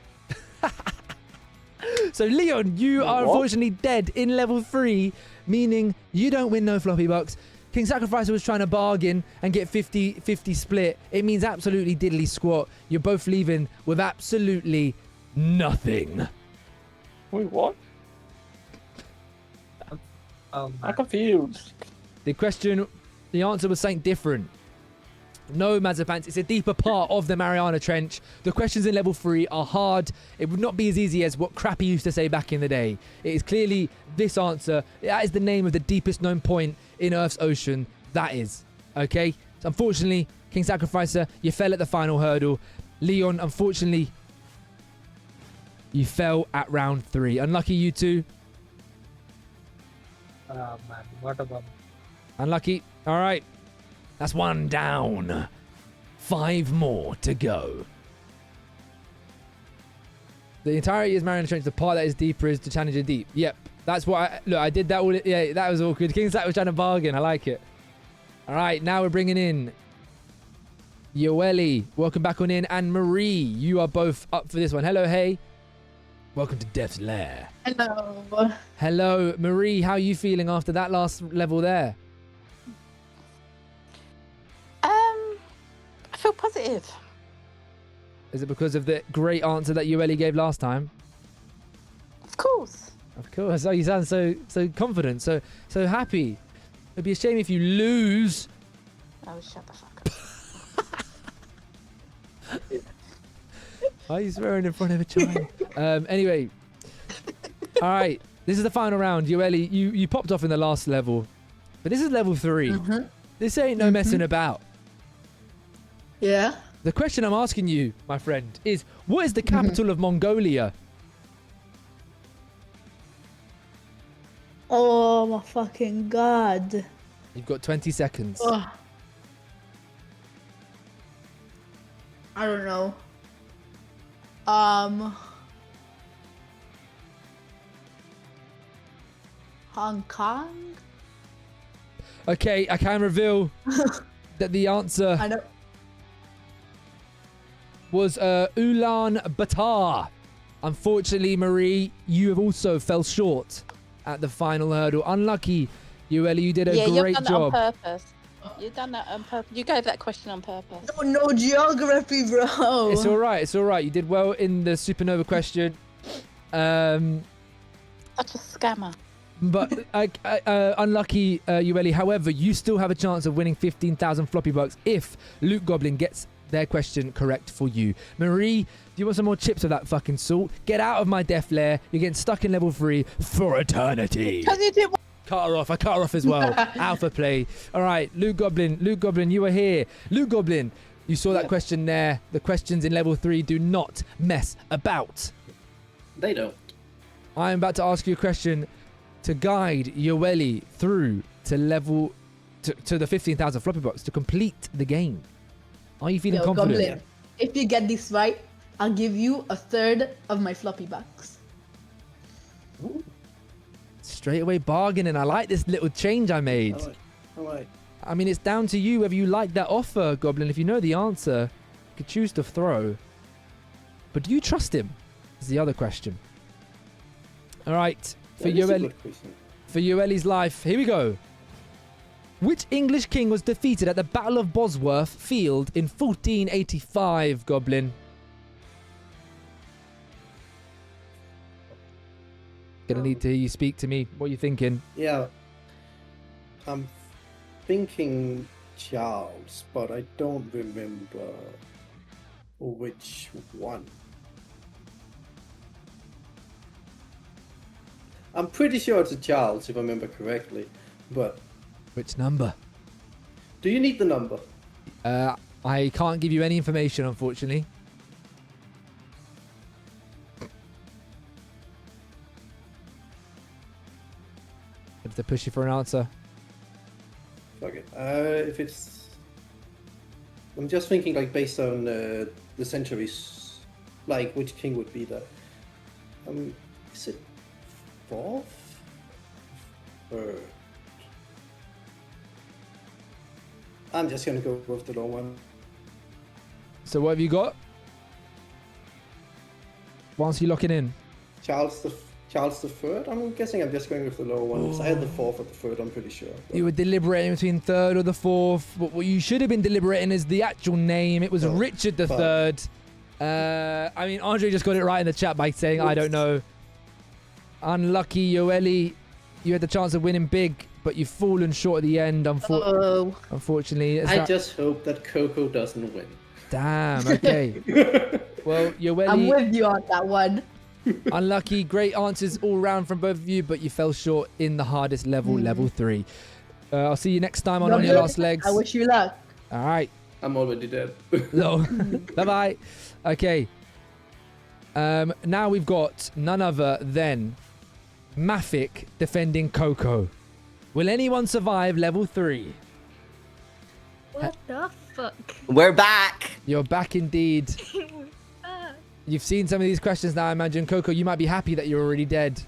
So, Leon, you are unfortunately dead in level 3, meaning you don't win no floppy bucks. King Sacrificer was trying to bargain and get 50-50 split. It means absolutely diddly squat. You're both leaving with absolutely nothing. Wait, what? I'm confused. The answer was something different. No, Mazepants, it's a deeper part of the Mariana Trench. The questions in level 3 are hard. It would not be as easy as what Crappy used to say back in the day. It is clearly this answer. That is the name of the deepest known point in Earth's ocean. That is. Okay? So unfortunately, King Sacrificer, you fell at the final hurdle. Leon, unfortunately, you fell at round 3. Unlucky, you two. Oh, man. What about... Unlucky. All right. That's 1 down. 5 more to go. The entirety is Mariana Trench. The part that is deeper is the Challenger Deep. Yep. That's what I did that all. Yeah, that was awkward. King Sack was trying to bargain. I like it. All right. Now we're bringing in Yoeli. Welcome back on in. And Marie. You are both up for this one. Hello, hey. Welcome to Death's Lair. Hello. Hello, Marie. How are you feeling after that last level there? I feel positive. Is it because of the great answer that Yoeli gave last time? Of course. Of course. Oh, you sound so confident, so happy. It'd be a shame if you lose. Oh, shut the fuck up. Why are you swearing in front of a child? Anyway. All right. This is the final round. Yoeli, you popped off in the last level. But this is level 3. Mm-hmm. This ain't no messing about. Yeah. The question I'm asking you, my friend, is what is the capital of Mongolia? Oh my fucking god. You've got 20 seconds. Ugh. I don't know. Hong Kong? Okay, I can reveal that the answer was Ulaanbaatar. Unfortunately, Marie, you have also fell short at the final hurdle. Unlucky, Yoeli, you did a great you've done job. That on purpose. You've done that on purpose. You gave that question on purpose. No geography, bro. It's all right. It's all right. You did well in the supernova question. Such a scammer. But unlucky, Yoeli. However, you still have a chance of winning 15,000 floppy bucks if Luke Goblin gets their question correct for you. Marie, do you want some more chips of that fucking salt? Get out of my death lair. You're getting stuck in level 3 for eternity. cut her off. I cut her off as well. Alpha play. All right, Luke Goblin, you are here. Luke Goblin, you saw that question there. The questions in level 3 do not mess about. They don't. I'm about to ask you a question to guide Yoeli through to level to the 15,000 floppy box to complete the game. Are you feeling confident? Goblin, if you get this right, I'll give you a third of my floppy box. Straight away bargaining. I like this little change I made. All right. I mean, it's down to you whether you like that offer, Goblin. If you know the answer, you could choose to throw. But do you trust him? Is the other question. All right. For Yoeli's life, here we go. Which English king was defeated at the Battle of Bosworth Field in 1485, Goblin? Gonna need to hear you speak to me. What are you thinking? Yeah. I'm thinking Charles, but I don't remember which one. I'm pretty sure it's a Charles, if I remember correctly, but... Which number? Do you need the number? I can't give you any information, unfortunately. Have to push you for an answer. Fuck it. If it's... I'm just thinking, like, based on the centuries, like, which king would be that? Is it 4th? I'm just gonna go with the long one. So what have you got? Once you lock it in. Charles the Third. I'm guessing I'm just going with the lower one. I had the 4th or the 3rd. I'm pretty sure. But... You were deliberating between 3rd or the 4th. But what you should have been deliberating is the actual name. It was Richard the 3rd. I mean, Andre just got it right in the chat by saying, I don't know. Unlucky, Yoeli. You had the chance of winning big, but you've fallen short at the end, unfortunately. I just hope that Coco doesn't win. Damn, okay. Well, Yoeli... I'm with you on that one. Unlucky. Great answers all round from both of you, but you fell short in the hardest level, level 3. I'll see you next time on Your Last Legs. I wish you luck. All right. I'm already dead. No. Bye-bye. Okay. Now we've got none other than Mafik defending Coco. Will anyone survive level 3? What the fuck? We're back. You're back indeed. You've seen some of these questions now, I imagine. Coco, you might be happy that you're already dead.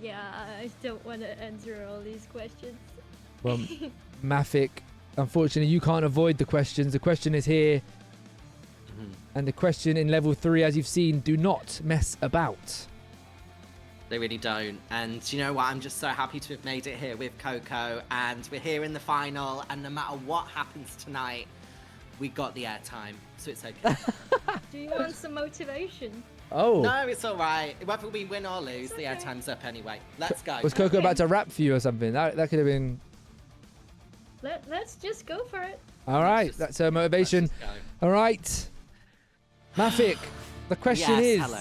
Yeah, I don't want to answer all these questions. Well, Mafik, unfortunately, you can't avoid the questions. The question is here. And the question in level 3, as you've seen, do not mess about. They really don't. And you know what? I'm just so happy to have made it here with Coco. And we're here in the final. And no matter what happens tonight, we got the airtime. So it's okay. Do you want some motivation? Oh. No, it's all right. Whether we win or lose, the airtime's up anyway. Let's go. Was Coco about to rap for you or something? That could have been... Let's just go for it. All right. That's her motivation. All right. Mafik, the question is... Hello.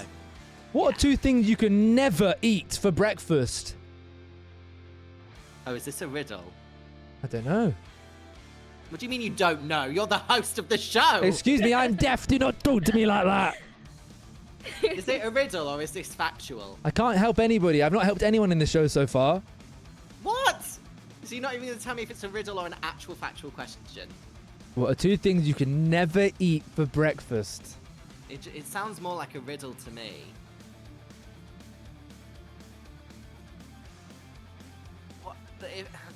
What are 2 things you can never eat for breakfast? Oh, is this a riddle? I don't know. What do you mean you don't know? You're the host of the show. Excuse me, I'm deaf. Do not talk to me like that. Is it a riddle or is this factual? I can't help anybody. I've not helped anyone in the show so far. What? So you're not even going to tell me if it's a riddle or an actual factual question? What are 2 things you can never eat for breakfast? It sounds more like a riddle to me.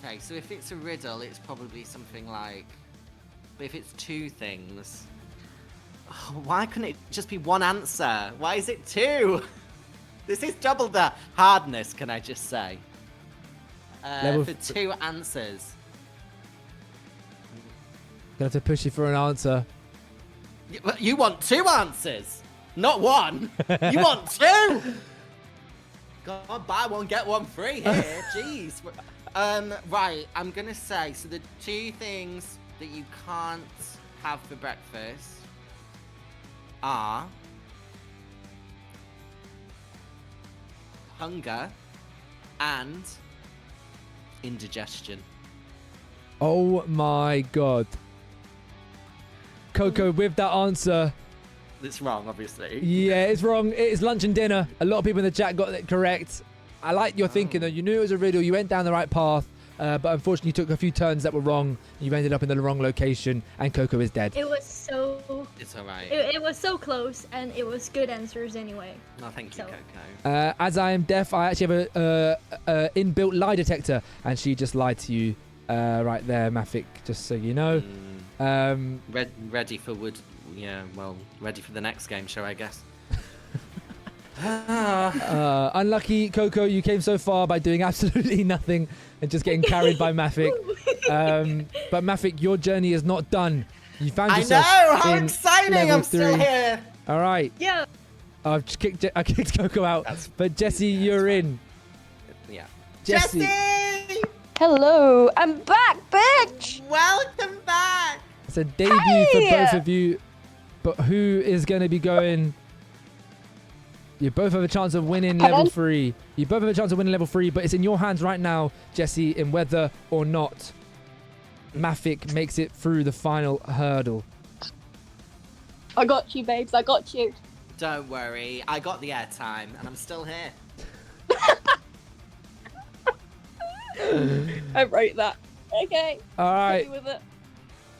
Okay, so if it's a riddle, it's probably something like... But if it's 2 things... Oh, why couldn't it just be 1 answer? Why is it 2? This is double the hardness, can I just say? For 2 answers. Gonna have to push you for an answer. You want 2 answers, not 1. You want 2. God, buy 1 get 1 free here. Jeez. Right. I'm gonna say so. The 2 things that you can't have for breakfast are hunger and indigestion. Oh my god. Coco, with that answer, It's wrong, obviously. yeah, it's wrong. It is lunch and dinner. A lot of people in the chat got it correct. I like your thinking, though. You knew it was a riddle. You went down the right path, but unfortunately, you took a few turns that were wrong. You ended up in the wrong location, and Coco is dead. It was so. It's alright. It was so close, and it was good answers anyway. No, thank you, So- Coco. As I am deaf, I actually have a inbuilt lie detector, and she just lied to you right there, Mafik, just so you know. Ready for wood. Yeah, well, ready for the next game show, I guess. Unlucky, Coco, you came so far by doing absolutely nothing and just getting carried by Mafik. But Mafik, your journey is not done. You found I yourself know! How in exciting! level I'm still 3. here! All right. Yeah. I kicked Coco out, but Jesse, you're in. Yeah. Jesse! Hello, I'm back, bitch! Welcome back! It's a debut for both of you, but who is going to be going? You both have a chance of winning level 3. You both have a chance of winning level 3, but it's in your hands right now, Jesse, in whether or not Mafik makes it through the final hurdle. I got you, babes. I got you. Don't worry, I got the airtime, and I'm still here. I wrote that. Okay. All right. Happy with it.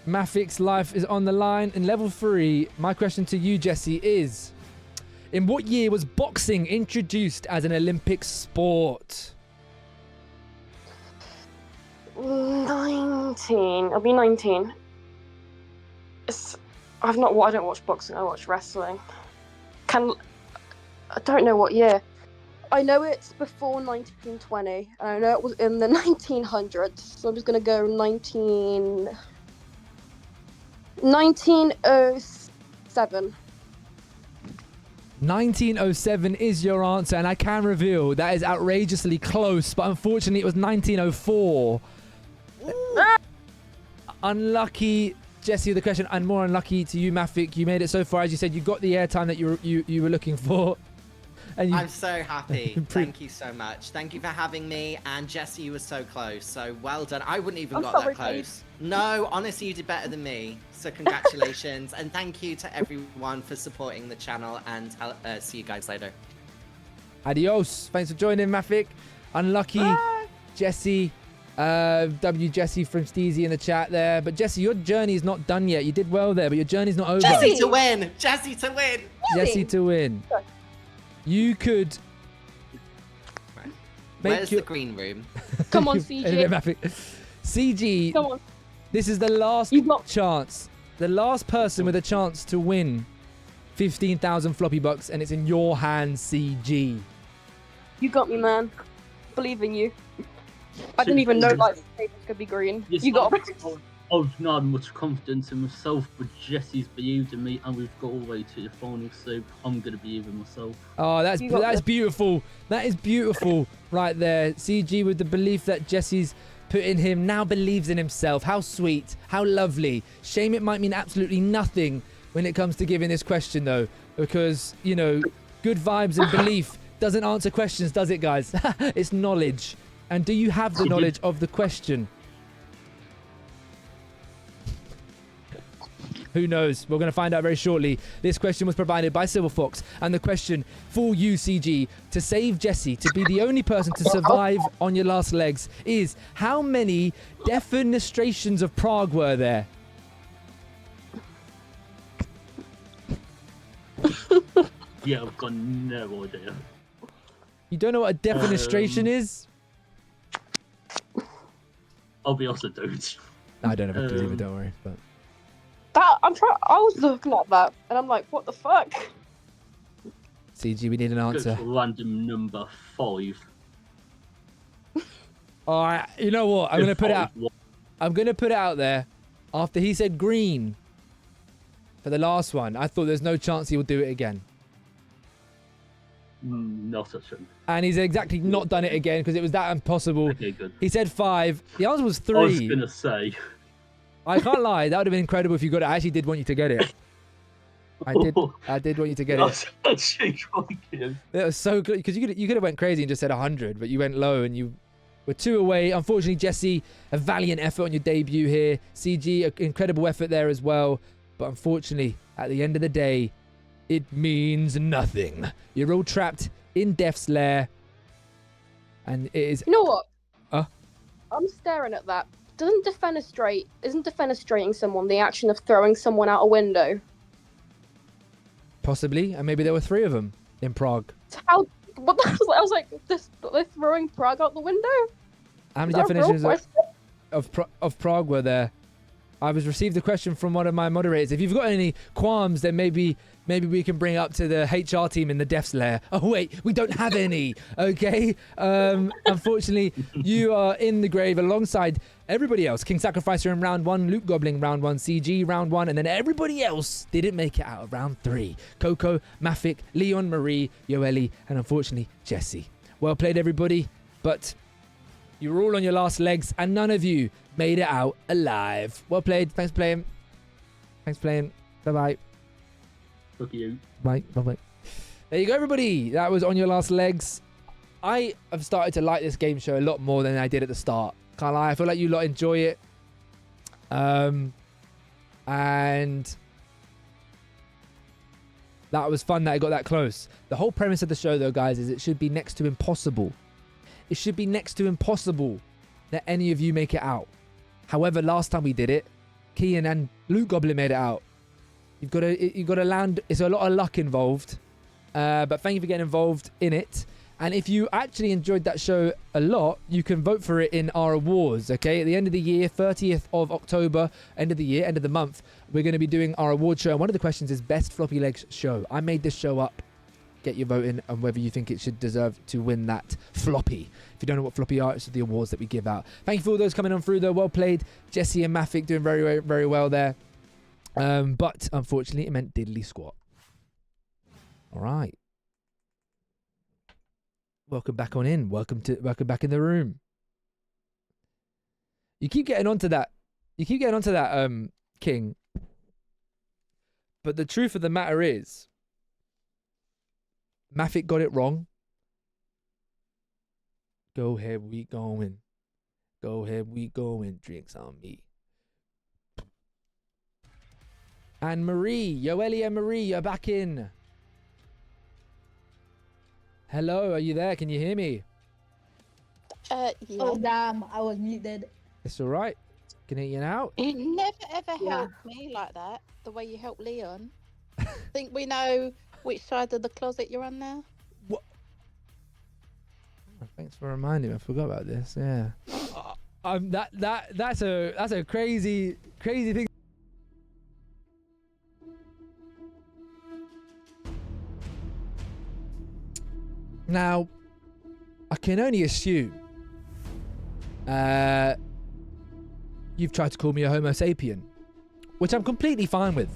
Mafik's life is on the line. In level 3, my question to you, Jesse, is: in what year was boxing introduced as an Olympic sport? 19. I'll be 19. I don't watch boxing. I watch wrestling. I don't know what year. I know it's before 1920, and I know it was in the 1900s. So I'm just gonna go 1907. 1907 is your answer, and I can reveal that is outrageously close, but unfortunately it was 1904. Unlucky, Jesse, with the question, and more unlucky to you, Mafik. You made it so far. As you said, you got the airtime that you were looking for. And I'm so happy. Thank you so much. Thank you for having me. And Jesse, you were so close. So well done. I wouldn't even got that close. No, honestly, you did better than me. So congratulations. And thank you to everyone for supporting the channel. And see you guys later. Adios. Thanks for joining, Mafik. Unlucky, Jesse. W Jesse from Steezy in the chat there. But Jesse, your journey is not done yet. You did well there, but your journey's not over. Jesse to win. Jesse to win. Jesse to win. You could. Where's the green room? Come on, CG. CG. Come on. This is the last chance. The last person with a chance to win 15,000 floppy bucks, and it's in your hands, CG. You got me, man. Believe in you. I didn't even know like papers could be green. Yes, You got. I've not had much confidence in myself, but Jesse's believed in me, and we've got all the way to the final, so I'm going to believe in myself. Oh, that's beautiful. That is beautiful right there. CG with the belief that Jesse's put in him now believes in himself. How sweet. How lovely. Shame it might mean absolutely nothing when it comes to giving this question, though, because, you know, good vibes and belief doesn't answer questions, does it, guys? It's knowledge. And do you have the knowledge of the question? Who knows? We're going to find out very shortly. This question was provided by Silver Fox, and the question for you, CG, to save Jesse, to be the only person to survive on your last legs, is: how many defenestrations of Prague were there? Yeah, I've got no idea. You don't know what a defenestration is? I'll be honest, I don't. I don't have a clue, don't worry. But I was looking at that, and I'm like, what the fuck? CG, we need an answer. Go for random number 5. All right, you know what? I'm going to put it out. I'm going to put it out there. After he said green for the last one, I thought there's no chance he will do it again. Not a chance. And he's exactly not done it again because it was that impossible. Okay, good. He said 5. The answer was 3. I was going to say. I can't lie. That would have been incredible if you got it. I actually did want you to get it. I did want you to get it. Actually cracking. It was so good because you could have went crazy and just said 100, but you went low and you were 2 away. Unfortunately, Jesse, a valiant effort on your debut here. CG, an incredible effort there as well. But unfortunately, at the end of the day, it means nothing. You're all trapped in Death's Lair, and it is. You know what? I'm staring at that. Isn't defenestrating someone the action of throwing someone out a window? Possibly, and maybe there were 3 of them in Prague. How? What? I was like, they're throwing Prague out the window. How many Is that a real definitions question? of Prague were there? I was received a question from one of my moderators. If you've got any qualms, then maybe we can bring it up to the HR team in the Death's Lair. Oh wait, we don't have any. Okay. Unfortunately, you are in the grave alongside everybody else. King Sacrificer in round 1, Luke Goblin round 1, CG round 1, and then everybody else didn't make it out of round 3. Coco, Mafik, Leon, Marie, Yoeli, and unfortunately Jesse. Well played, everybody, but you were all on your last legs, and none of you made it out alive. Well played. Thanks for playing. Bye-bye. Fuck you. Bye. Bye-bye. There you go, everybody. That was On Your Last Legs. I have started to like this game show a lot more than I did at the start. Can't lie. I feel like you lot enjoy it. And that was fun that it got that close. The whole premise of the show, though, guys, is it should be next to impossible. It should be next to impossible that any of you make it out. However, last time we did it, Kian and Luke Goblin made it out. You've got to land. It's a lot of luck involved. But thank you for getting involved in it. And if you actually enjoyed that show a lot, you can vote for it in our awards, okay? At the end of the year, 30th of October, end of the year, end of the month, we're going to be doing our award show. And one of the questions is Best Floppyleggs Show. I made this show up. Get your vote in on whether you think it should deserve to win that floppy. If you don't know what floppy are, it's the awards that we give out. Thank you for all those coming on through, though. Well played. Jesse and Mafik doing very, very well there. But unfortunately, it meant diddly squat. All right. Welcome back on in. Welcome back in the room. You keep getting onto that. King. But the truth of the matter is, Mafik got it wrong. Go ahead, we going. Drinks on me. And Marie, Yoeli and Marie, you're back in. Hello, are you there? Can you hear me? Yeah. Oh damn, I was muted. It's all right. Can hear you now. You never ever helped me like that. The way you helped Leon. Think we know which side of the closet you're on now? What? Thanks for reminding me. I forgot about this. Yeah. That's a crazy thing. Now, I can only assume you've tried to call me a Homo sapien, which I'm completely fine with.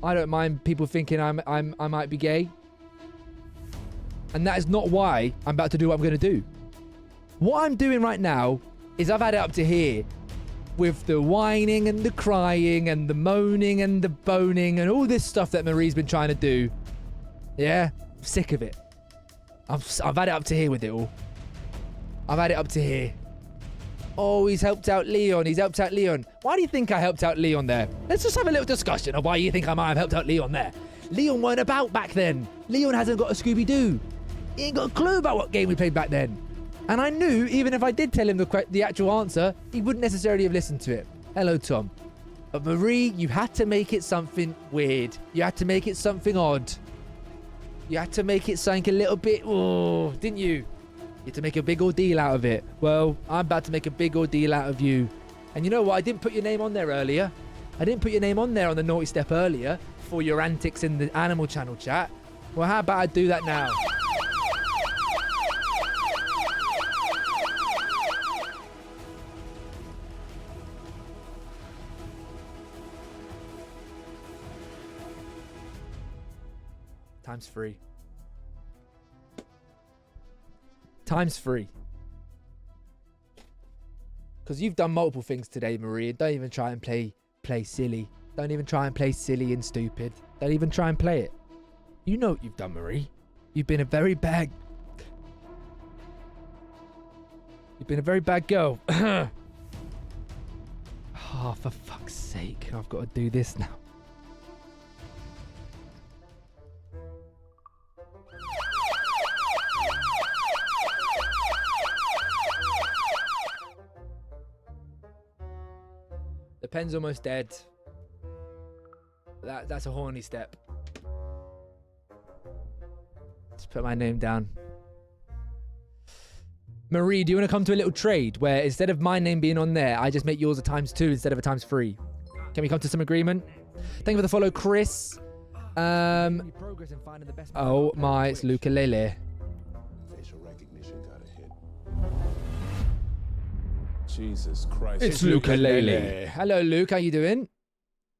I don't mind people thinking I might be gay, and that is not why I'm about to do what I'm going to do. What I'm doing right now is I've had it up to here with the whining and the crying and the moaning and the boning and all this stuff that Marie's been trying to do. Yeah, I'm sick of it. I've had it up to here with it all. I've had it up to here. Oh, he's helped out Leon. Why do you think I helped out Leon there? Let's just have a little discussion of why you think I might have helped out Leon there. Leon weren't about back then. Leon hasn't got a Scooby-Doo. He ain't got a clue about what game we played back then. And I knew, even if I did tell him the actual answer, he wouldn't necessarily have listened to it. Hello, Tom. But Marie, you had to make it something weird. You had to make it something odd. You had to make it something a little bit, oh, didn't you? You had to make a big ordeal out of it. Well, I'm about to make a big ordeal out of you. And you know what? I didn't put your name on there earlier. I didn't put your name on there on the naughty step earlier for your antics in the Animal Channel chat. Well, how about I do that now? Time's free. Time's free. Because you've done multiple things today, Maria. Don't even try and play silly. Don't even try and play silly and stupid. Don't even try and play it. You know what you've done, Marie. You've been a very bad... You've been a very bad girl. Oh, for fuck's sake. I've got to do this now. The pen's almost dead. That's a horny step. Just put my name down. Marie, do you want to come to a little trade where instead of my name being on there, I just make yours a ×2 instead of a ×3? Can we come to some agreement? Thank you for the follow, Chris. Oh my, it's Lukalele. Facial recognition got a hit. Jesus Christ. It's Lukalele. Hello, Luke. How you doing?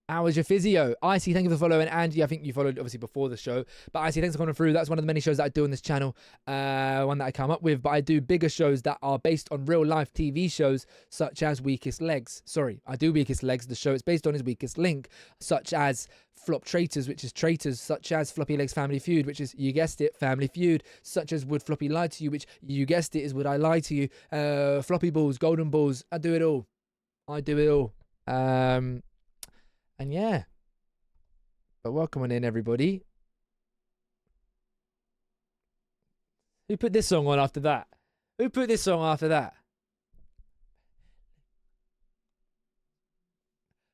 How was your physio? Icy, thank you for the follow. And Andy, I think you followed obviously before the show. But Icy, thanks for coming through. That's one of the many shows that I do on this channel. One that I come up with. But I do bigger shows that are based on real life TV shows, such as Weakest Legs. Sorry, I do Weakest Legs. The show it's based on is Weakest Link, such as Flop Traitors, which is Traitors, such as Floppylegss Family Feud, which is, you guessed it, Family Feud, such as Would Floppy Lie to You, which, you guessed it, is Would I Lie to You, Floppy Balls, Golden Balls. I do it all. I do it all. And yeah, but welcome on in, everybody. Who put this song on after that? Who put this song after that?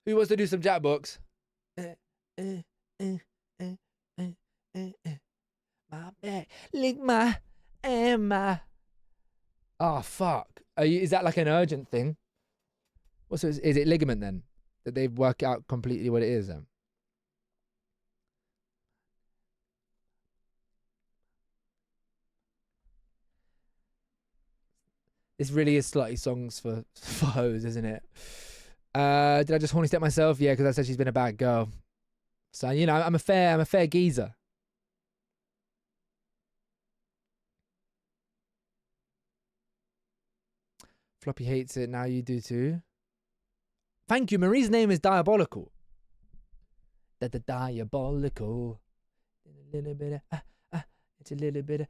Who wants to do some Jackbox? My back, lick my Emma. Oh fuck! Is that like an urgent thing? What's is it ligament then? That they've worked out completely what it is then? This really is slutty songs for hoes, isn't it? Did I just horny step myself? Yeah, because I said she's been a bad girl. So you know, I'm a fair geezer. Floppy hates it. Now you do too. Thank you. Marie's name is Diabolical. Diabolical. A little bit of, it's a little bit of,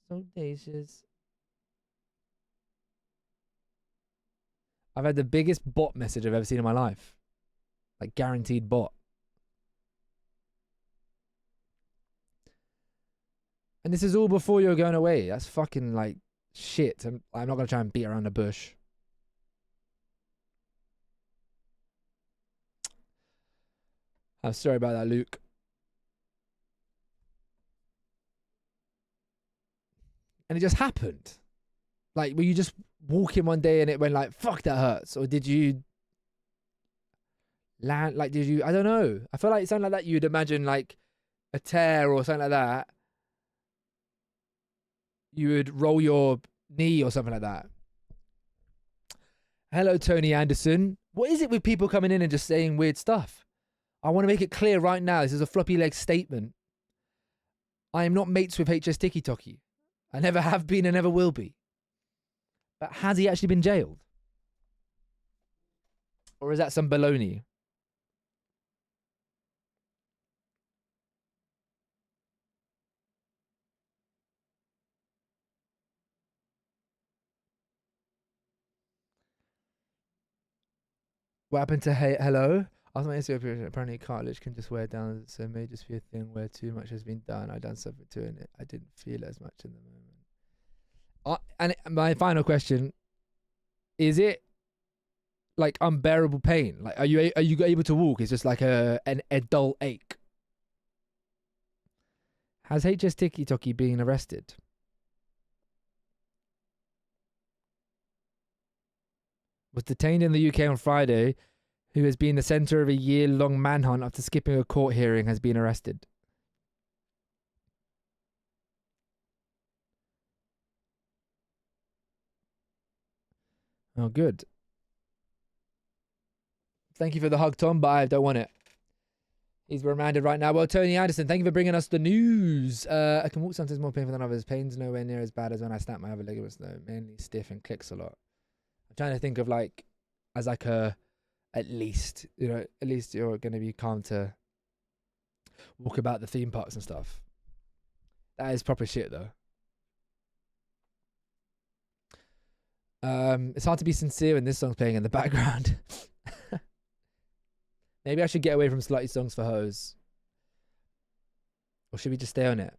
so audacious. I've had the biggest bot message I've ever seen in my life. Like guaranteed bot. And this is all before you're going away. That's fucking like shit. I'm not going to try and beat around the bush. I'm sorry about that, Luke. And it just happened. Like, were you just walking one day and it went like, fuck, that hurts? Or did you land, like, did you, I don't know. I feel like it sounded like that you'd imagine like a tear or something like that. You would roll your knee or something like that. Hello, Tony Anderson. What is it with people coming in and just saying weird stuff? I want to make it clear right now, this is a Floppylegss statement. I am not mates with HS Tiki Toki. I never have been and never will be. But has he actually been jailed? Or is that some baloney? What happened to hello? I was my Instagram apparently cartilage can just wear down, so it may just be a thing where too much has been done. I've done something to it and I didn't feel as much in the moment. And my final question, is it like unbearable pain? Like, are you able to walk? It's just like a dull ache. Has HS Tiki Toki been arrested? Was detained in the UK on Friday, who has been the centre of a year-long manhunt after skipping a court hearing, has been arrested. Oh, good. Thank you for the hug, Tom, but I don't want it. He's remanded right now. Well, Tony Anderson, thank you for bringing us the news. I can walk sometimes more painful than others. Pain's nowhere near as bad as when I snap my other ligaments, though. Mainly stiff and clicks a lot. I'm trying to think of like, as like a At least, you know, at least you're going to be calm to walk about the theme parks and stuff. That is proper shit, though. It's hard to be sincere when this song's playing in the background. Maybe I should get away from Slutty Songs for Hoes. Or should we just stay on it?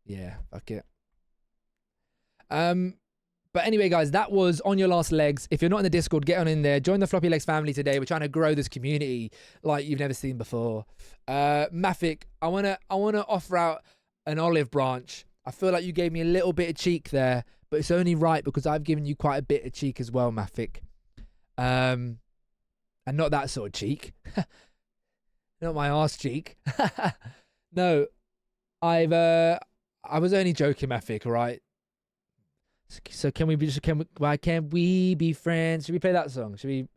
Yeah, fuck it. But anyway, guys, that was On Your Last Legs. If you're not in the Discord, get on in there. Join the Floppylegss family today. We're trying to grow this community like you've never seen before. Mafik, I wanna offer out an olive branch. I feel like you gave me a little bit of cheek there, but it's only right because I've given you quite a bit of cheek as well, Mafik. And not that sort of cheek. Not my arse cheek. No, I was only joking, Mafik, all right? So why can't we be friends? Should we play that song? Should we? I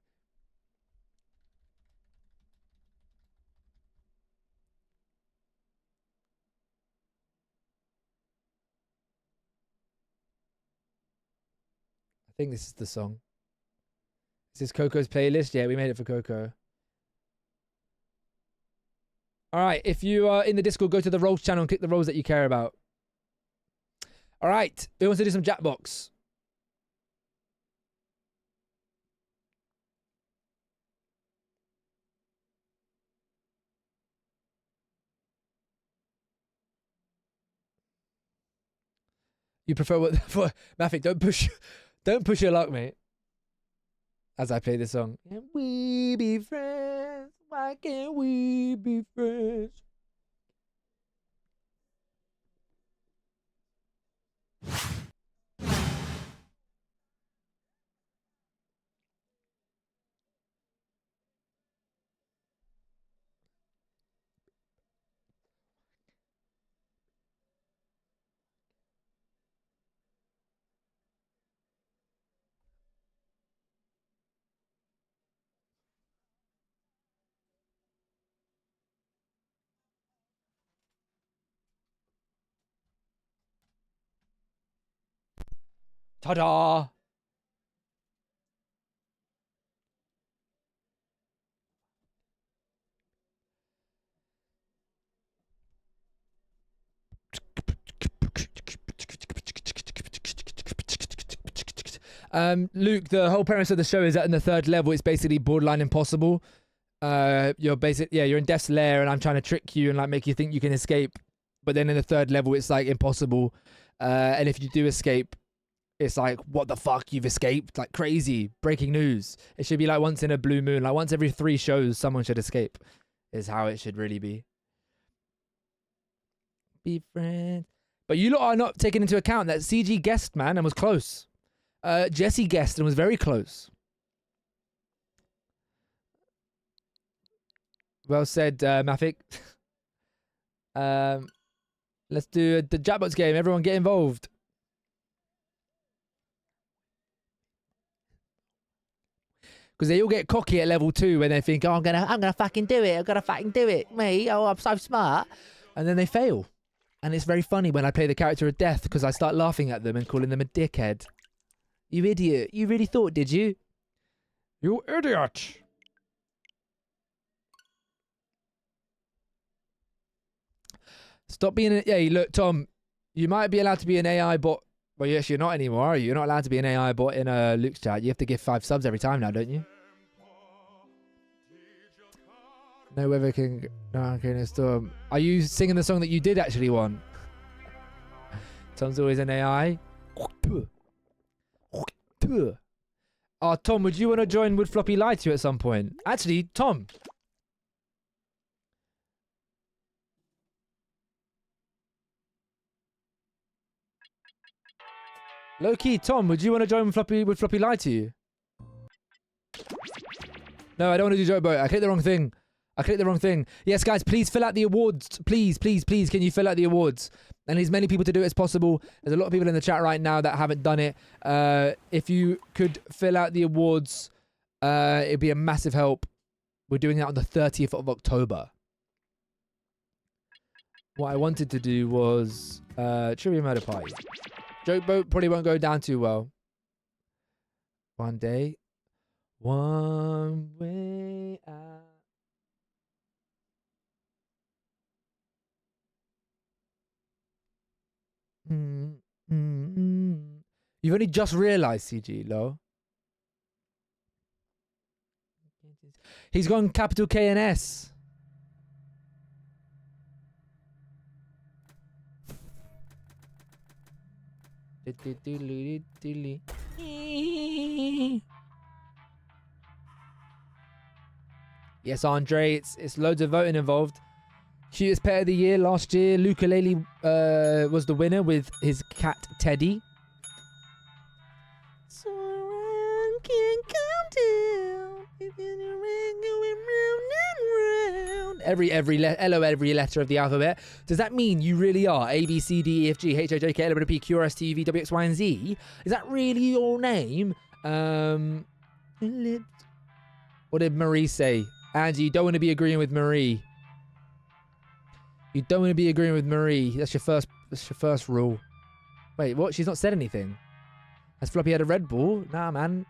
think this is the song. Is this Coco's playlist? Yeah, we made it for Coco. All right, if you are in the Discord, go to the roles channel and click the roles that you care about. All right, who wants to do some Jackbox? You prefer what? For Mafik, don't push your luck, mate. As I play this song, can we be friends? Why can't we be friends? Ta-da! Luke, the whole premise of the show is that in the third level, it's basically borderline impossible. You're in Death's Lair, and I'm trying to trick you and like make you think you can escape. But then in the third level, it's like impossible. And if you do escape, it's like, what the fuck? You've escaped? Like crazy. Breaking news. It should be like once in a blue moon. Like once every 3 shows, someone should escape. Is how it should really be. Be friends. But you lot are not taking into account that CG guessed, man, and was close. Jesse guessed and was very close. Well said, Mafik. Let's do the Jackbox game. Everyone get involved. Because they all get cocky at level 2 when they think, oh, I'm gonna fucking do it. I'm gonna fucking do it. Me, oh, I'm so smart. And then they fail. And it's very funny when I play the character of death because I start laughing at them and calling them a dickhead. You idiot. You really thought, did you? You idiot. Stop being an... Hey, look, Tom, you might be allowed to be an AI bot. Well, yes, you're not anymore, are you? You're not allowed to be an AI bot in a Luke's chat. You have to give 5 subs every time now, don't you? No weather can... No, okay, no storm. Are you singing the song that you did actually want? Tom's always an AI. Oh, Tom, would you want to join Would Floppy lie to you at some point? Actually, Tom. Low-key, Tom, would you want to join Would Floppy lie to you? No, I don't want to do joke boat. I clicked the wrong thing. Yes, guys, please fill out the awards. Please, please, please, can you fill out the awards? And as many people to do it as possible. There's a lot of people in the chat right now that haven't done it. If you could fill out the awards, it'd be a massive help. We're doing that on the 30th of October. What I wanted to do was Trivia Murder Party. Joke boat probably won't go down too well. One day. One way. You've only just realised, CG, Lo. He's gone capital K and S. Yes, Andre, it's loads of voting involved. Cutest pet of the year last year, Ukulele was the winner with his cat Teddy. So I can come down if you're going round and round. Every letter of the alphabet. Does that mean you really are A, B, C, D, E, F, G, H, I, J, K, L, M, N, P, Q, R, S, T, U, V, W, X, Y, and Z? Is that really your name? What did Marie say? Angie, you don't want to be agreeing with Marie. You don't want to be agreeing with Marie. That's your first rule. Wait, what? She's not said anything. Has Floppy had a Red Bull? Nah, man.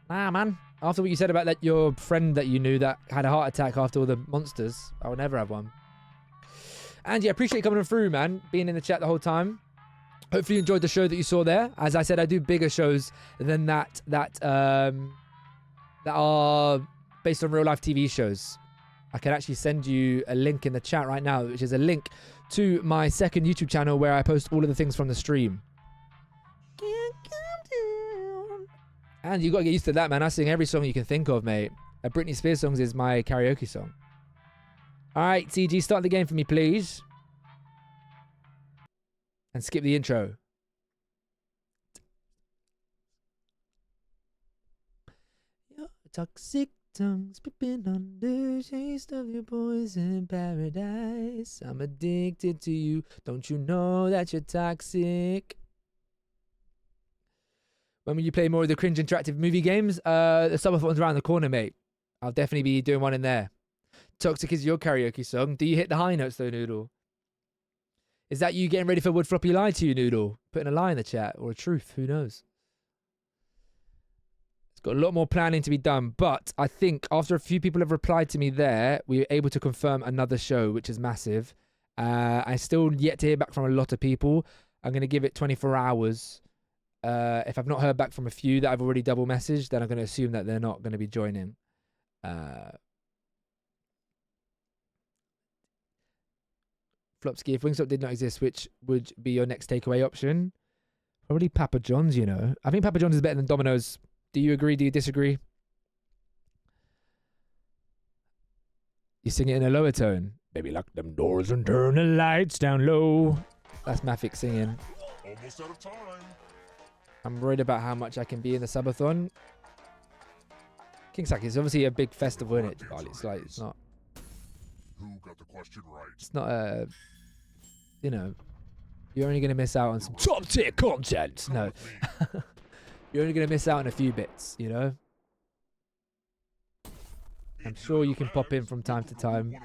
Nah, man. After what you said about that your friend that you knew that had a heart attack after all the monsters, I would never have one. Angie, I appreciate you coming through, man. Being in the chat the whole time. Hopefully you enjoyed the show that you saw there. As I said, I do bigger shows than that are based on real life TV shows. I can actually send you a link in the chat right now, which is a link to my second YouTube channel where I post all of the things from the stream. And you got to get used to that, man. I sing every song you can think of, mate. A Britney Spears song is my karaoke song. All right, CG, start the game for me, please. And skip the intro. Your toxic tongues peeping under taste of your poison paradise. I'm addicted to you. Don't you know that you're toxic? When will you play more of the cringe interactive movie games? The subathon's around the corner, mate. I'll definitely be doing one in there. Toxic is your karaoke song. Do you hit the high notes though, Noodle? Is that you getting ready for Would Floppy lie to you, Noodle? Putting a lie in the chat or a truth? Who knows? It's got a lot more planning to be done, but I think after a few people have replied to me there, we were able to confirm another show, which is massive. I still yet to hear back from a lot of people. I'm going to give it 24 hours. If I've not heard back from a few that I've already double messaged, then I'm going to assume that they're not going to be joining. Flopsky, if Wingstop did not exist, which would be your next takeaway option? Probably Papa John's, you know. I think Papa John's is better than Domino's. Do you agree? Do you disagree? You sing it in a lower tone. Baby, lock them doors and turn the lights down low. That's Mafik singing. Almost out of time. I'm worried about how much I can be in the subathon. Kingsack is obviously a big festival, isn't it? It's like, it's not. Who got the question right? It's not a. You know, you're only going to miss out on some top tier content. No. You're only going to miss out on a few bits, you know? I'm sure you can pop in from time to time.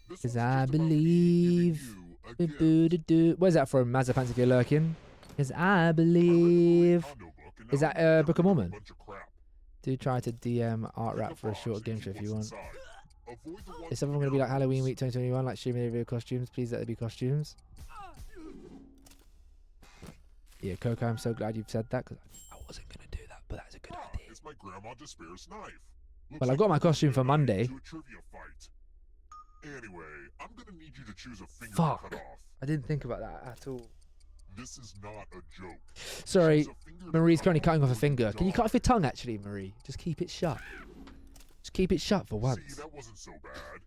Because I believe. Where's that from, Mazapans, if you're lurking? Because I believe. Is that Book of Mormon? Do try to DM Art Rap for a short game show if you want. Is someone going to be like Halloween week 2021, like streaming real costumes? Please let there be costumes. Yeah, Coco, I'm so glad you've said that because I wasn't going to do that, but that's a good idea. It's my grandma Despairs knife. Well, I've got my costume for Monday. Anyway, I'm gonna need you to choose a finger Fuck. to cut off. I didn't think about that at all. This is not a joke. Sorry, Marie's currently cutting off a finger. Can you cut off your tongue, actually, Marie? Just keep it shut. Just keep it shut for once. See, that wasn't so bad.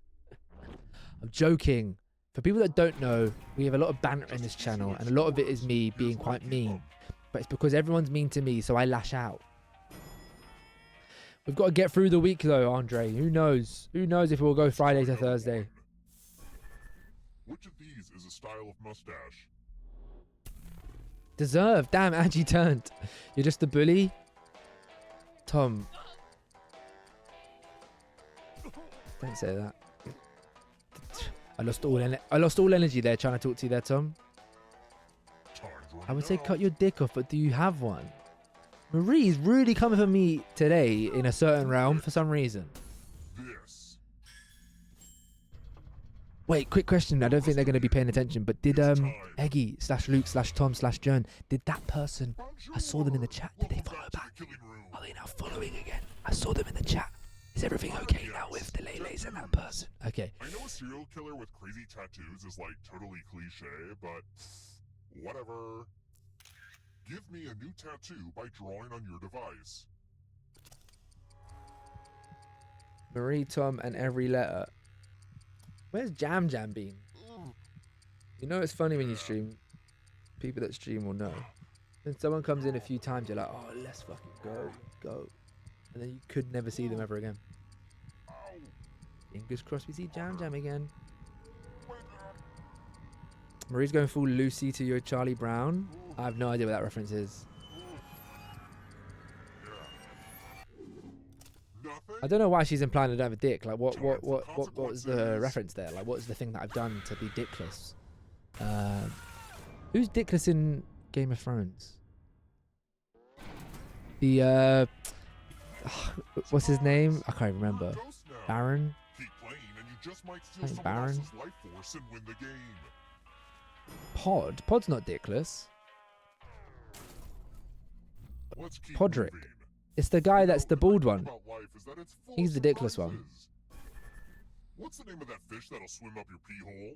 I'm joking. For people that don't know, we have a lot of banter in this channel, and a lot of it is me being quite mean. But it's because everyone's mean to me, so I lash out. We've got to get through the week, though, Andre. Who knows? Who knows if we'll go Friday to Thursday? Which of these is a style of mustache? Deserved. Damn, Angie turned. You're just a bully? Tom. Don't say that. I lost all energy there trying to talk to you there, Tom. I would say cut your dick off, but do you have one? Marie's really coming for me today in a certain realm for some reason. This Wait, quick question. I don't think they're going to be paying attention, but did Eggy / Luke / Tom / Joan, did that person, I saw them in the chat, did they follow back? Are they now following again? I saw them in the chat. Is everything okay now with the Lele's and that person? Okay. I know a serial killer with crazy tattoos is like totally cliche, but whatever. Give me a new tattoo by drawing on your device. Marie, Tom, and every letter. Where's Jam been? You know it's funny when you stream. People that stream will know. Then someone comes in a few times, you're like, oh, let's fucking go. And then you could never see them ever again. Fingers crossed we see Jam again. Marie's going full Lucy to your Charlie Brown. I have no idea what that reference is. I don't know why she's implying I don't have a dick. Like, what was the reference there? Like, what's the thing that I've done to be dickless? Who's dickless in Game of Thrones? The what's his name? I can't remember. Baron. I think Baron. Pod's not dickless. Podrick. It's the guy that's the bald one. He's the dickless one. What's the name of that fish that'll swim up your pee hole?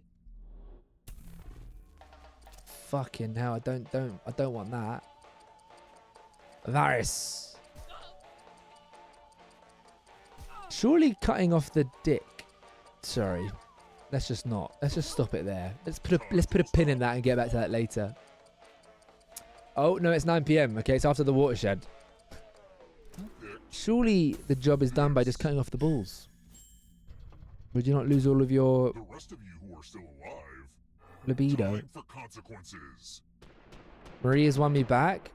Fucking hell! I don't want that. Varys. Surely cutting off the dick. Sorry. Let's just not. Let's just stop it there. Let's put a pin in that and get back to that later. Oh no, it's 9 PM. Okay, it's after the watershed. Surely the job is done by just cutting off the balls. Would you not lose all of your The rest of you who are still alive, libido? time for consequences. Marie has won me back.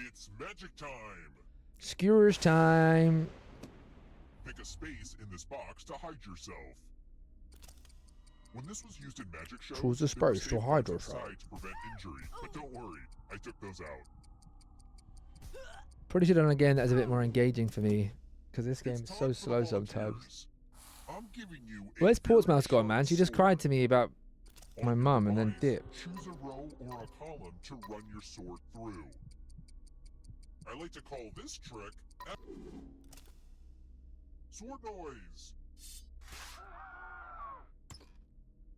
It's magic time. Skewers time. Pick a space in this box to hide yourself. When this was used in magic shows, Choose a there were space to safe hide points yourself. outside to prevent injury. But don't worry, I took those out. Probably should have done a game that's a bit more engaging for me, because this game is so slow sometimes. I'm giving you Where's Portsmouth gone, man? She just cried to me about my mum and then dipped. Choose a row or a column to run your sword through. I like to call this trick sword noise.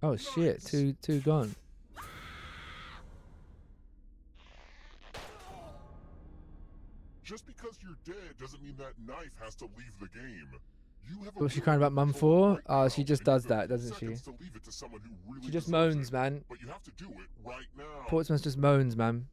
Oh shit, two gone. Just because you're dead doesn't mean that knife has to leave the game. You have a What's she crying about mum for? Oh, she just does that, doesn't she? to leave it to someone who really She just deserves moans, it, man. But you have to do it right now. Portsmouth just moans, man.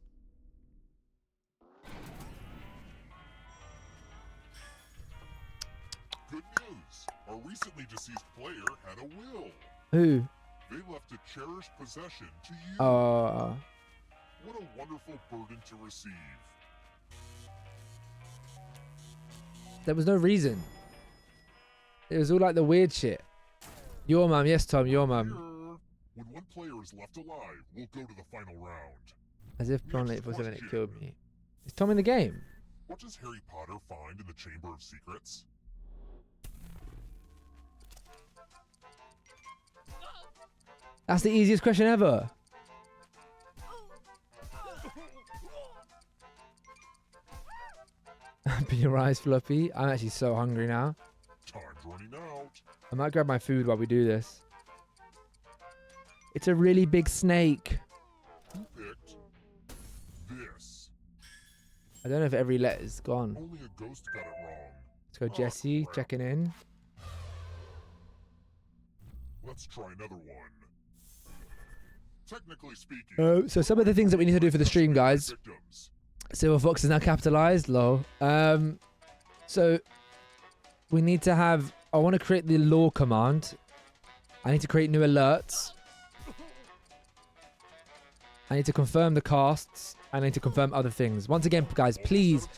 Good news. A recently deceased player had a will. Who? They left a cherished possession to you. What a wonderful burden to receive. There was no reason. It was all like the weird shit. Your mum, yes, Tom, your mum. When one player is left alive, we'll go to the final round. As if Blonde 847 it killed me. Is Tom in the game? What does Harry Potter find in the Chamber of Secrets? That's the easiest question ever. Be your eyes, Floppy. I'm actually so hungry now. Time's running out. I might grab my food while we do this. It's a really big snake. Who picked this? I don't know if every letter's gone. Only a ghost got it wrong. Let's go, Jesse, checking in. Let's try another one. Technically speaking. So some of the things that we need to do for the stream, guys. Silver Fox is now capitalized, lol. So we need to have, I want to create the law command. I need to create new alerts. I need to confirm the casts. I need to confirm other things. Once again, guys, please,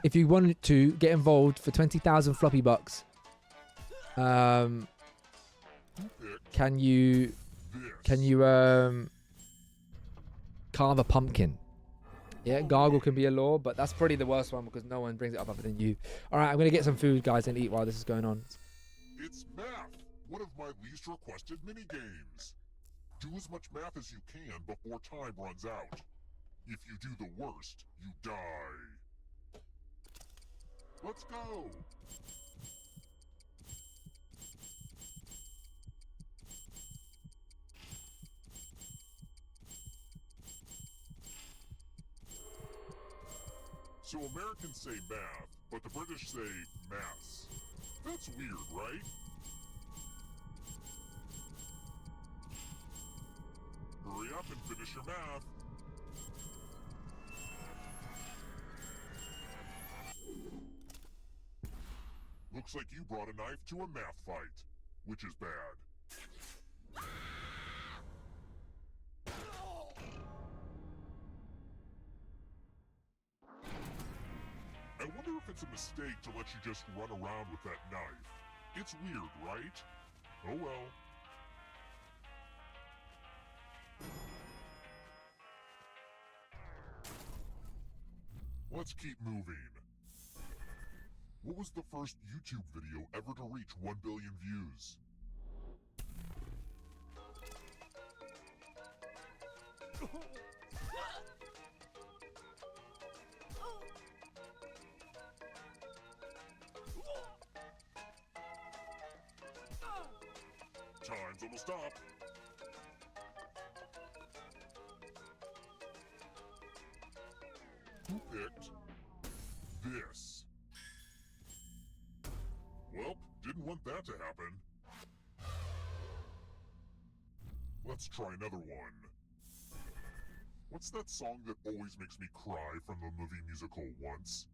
if you want to get involved for 20,000 floppy bucks, can you carve a pumpkin Yeah, gargle can be a law, but that's probably the worst one because no one brings it up other than you. All right, I'm going to get some food, guys, and eat while this is going on. It's math, one of my least requested minigames. Do as much math as you can before time runs out. If you do the worst, you die. Let's go! So Americans say math, but the British say maths. That's weird, right? Hurry up and finish your math. Looks like you brought a knife to a math fight, which is bad. I wonder if it's a mistake to let you just run around with that knife. It's weird, right? Oh well. Let's keep moving. What was the first YouTube video ever to reach 1 billion views? Time's almost up. Who picked this? Well, didn't want that to happen. Let's try another one. What's that song that always makes me cry from the movie musical Once?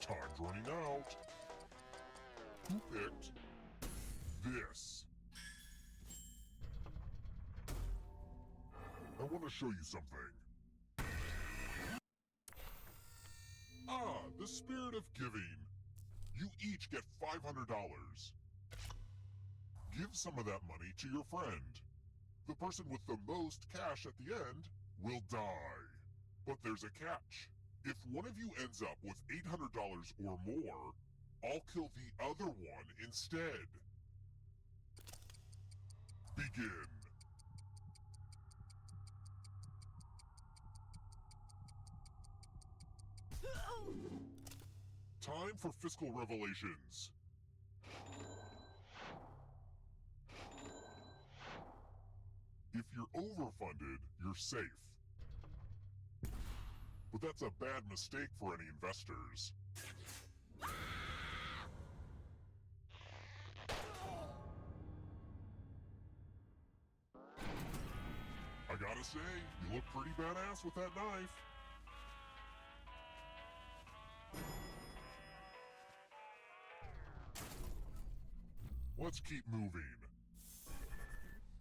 Time's running out. Who picked this? I want to show you something. Ah, the spirit of giving. You each get $500. Give some of that money to your friend. The person with the most cash at the end will die. But there's a catch. If one of you ends up with $800 or more, I'll kill the other one instead. Begin. Time for fiscal revelations. If you're overfunded, you're safe. But that's a bad mistake for any investors. I gotta say, you look pretty badass with that knife. Let's keep moving.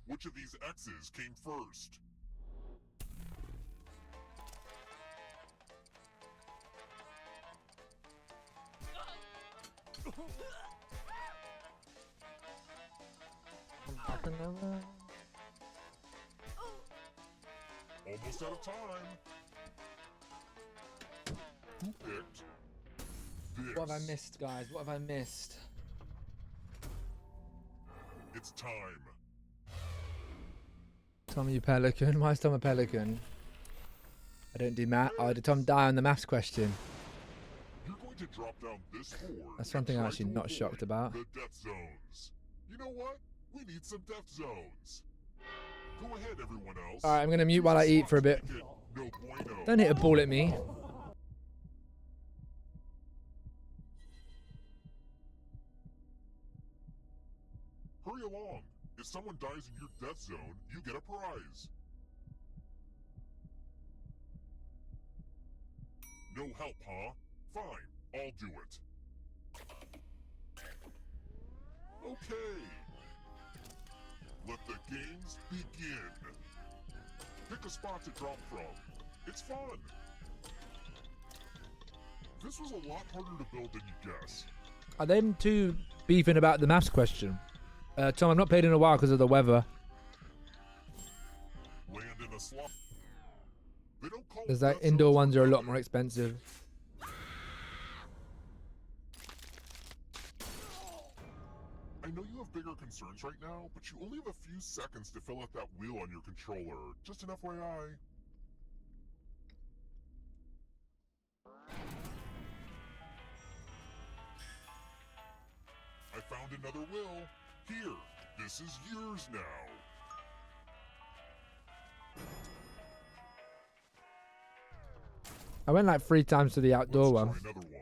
Which of these X's came first? Almost out of time. Who picked this? What have I missed, guys? What have I missed? It's time. Tommy Pelican? Why is Tom a pelican? I don't do math. Oh, did Tom die on the maths question? You're going to drop down this board. That's something I'm actually not avoid shocked about. The death zones. You know what? We need some death zones. Go ahead, everyone else. Alright, I'm going to mute while I eat for a bit. No bueno. Don't hit a ball at me. Hurry along. If someone dies in your death zone, you get a prize. No help, huh? Fine, I'll do it. Okay. Let the games begin. Pick a spot to drop from. It's fun. This was a lot harder to build than you guess. Are them two beefing about the maths question? Tom, I've not played in a while because of the weather. Land in a slot. They don't call There's it like dead indoor zones ones for are a lot nothing. more expensive. I know you have bigger concerns right now, but you only have a few seconds to fill out that wheel on your controller. Just an FYI. I found another will. Here, this is yours now. I went like 3 times to the outdoor Let's one. try another one.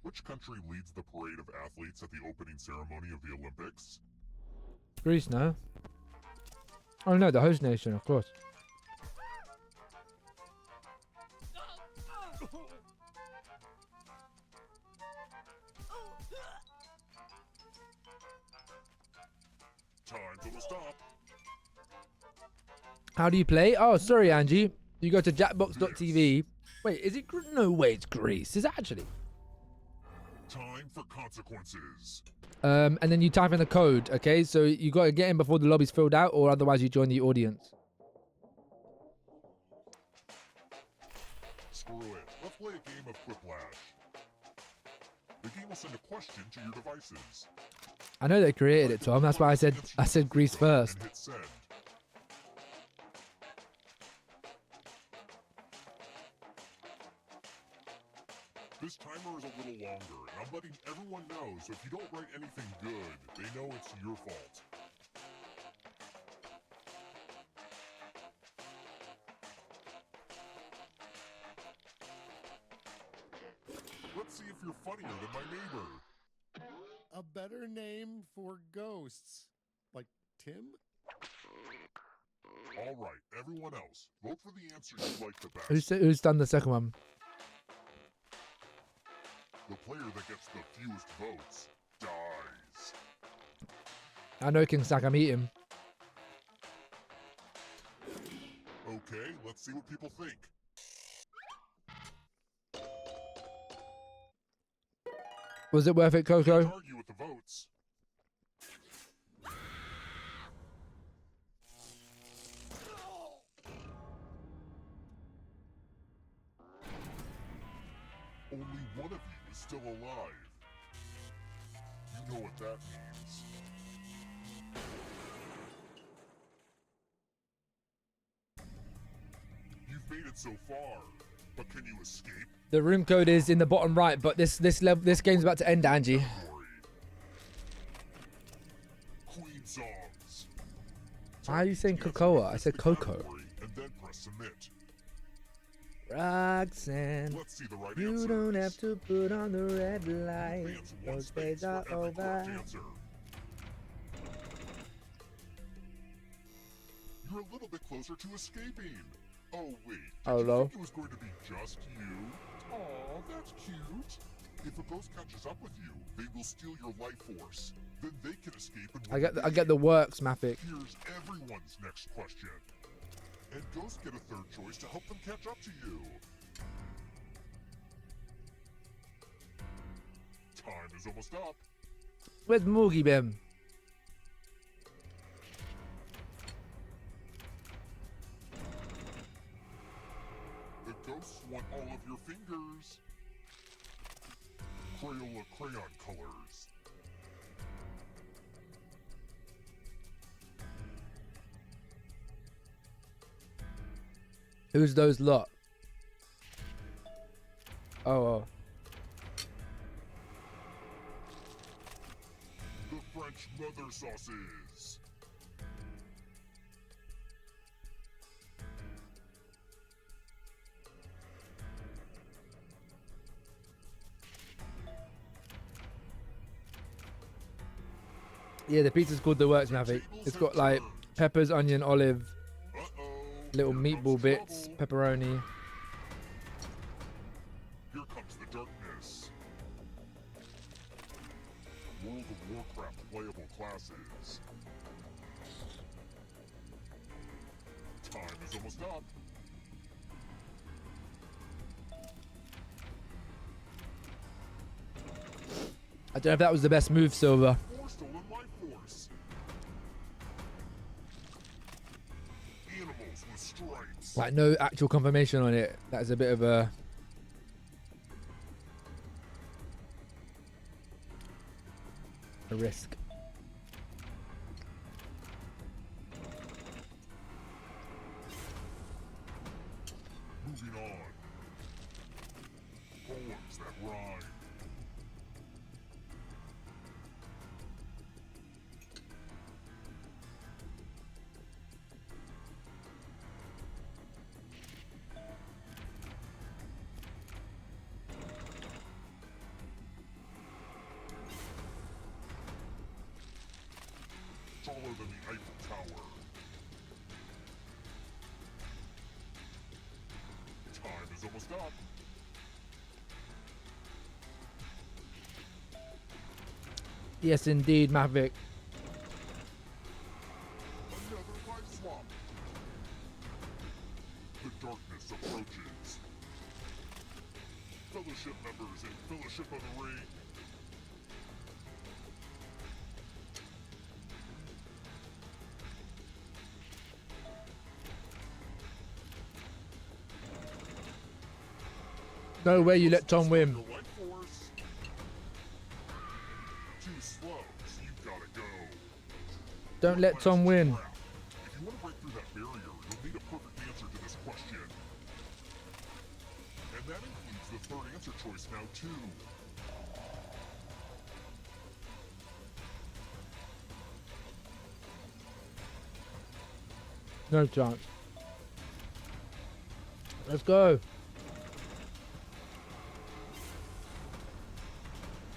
Which country leads the parade of athletes at the opening ceremony of the Olympics? Greece, no? Oh no, the host nation, of course. Time to stop. How do you play? Oh, sorry, Angie. You go to jackbox.tv. Wait, is it? No way, it's Greece. Is it actually? Time for consequences. And then you type in the code, okay? So you got to get in before the lobby's filled out, or otherwise you join the audience. Screw it. Let's play a game of Quiplash. The game will send a question to your devices. I know they created it, Tom. That's why I said Greece first. And hit send. This timer is a little longer, and I'm letting everyone know, so if you don't write anything good, they know it's your fault. Let's see if you're funnier than my neighbor. A better name for ghosts. Like Tim? All right, everyone else, vote for the answer you like the best. Who's done the second one? The player that gets the fewest votes dies. I know King Sack, I'm eating. Okay, let's see what people think. Was it worth it, Coco? Can't argue with the votes. Only one of you is still alive. You know what that means. You've made it so far, but can you escape? The room code is in the bottom right, but this game's about to end, Angie. Queen songs. Why are you saying Cocoa? I said Coco. And then press submit. Roxanne, Let's see the right you answers. don't have to put on the red light. Advance one Those space days for are every correct over. answer. You're a little bit closer to escaping. Oh wait, did you Hello? think it was going to be just you? Aw, that's cute. If a ghost catches up with you, they will steal your life force. Then they can escape and win I get the works, Mafic. Here's everyone's next question. And ghosts get a third choice to help them catch up to you. Time is almost up. Where's Morgie Bim? The ghosts want all of your fingers. Crayola crayon colors. Who's those lot? Oh. The French mother sauces. Yeah, the pizza's called the works, Mavic. It's got like peppers, onion, olive, little meatball bits, pepperoni. Here comes the darkness. World of Warcraft playable classes. Time is almost up. I don't know if that was the best move, Silver. Or stolen life force. Animals with stripes. Like, no actual confirmation on it. That is a bit of a risk. Moving on. Poems that rhyme. Taller than the Eiffel Tower. Time is almost up. Yes, indeed, Maverick. Another life swap. The darkness approaches. Fellowship members in Fellowship of the Ring. No way you let Tom win. The life force. Too slow, so you've gotta go. Don't let Tom win. If you want to break through that barrier, you'll need a perfect answer to this question. And that includes the third answer choice now, too. No chance. Let's go.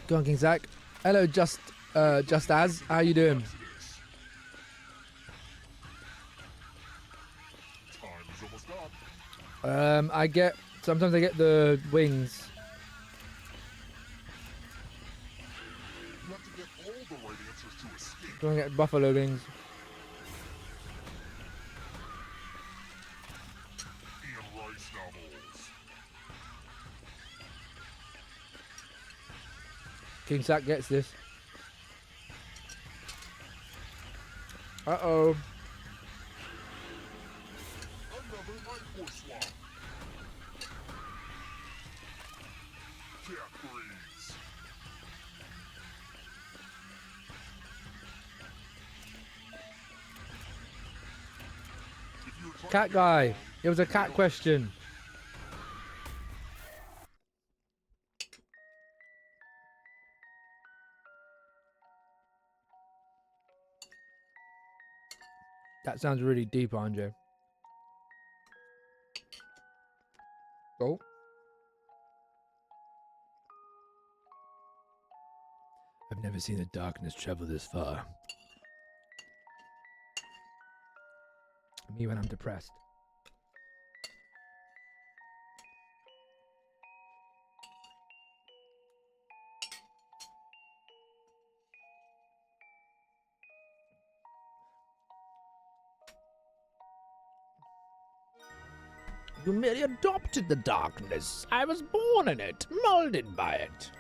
Go on, King Zach. Hello, just as. How you doing? Time is almost up. Sometimes I get the wings. You have to get all the right answers to escape. Go and get buffalo wings. Ian Rice novels. King Zach gets this. Uh-oh. Another life force swap. Cat breeds. Cat guy. It was a cat question. That sounds really deep, Andre. Oh. I've never seen the darkness travel this far. Me when I'm depressed. You merely adopted the darkness. I was born in it, molded by it.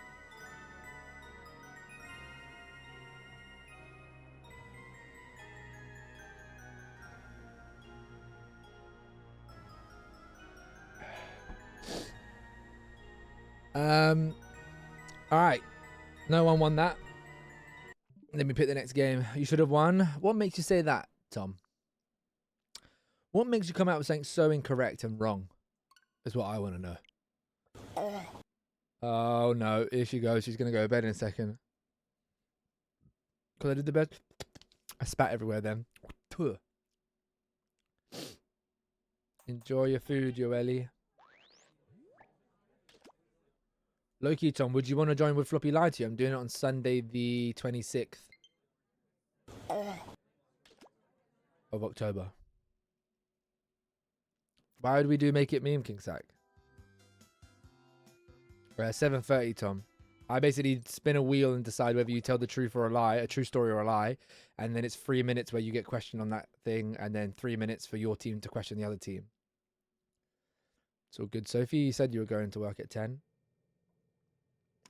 Alright. No one won that. Let me pick the next game. You should have won. What makes you say that, Tom? What makes you come out with something so incorrect and wrong? Is what I want to know. Oh no, here she goes. She's going to go to bed in a second. Because I did the bed. I spat everywhere then. Puh. Enjoy your food, Yoeli. Loki, Tom, would you want to join with Floppylegss? I'm doing it on Sunday the 26th of October. Why would we do Make It Meme, King Sack? We're at 7:30, Tom. I basically spin a wheel and decide whether you tell the truth or a lie, a true story or a lie, and then it's 3 minutes where you get questioned on that thing, and then 3 minutes for your team to question the other team. It's all good. Sophie, you said you were going to work at 10.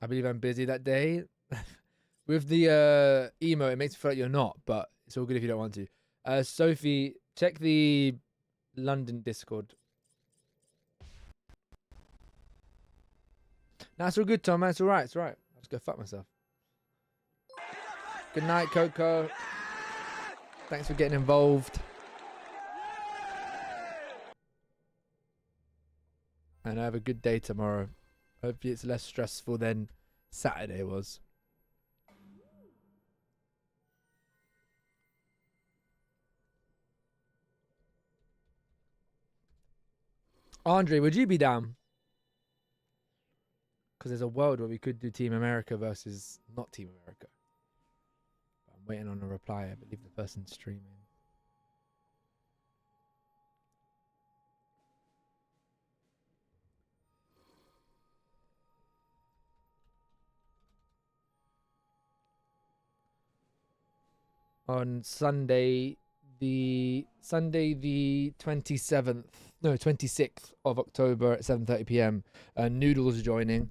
I believe I'm busy that day. With the emo, it makes me feel like you're not, but it's all good if you don't want to. Sophie, check the London Discord. No, it's all good, Tom. It's all right. It's all right. I'll just go fuck myself. Good night, Coco. Thanks for getting involved. And have a good day tomorrow. Hopefully it's less stressful than Saturday was. Andre, would you be down? Because there's a world where we could do Team America versus not Team America. I'm waiting on a reply. I believe the person's streaming. On Sunday the 26th of October at 7:30 p.m. Noodles joining.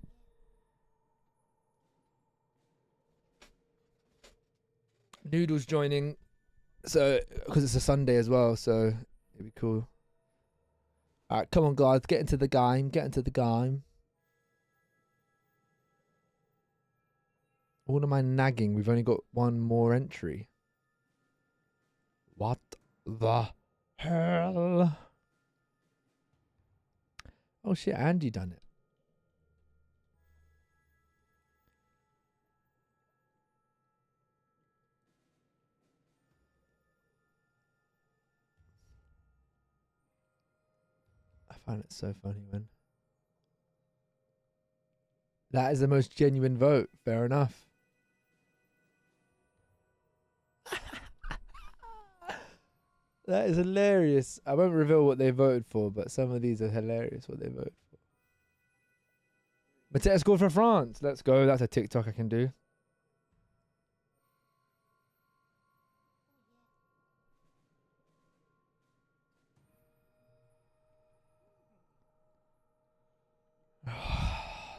Noodles joining, so because it's a Sunday as well, so it'd be cool. All right, come on, guys, get into the game. Get into the game. All of my nagging. We've only got one more entry. What the hell? Oh shit, Andy done it. I find it so funny when that is the most genuine vote. Fair enough. That is hilarious. I won't reveal what they voted for, but some of these are hilarious what they voted for. Mateta scored for France. Let's go. That's a TikTok I can do.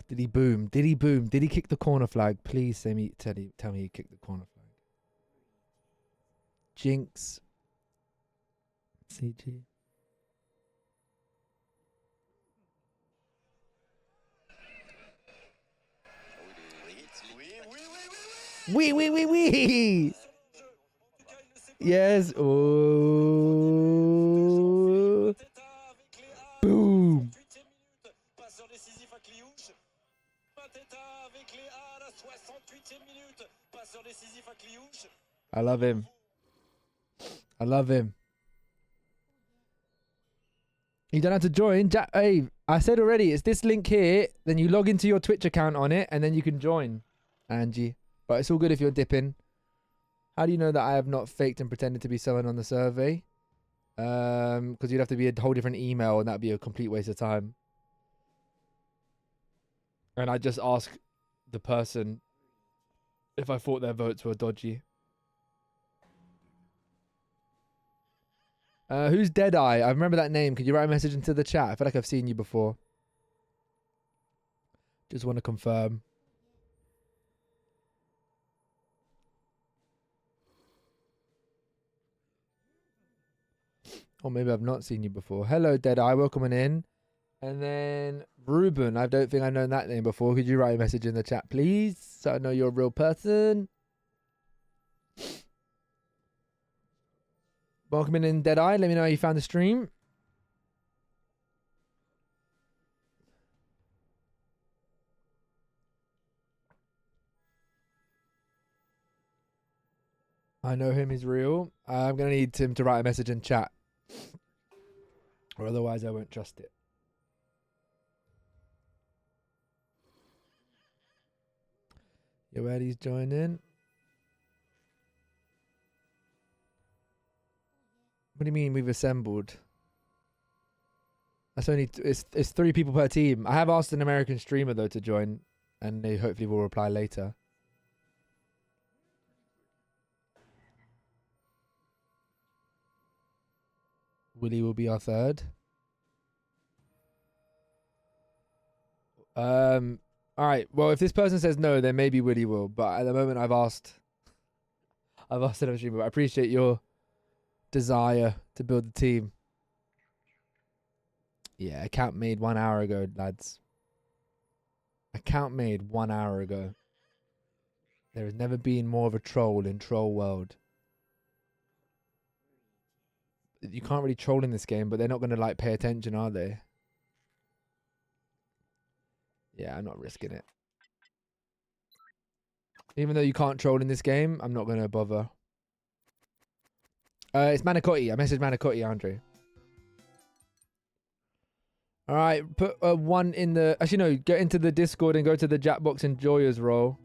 Did he boom? Did he boom? Did he kick the corner flag? Please tell me he kicked the corner flag. Jinx. CG. Oui. Yes. Oh. Boom. I love him. I love him. You don't have to join. Hey, I said already, it's this link here. Then you log into your Twitch account on it, and then you can join, Angie. But it's all good if you're dipping. How do you know that I have not faked and pretended to be someone on the survey? Because you'd have to be a whole different email, and that'd be a complete waste of time. And I just ask the person if I thought their votes were dodgy. Who's Deadeye? I remember that name. Could you write a message into the chat? I feel like I've seen you before. Just want to confirm. Or maybe I've not seen you before. Hello, Deadeye. Welcome in. And then Ruben. I don't think I've known that name before. Could you write a message in the chat, please? So I know you're a real person. Welcome in, Deadeye. Let me know how you found the stream. I know him, he's real. I'm going to need him to write a message in chat. Or otherwise I won't trust it. Yo, Eddie's joining. What do you mean we've assembled? That's only it's 3 people per team. I have asked an American streamer though to join, and they hopefully will reply later. Willie will be our third. All right. Well, if this person says no, then maybe Woody will. But at the moment, I've asked it on stream. But I appreciate your desire to build the team. Yeah, account made 1 hour ago, lads. Account made 1 hour ago. There has never been more of a troll in Troll World. You can't really troll in this game, but they're not going to like pay attention, are they? Yeah, I'm not risking it. Even though you can't troll in this game, I'm not going to bother. It's Manicotti. I messaged Manicotti, Andre. All right, put one in the... Actually, no, get into the Discord and go to the Jackbox Enjoyers role.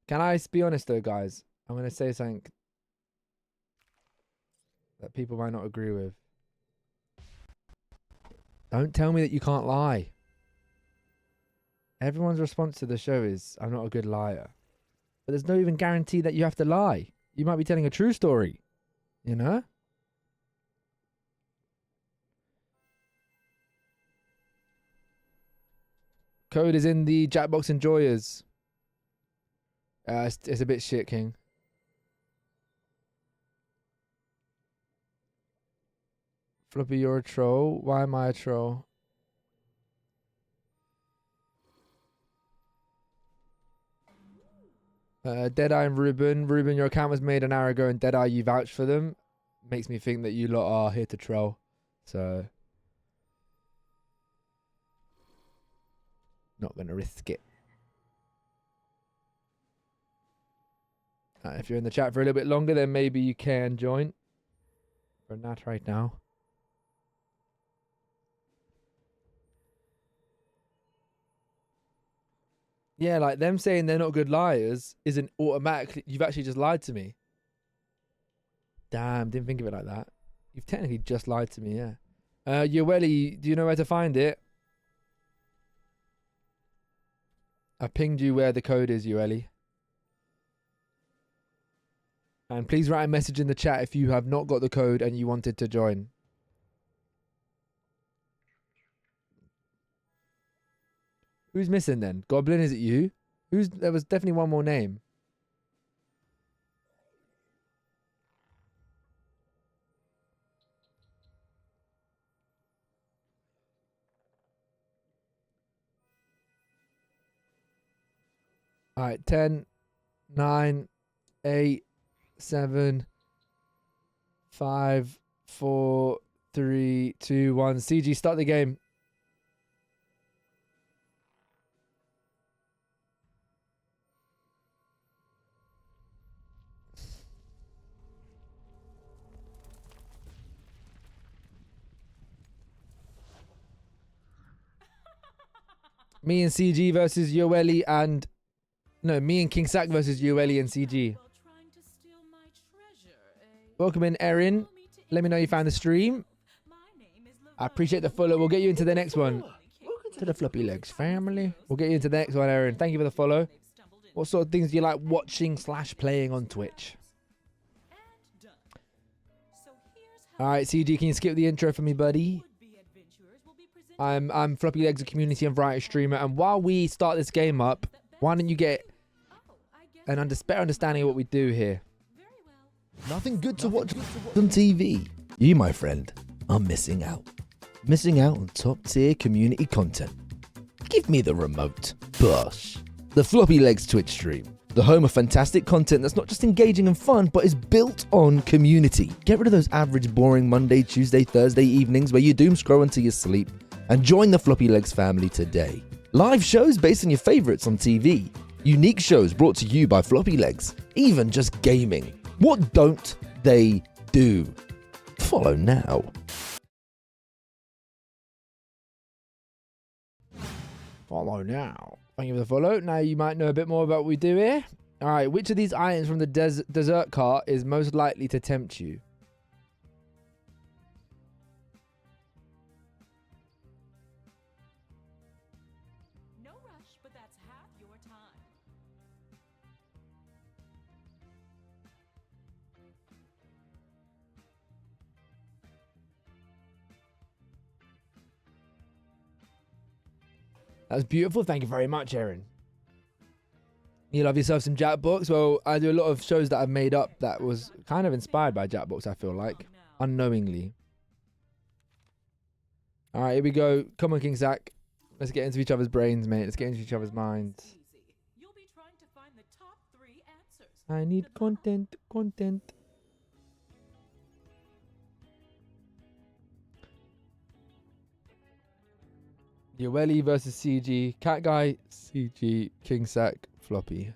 Can I be honest, though, guys? I'm going to say something that people might not agree with. Don't tell me that you can't lie. Everyone's response to the show is, I'm not a good liar. But there's no even guarantee that you have to lie. You might be telling a true story. You know? Code is in the Jackbox Enjoyers. It's a bit shit, King. Floppy, you're a troll. Why am I a troll? Deadeye and Ruben. Ruben, your account was made an hour ago, and Deadeye, you vouched for them. Makes me think that you lot are here to troll. So, not going to risk it. If you're in the chat for a little bit longer, then maybe you can join. But not right now. Yeah, like them saying they're not good liars isn't automatically... You've actually just lied to me. Damn, didn't think of it like that. You've technically just lied to me, yeah. Yoeli, do you know where to find it? I pinged you where the code is, Yoeli. And please write a message in the chat if you have not got the code and you wanted to join. Who's missing then? Goblin, is it you? There was definitely one more name. Alright, 10, 9, 8, 7, 5, 4, 3, 2, 1. CG, start the game. Me and CG versus Yoeli and... No, me and King Sack versus Yoeli and CG. Welcome in, Erin. Let me know you found the stream. I appreciate the follow. We'll get you into the next one. To the Floppylegss family. We'll get you into the next one, Erin. Thank you for the follow. What sort of things do you like watching / playing on Twitch? Alright, CG, can you skip the intro for me, buddy? I'm Floppylegss, a community and variety streamer, and while we start this game up, why don't you get an better understanding of what we do here? Nothing good to watch on TV. You, my friend, are missing out. Missing out on top-tier community content. Give me the remote. Bosh. The Floppylegss Twitch stream. The home of fantastic content that's not just engaging and fun, but is built on community. Get rid of those average, boring Monday, Tuesday, Thursday evenings where you doom scroll until you sleep, and join the Floppylegss family today. Live shows based on your favorites on TV. Unique shows brought to you by Floppylegss. Even just gaming. What don't they do? Follow now. Follow now. Thank you for the follow. Now you might know a bit more about what we do here. Alright, which of these items from the dessert cart is most likely to tempt you? No rush, but that's half your time. That's beautiful. Thank you very much, Erin. You love yourself some Jackbox? Well, I do a lot of shows that I've made up that was kind of inspired by Jackbox, I feel like. Unknowingly. Alright, here we go. Come on, King Zach. Let's get into each other's brains, mate. Let's get into each other's minds. I need content. Yoeli versus CG. Cat Guy, CG, King Sack, Floppy.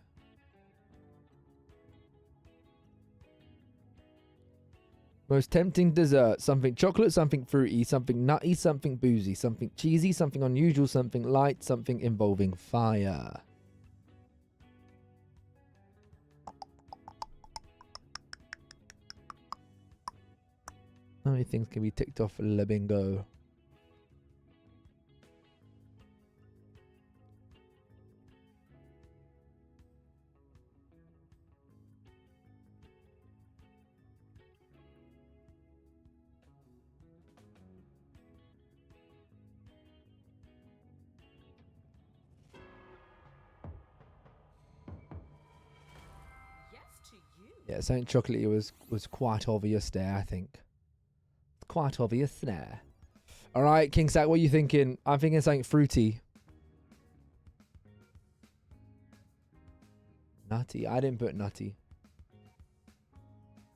Most tempting dessert. Something chocolate, something fruity, something nutty, something boozy, something cheesy, something unusual, something light, something involving fire. How many things can be ticked off Le Bingo? Yeah, something chocolatey was quite obvious there, I think. Quite obvious there. Alright, King Sack, what are you thinking? I'm thinking something fruity. Nutty. I didn't put nutty.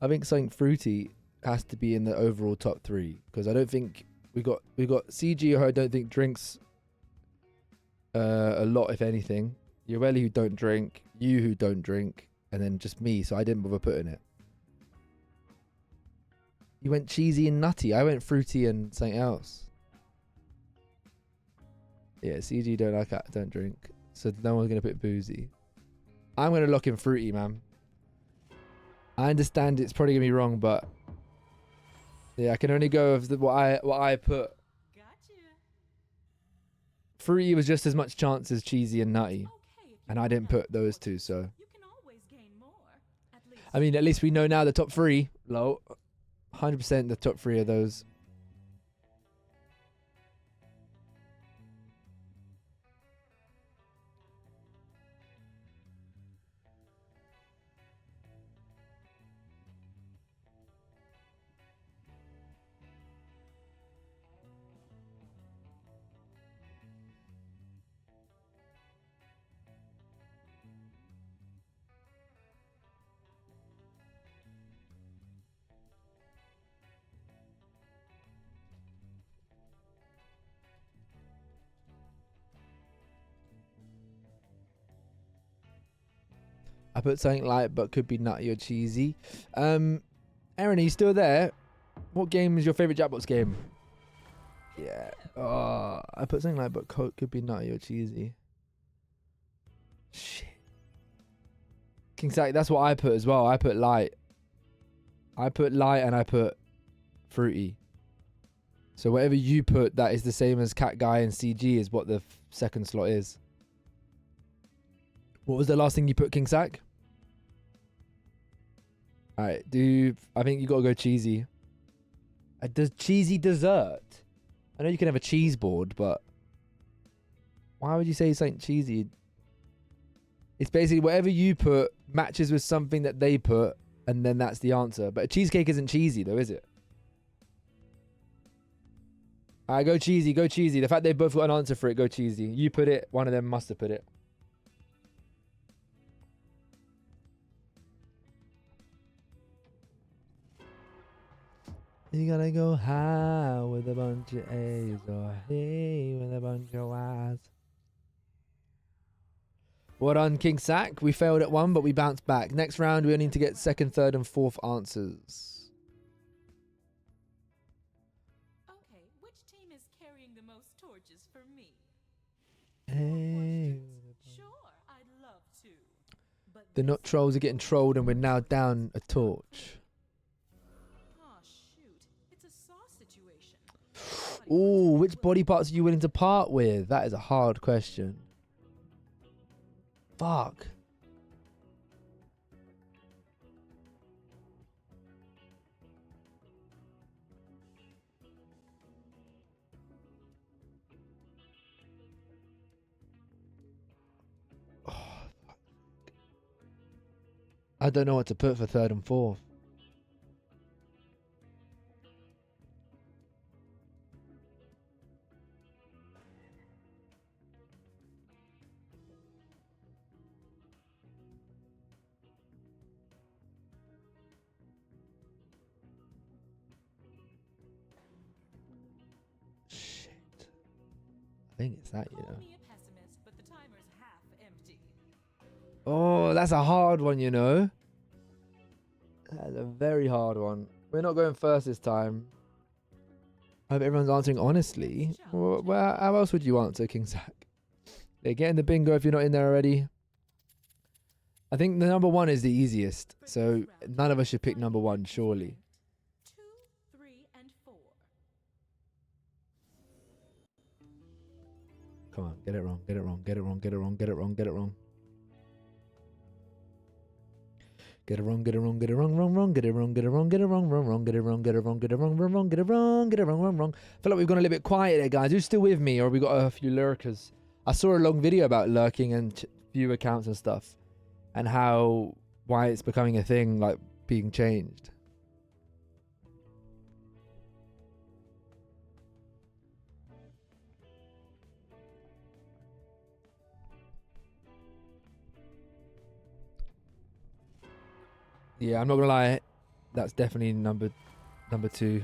I think something fruity has to be in the overall top 3. Because I don't think we got CG, who I don't think drinks a lot, if anything. Yoeli, who don't drink. You, who don't drink. And then just me, so I didn't bother putting it. You went cheesy and nutty. I went fruity and something else. Yeah, CG don't drink. So no one's going to put boozy. I'm going to lock in fruity, man. I understand it's probably going to be wrong, but... yeah, I can only go with what I put. Fruity was just as much chance as cheesy and nutty. And I didn't put those two, so... I mean, at least we know now the top 3. Low. 100% the top 3 of those. I put something light but could be nutty or cheesy. Aaron, are you still there? What game is your favourite Jackbox game? Yeah. Oh, I put something light but could be nutty or cheesy. Shit. King Sack, that's what I put as well. I put light. I put light and I put fruity. So whatever you put, that is the same as Cat Guy and CG is what the second slot is. What was the last thing you put, King Sack? Alright, I think you gotta go cheesy. Does cheesy dessert? I know you can have a cheese board, but why would you say something cheesy? It's basically whatever you put matches with something that they put, and then that's the answer. But a cheesecake isn't cheesy though, is it? Alright, go cheesy, go cheesy. The fact they both got an answer for it, go cheesy. You put it, one of them must have put it. You gotta go high with a bunch of A's or hey with a bunch of Y's. Well done, King Sack. We failed at 1, but we bounced back. Next round, we need to get 2nd, 3rd, and 4th answers. Okay, which team is carrying the most torches for me? Hey. Sure, I'd love to. But The nut trolls are getting trolled, and we're now down a torch. Ooh, which body parts are you willing to part with? That is a hard question. Fuck. I don't know what to put for third and fourth. Shit. I think it's that, you know. Oh, that's a hard one, you know. That's a very hard one. We're not going first this time. I hope everyone's answering honestly. Well, how else would you answer, King Zach? Yeah, get in the bingo if you're not in there already. I think the number one is the easiest. So none of us should pick number one, surely. 2, 3, and 4. Come on, get it wrong, get it wrong, get it wrong, get it wrong, get it wrong, get it wrong. Get it wrong, get it wrong, get it wrong, wrong, wrong, get it wrong, get it wrong, get it wrong, wrong, wrong, get it wrong, get it wrong, get it wrong, wrong, wrong, get it wrong, get it wrong, wrong, wrong. I feel like we've gone a little bit quiet there, guys. Who's still with me, or have we got a few lurkers? I saw a long video about lurking and view accounts and stuff, and why it's becoming a thing, like being changed. Yeah, I'm not gonna lie, that's definitely number 2.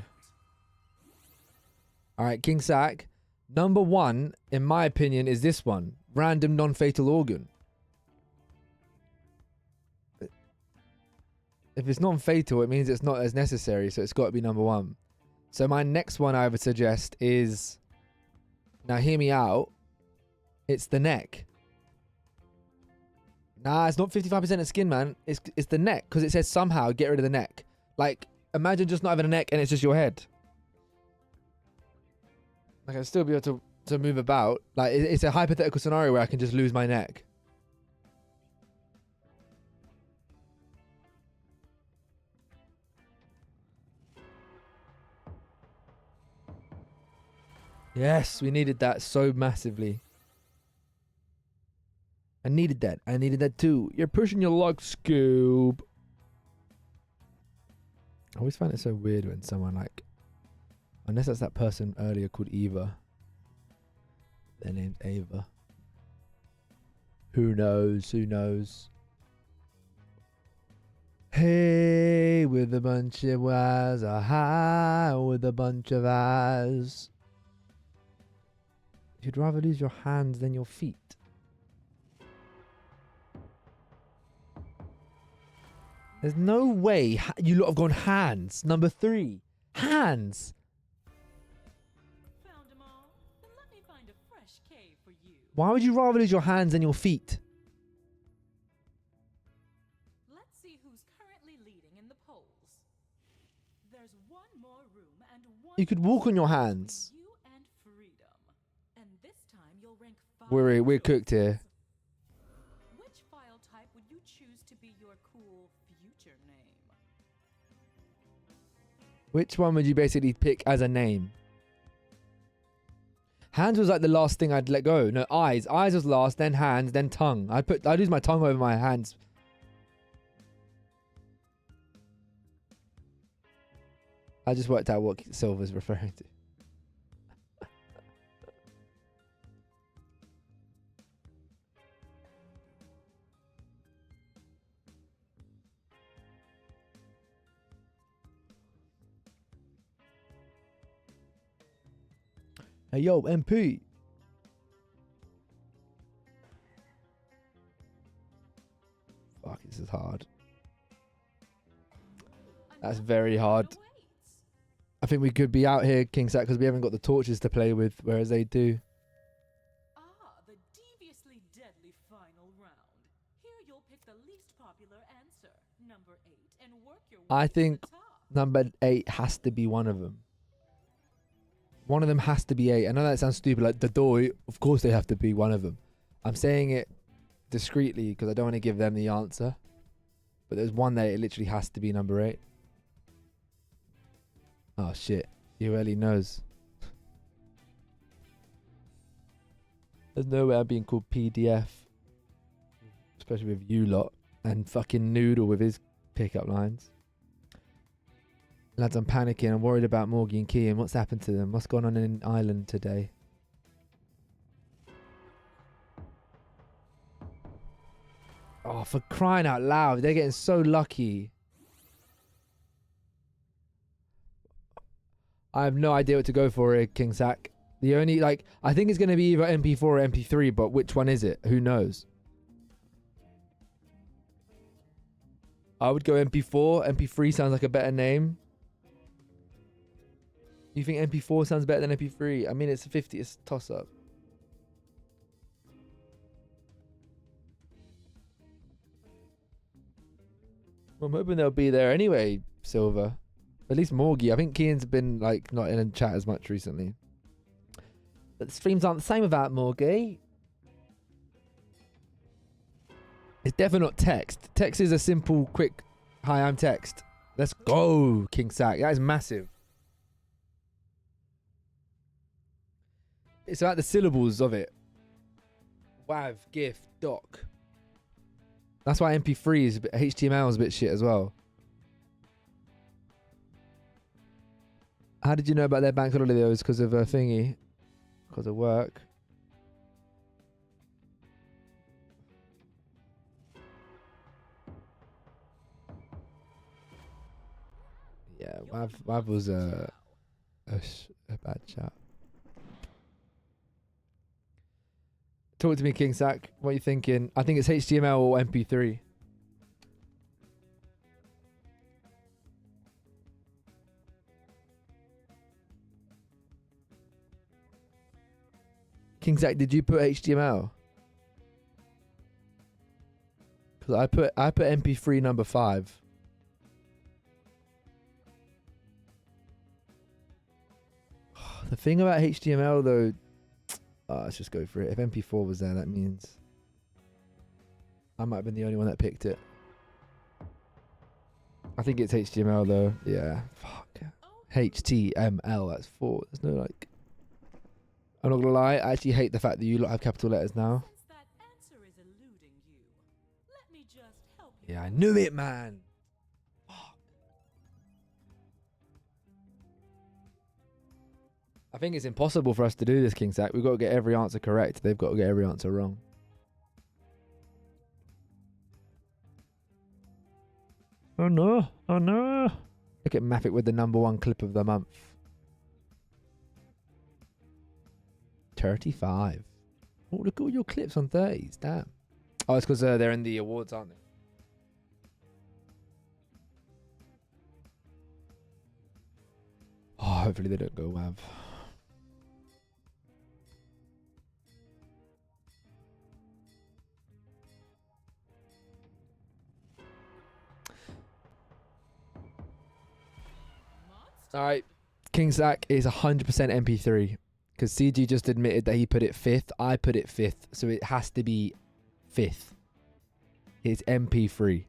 All right, King Sack. Number 1, in my opinion, is this one: random non-fatal organ. If it's non-fatal, it means it's not as necessary, so it's got to be number 1. So my next one I would suggest is, now hear me out, it's the neck. Nah, it's not 55% of skin, man. It's the neck, because it says somehow get rid of the neck. Like, imagine just not having a neck and it's just your head. Like, I'd still be able to move about. Like, it's a hypothetical scenario where I can just lose my neck. Yes, we needed that so massively. I needed that. I needed that too. You're pushing your luck, Scoob. I always find it so weird when someone, like, unless that's that person earlier called Eva. Their name's Ava. Who knows? Who knows? Hey, with a bunch of whys, aha, with a bunch of eyes. You'd rather lose your hands than your feet. There's no way you lot have gone hands. Number 3. Hands. Found them all? Then let me find a fresh cave for you. Why would you rather lose your hands than your feet? Let's see who's currently leading in the polls. There's one more room and one You could walk on your hands. you and freedom. And this time you'll rank 5. We're cooked here. Which file type would you choose to be your cool future name? Which one would you basically pick as a name? Hands was like the last thing I'd let go. No, eyes. Eyes was last, then hands, then tongue. I'd use my tongue over my hands. I just worked out what Silver's referring to. Hey, yo, MP. Fuck, this is hard. That's very hard. I think we could be out here, King Sack, because we haven't got the torches to play with, whereas they do. Ah, the deviously deadly final round. Here you'll pick the least popular answer, number 8, and work your way I to think the top. number 8 has to be one of them. One of them has to be 8. I know that sounds stupid, like the door, of course they have to be one of them. I'm saying it discreetly because I don't want to give them the answer. But there's one that it literally has to be number 8. Oh shit, he really knows. There's no way I'm being called PDF. Especially with you lot. And fucking Noodle with his pickup lines. Lads, I'm panicking. I'm worried about Morgie and Kian. What's happened to them? What's gone on in Ireland today? Oh, for crying out loud. They're getting so lucky. I have no idea what to go for here, King Sack. The only, like, I think it's going to be either MP4 or MP3, but which one is it? Who knows? I would go MP4. MP3 sounds like a better name. You think MP4 sounds better than MP3? I mean, it's a 50. It's a toss-up. I'm hoping they'll be there anyway, Silver. At least Morgie. I think Kian's been, like, not in chat as much recently. But the streams aren't the same without Morgie. It's definitely not text. Text is a simple, quick, hi, I'm text. Let's go, King Sack. That is massive. It's about the syllables of it. WAV, GIF, doc. That's why MP3 is a bit, HTML is a bit shit as well. How did you know about their bank holiday though? Because of a thingy? Because of work. Yeah, WAV was a bad chat. Talk to me, King Sack. What are you thinking? I think it's HTML or MP3. King Sack, did you put HTML? Because I put MP3 number 5. The thing about HTML though, let's just go for it. If MP4 was there, that means I might have been the only one that picked it. I think it's HTML though. Yeah. Fuck. HTML, that's 4. There's no like... I'm not gonna lie, I actually hate the fact that you lot have capital letters now. Yeah, I knew it, man. Fuck. I think it's impossible for us to do this, King Sack. We've got to get every answer correct. They've got to get every answer wrong. Oh no. Oh no. Look at Maffick with the #1 clip of the month. 35. Oh, look at all your clips on 30s. Damn. Oh, it's because they're in the awards, aren't they? Oh, hopefully they don't go WAV. Alright. King Sack is 100% MP3. Because CG just admitted that he put it 5th. I put it 5th. So it has to be 5th. It's MP3.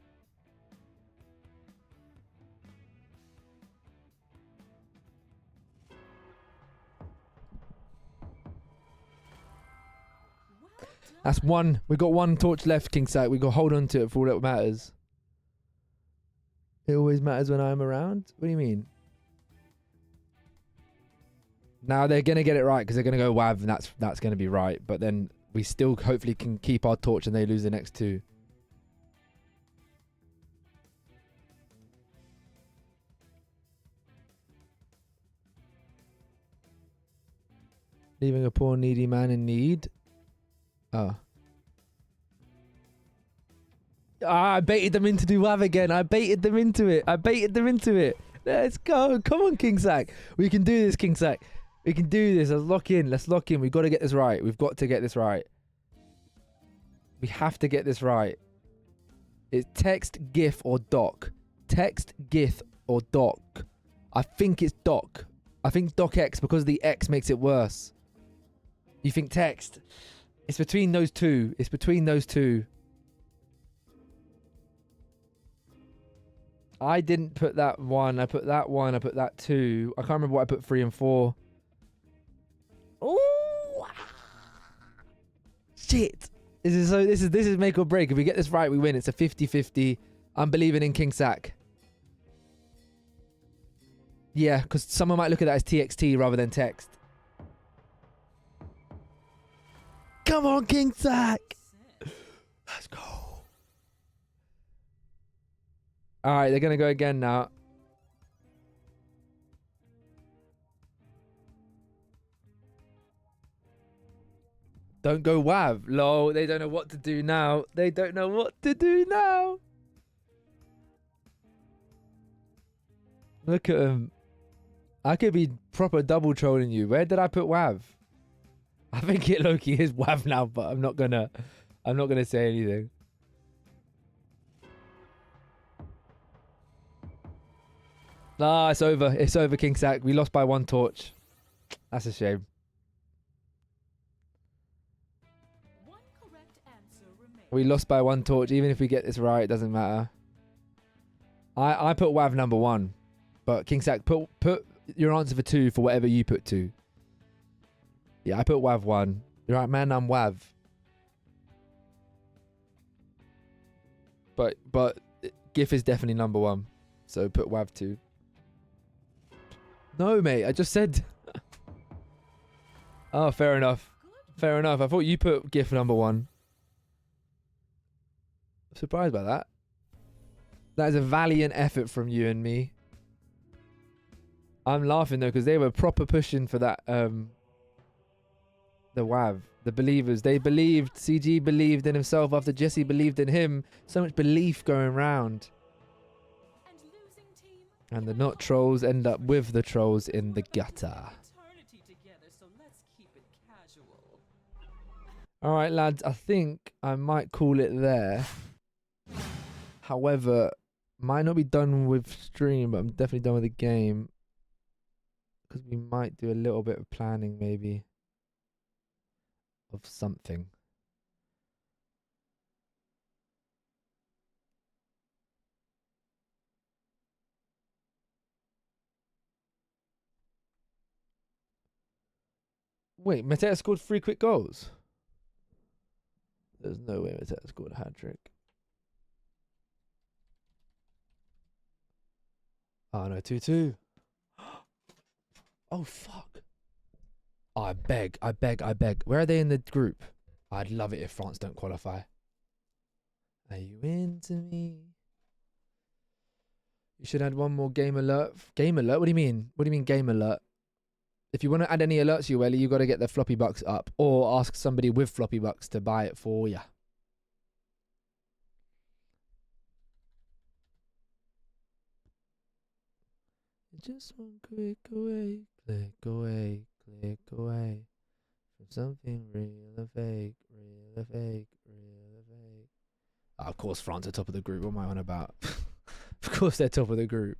That's one. We got one torch left, King Sack. We got to hold on to it for all that matters. It always matters when I'm around? What do you mean? Now they're going to get it right because they're going to go WAV and that's going to be right. But then we still hopefully can keep our torch and they lose the next 2. Leaving a poor needy man in need. Oh. I baited them into do WAV again. I baited them into it. Let's go. Come on, King Sack. We can do this, King Sack. We can do this. Let's lock in. We've got to get this right. We have to get this right. It's text, GIF, or doc. Text, GIF, or doc. I think it's doc. I think docx because the X makes it worse. You think text? It's between those two. I didn't put that 1. I put that 1. I put that 2. I can't remember what I put 3 and 4. Oh! Shit. This is make or break. If we get this right, we win. It's a 50-50. I'm believing in King Sack. Yeah, because someone might look at that as TXT rather than text. Come on, King Sack. Let's go. All right, they're gonna go again now. Don't go WAV. Lol, they don't know what to do now. They don't know what to do now. Look at him. I could be proper double trolling you. Where did I put WAV? I think it low-key is WAV now, but I'm not gonna say anything. Ah, it's over. It's over, King Sack. We lost by 1 torch. That's a shame. We lost by 1 torch. Even if we get this right, it doesn't matter. I put WAV number 1. But King Sack, put your answer for 2 for whatever you put 2. Yeah, I put WAV 1. You're right, man, I'm WAV. But GIF is definitely number 1. So put WAV 2. No, mate, I just said... Oh, fair enough. Fair enough. I thought you put GIF number 1. Surprised by that. That is a valiant effort from you and me. I'm laughing though because they were proper pushing for that. The WAV, the believers, they believed. CG believed in himself after Jesse believed in him. So much belief going round. And the not trolls end up with the trolls in the gutter. All right, lads. I think I might call it there. However, might not be done with stream, but I'm definitely done with the game. Because we might do a little bit of planning, maybe. Of something. Wait, Mateta scored 3 quick goals? There's no way Mateta scored a hat-trick. Oh no, 2-2. Oh fuck. Oh, I beg. Where are they in the group? I'd love it if France don't qualify. Are you into me? You should add one more game alert. Game alert? What do you mean? What do you mean game alert? If you want to add any alerts, you Ellie, you got to get the floppy bucks up or ask somebody with floppy bucks to buy it for you. Just one click away from something real or fake, real or fake, real or fake. Oh, of course, France are top of the group. What am I on about? Of course, they're top of the group.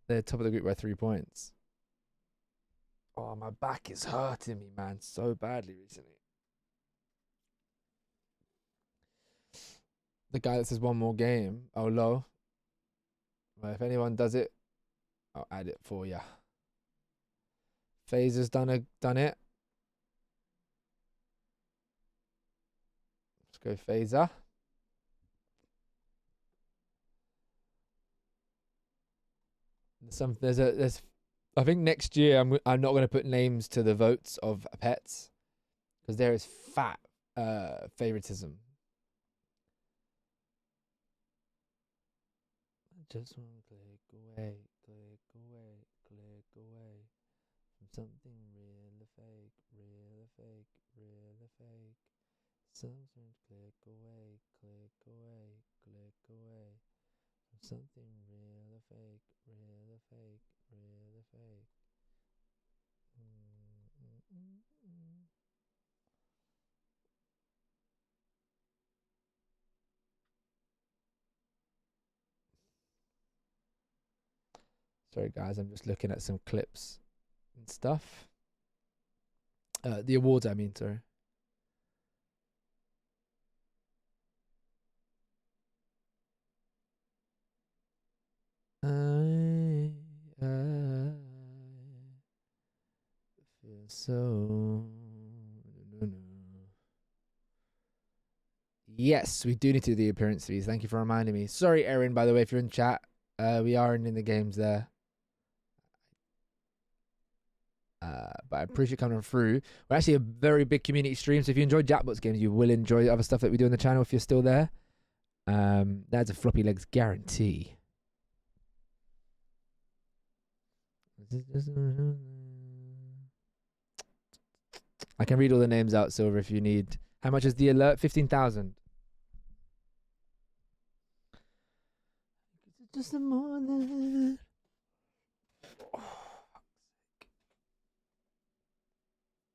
They're top of the group by 3 points. Oh, my back is hurting me, man, so badly recently. The guy that says one more game. Oh, low. Well, if anyone does it, I'll add it for ya. Phaser's done it. Let's go Phaser. There's I think next year I'm not going to put names to the votes of pets because there is fat favoritism. Just one click away from something real or fake, real or fake, real or fake. Something click away from something real or fake, real or fake, real or fake. Sorry guys, I'm just looking at some clips and stuff. The awards, I mean, sorry. I feel so Yes, we do need to do the appearance fees. Thank you for reminding me. Sorry, Erin, by the way, if you're in chat. We are in the games there. But I appreciate coming through. We're actually a very big community stream, so if you enjoy Jackbox games, you will enjoy the other stuff that we do on the channel if you're still there. That's a Floppylegss guarantee. I can read all the names out, Silver, if you need. How much is the alert? 15,000. Just a moment.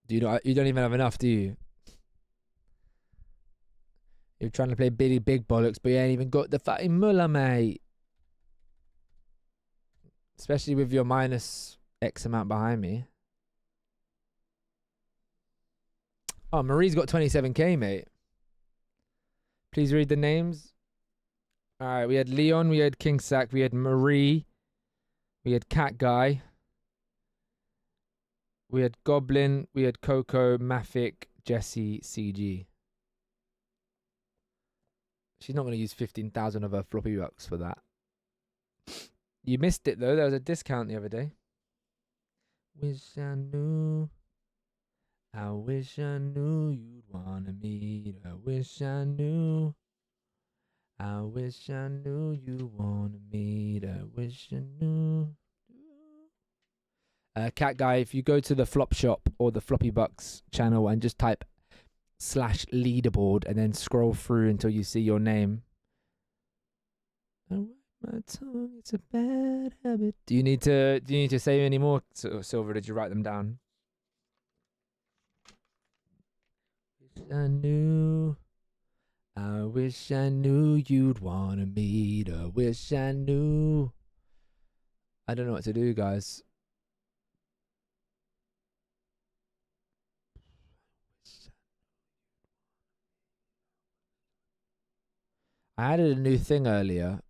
Do you not? You don't even have enough, do you? You're trying to play Billy Big Bollocks, but you ain't even got the fucking mullah, mate. Especially with your minus X amount behind me. Oh, Marie's got 27k, mate. Please read the names. Alright, we had Leon, we had King Sack, we had Marie, we had Cat Guy, we had Goblin, we had Coco, Mafik, Jesse, CG. She's not going to use 15,000 of her floppy bucks for that. You missed it, though. There was a discount the other day. Wish I knew. I wish I knew you'd want to meet. I wish I knew. I wish I knew you want to meet. I wish I knew. Cat Guy, if you go to the Flop Shop or the Floppy Bucks channel and just type /leaderboard and then scroll through until you see your name. My tongue, it's a bad habit. Do you need to say any more, Silver? Did you write them down? Wish I knew. I wish I knew you'd wanna meet. I wish I knew. I don't know what to do, guys. I added a new thing earlier.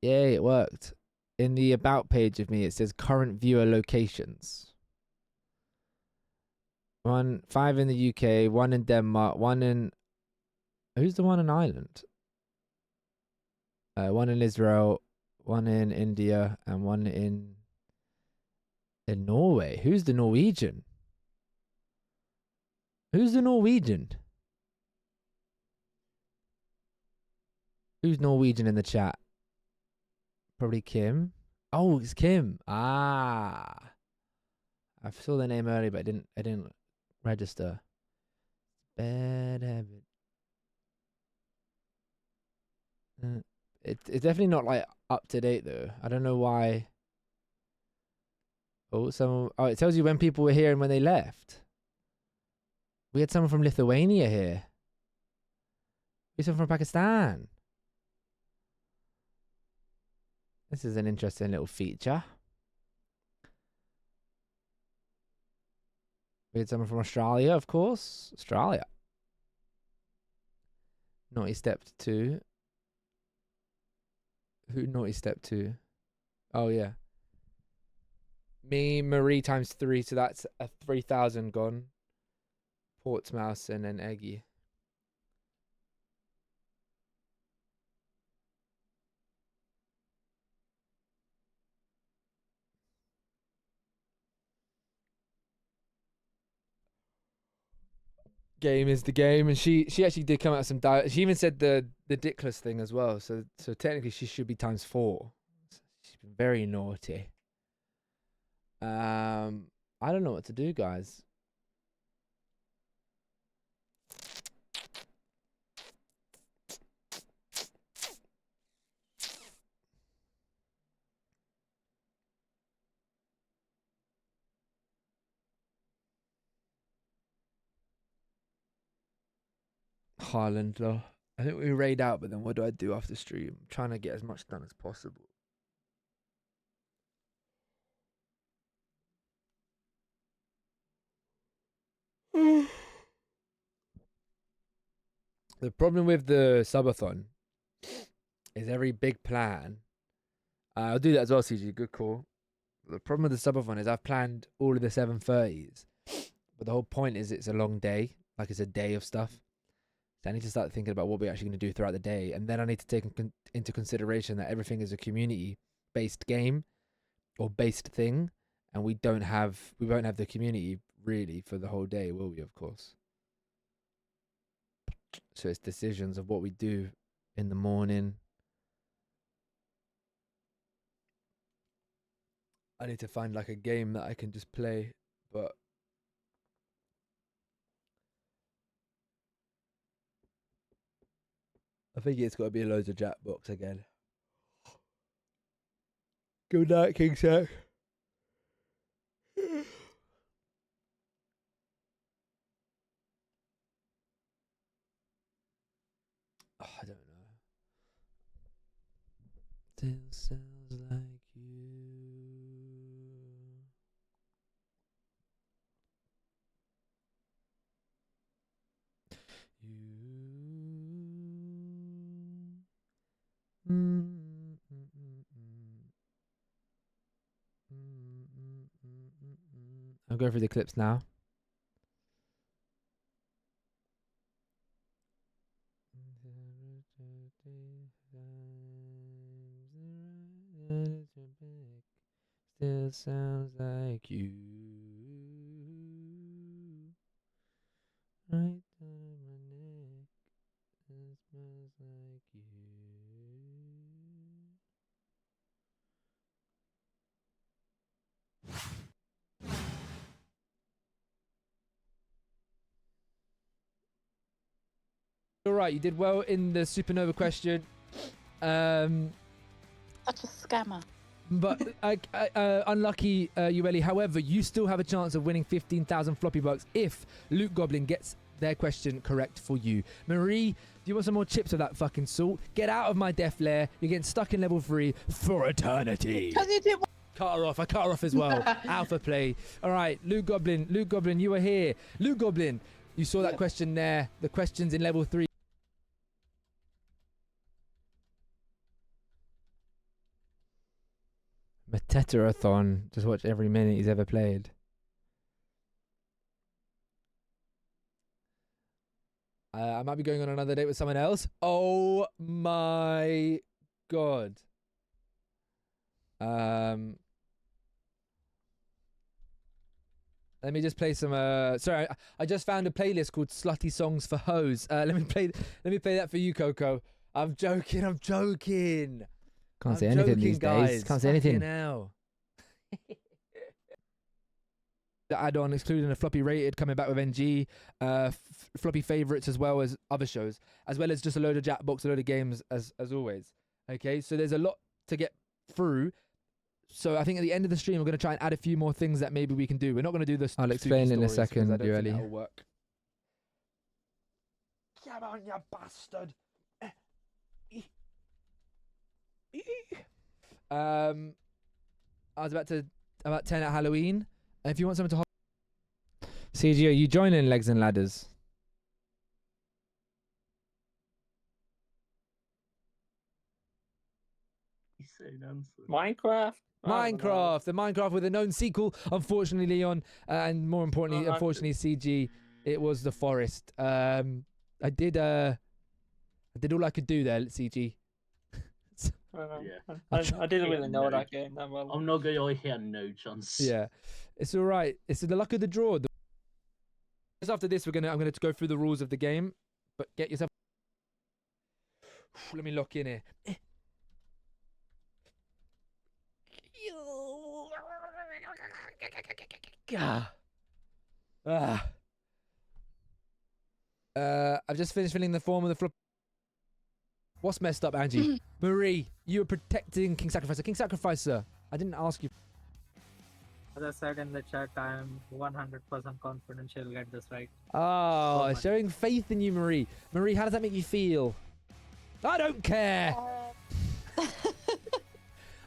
Yay, it worked. In the about page of me, it says current viewer locations. 5 in the UK, 1 in Denmark, 1 in... Who's the one in Ireland? 1 in Israel, 1 in India, and 1 in Norway. Who's the Norwegian? Who's the Norwegian? Who's Norwegian in the chat? Probably Kim. Oh, it's Kim. Ah, I saw the name earlier, but I didn't register. Bad habit. It's definitely not like up to date though. I don't know why. Oh, it tells you when people were here and when they left. We had someone from Lithuania here. We had someone from Pakistan. This is an interesting little feature. We had someone from Australia, of course. Australia. Naughty Step 2. Who Naughty Step 2? Oh, yeah. Me, Marie times 3, so that's a 3,000 gone. Portsmouth and then Eggy. Game is the game, and she actually did come out with some she even said the Dickless thing as well, so technically she should be times 4. She's been very naughty. I don't know what to do, guys. Harland, though. I think we raid out, but then what do I do after stream? I'm trying to get as much done as possible. The problem with the subathon is every big plan. I'll do that as well, CG. Good call. The problem with the subathon is I've planned all of the 7:30s, but the whole point is it's a long day. Like it's a day of stuff. So I need to start thinking about what we're actually going to do throughout the day. And then I need to take into consideration that everything is a community-based game or based thing. And we won't have the community really for the whole day, will we, of course? So it's decisions of what we do in the morning. I need to find like a game that I can just play, but I think it's got to be loads of Jackbox again. Good night, King Sack. Oh, I don't know. Still sounds like you. I'll go through the clips now. Still sounds like you. Right on my neck. It smells like you. All right, you did well in the supernova question. Such a scammer. But unlucky, Ueli. However, you still have a chance of winning 15,000 floppy bucks if Luke Goblin gets their question correct for you. Marie, do you want some more chips of that fucking salt? Get out of my death lair. You're getting stuck in level 3 for eternity. Cut her off. I cut her off as well. Alpha play. All right, Luke Goblin. Luke Goblin, you are here. Luke Goblin, you saw that question there. The question's in level 3. Mateta-a-thon. Just watch every minute he's ever played. I might be going on another date with someone else. Oh my god. Let me just play some. Sorry, I just found a playlist called "Slutty Songs for Hoes." Let me play that for you, Coco. I'm joking. I'm joking. Can't say anything these guys. days. Can't say anything. Now. The add-on, excluding a floppy rated, coming back with NG, floppy favorites as well as other shows, as well as just a load of Jackbox, a load of games as always. Okay, so there's a lot to get through. So I think at the end of the stream, we're going to try and add a few more things that maybe we can do. We're not going to do this. I'll explain in a second, Ueli. Ueli. Work. Come on, you bastard. I was about 10 at Halloween. If you want someone to CG, are you joining Legs and Ladders? Minecraft. Minecraft, the Minecraft with a known sequel. Unfortunately, Leon, and more importantly, unfortunately, CG, it was the forest. I did all I could do there, CG. I didn't really know that game that well. I'm not going to hear no chance. Yeah, it's all right. It's the luck of the draw. Just after this, I'm gonna go through the rules of the game. But get yourself. Let me lock in here. I've just finished filling the form of the flop. What's messed up, Angie? Marie, you were protecting King Sacrificer. King Sacrificer, I didn't ask you. As I said in the chat, I am 100% confident she'll get this right. Oh, showing faith in you, Marie. Marie, how does that make you feel? I don't care.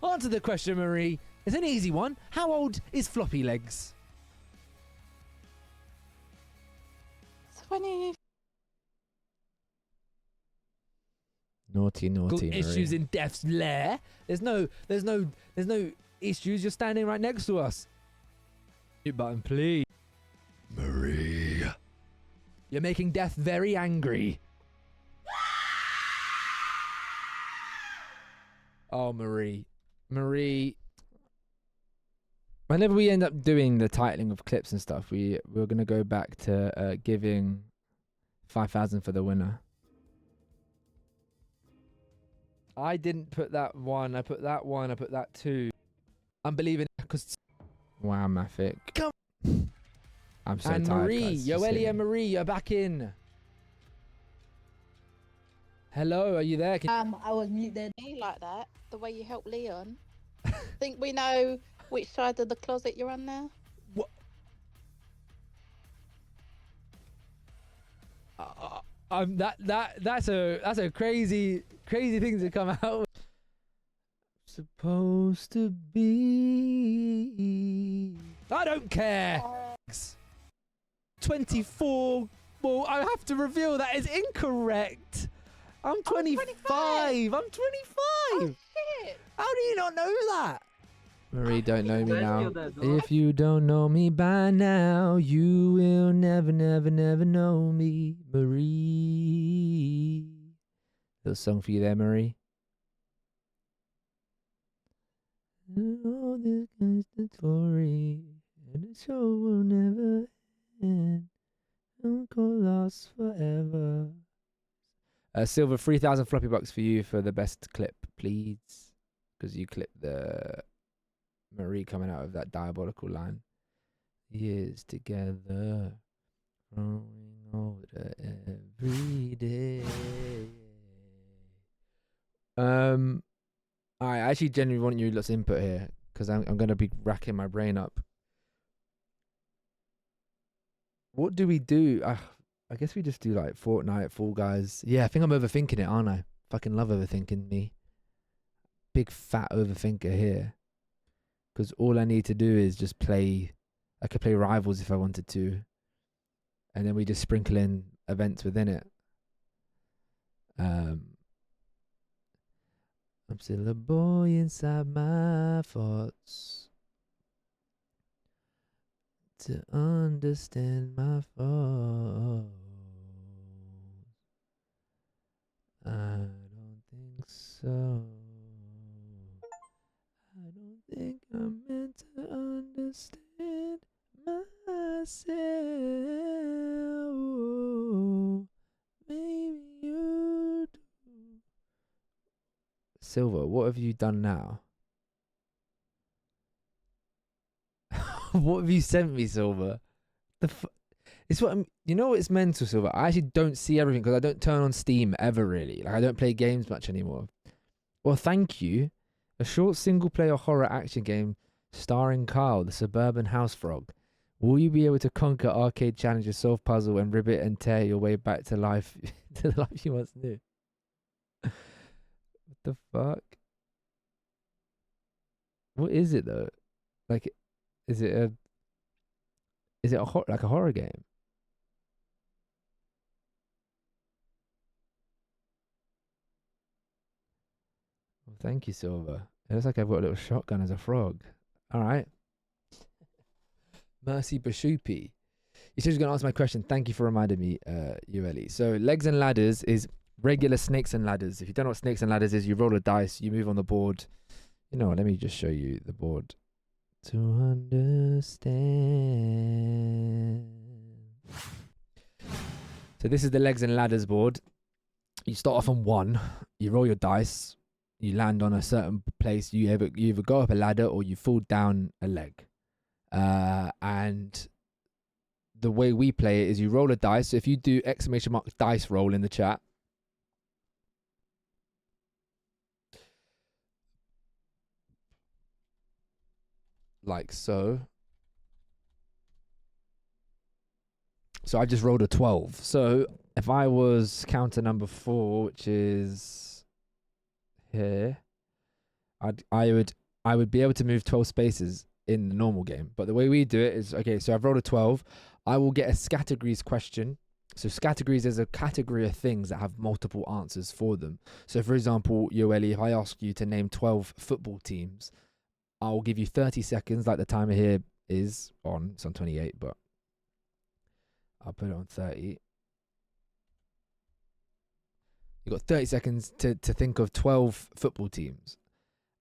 Answer the question, Marie. It's an easy one. How old is Floppylegss? 20. Naughty, Marie. Issues in Death's lair. There's no issues. You're standing right next to us. Mute button, please. Marie. You're making Death very angry. Oh, Marie. Whenever we end up doing the titling of clips and stuff, we're gonna go back to giving 5,000 for the winner. I didn't put that one. I put that one. I put that two. I'm believing because. Wow, Mafik. Come. I'm so And tired, Marie, guys. Just Yoeli hit and me. Marie, you're back in. Hello, are you there? I was muted. Me like that, the way you help Leon. Think we know which side of the closet you're on now? What? That's a crazy thing to come out with. Supposed to be. I don't care. 24. Well, I have to reveal that is incorrect. I'm 25. I'm 25. Oh, shit. How do you not know that? Marie, don't know me Let's now. do that, though. If you don't know me by now, you will never know me, Marie. Little song for you there, Marie. All this constant story, and the show will never end. Don't go lost forever. Silver, 3,000 floppy bucks for you for the best clip, please. Because you clipped the Marie coming out of that diabolical line. Years together, growing older every day. I actually genuinely want you lots of input here because I'm gonna be racking my brain up. What do we do? I guess we just do like Fortnite, Fall Guys. Yeah, I think I'm overthinking it, aren't I? Fucking love overthinking me. Big fat overthinker here. Because all I need to do is just play. I could play Rivals if I wanted to. And then we just sprinkle in events within it. I'm still a boy inside my thoughts. To understand my faults. I don't think so. I don't think I'm meant to understand myself. Maybe you do. Silver, what have you done now? What have you sent me, Silver? It's what you know. It's mental, Silver. I actually don't see everything because I don't turn on Steam ever really. Like I don't play games much anymore. Well, thank you. A short single-player horror action game starring Kyle, the suburban house frog. Will you be able to conquer arcade challenges, solve puzzle, and ribbit and tear your way back to life, to the life you once knew? What the fuck? What is it though? Like, is it a like a horror game? Well, thank you, Silver. It looks like I've got a little shotgun as a frog. All right. Mercy Bashupi. You said you were going to answer my question. Thank you for reminding me, Ueli. So, legs and ladders is regular snakes and ladders. If you don't know what snakes and ladders is, you roll a dice, you move on the board. You know what? Let me just show you the board. To understand. So this is the legs and ladders board. You start off on 1. You roll your dice. You land on a certain place. You either go up a ladder or you fall down a leg. And the way we play it is you roll a dice. So if you do ! Dice roll in the chat. Like so. So I just rolled a 12. So if I was counter number 4, which is here, I would be able to move 12 spaces in the normal game. But the way we do it is, okay, so I've rolled a 12. I will get a categories question. So categories is a category of things that have multiple answers for them. So for example, Yoeli, if I ask you to name 12 football teams, I'll give you 30 seconds, like the timer here is on. It's on 28, but I'll put it on 30. You've got 30 seconds to think of 12 football teams.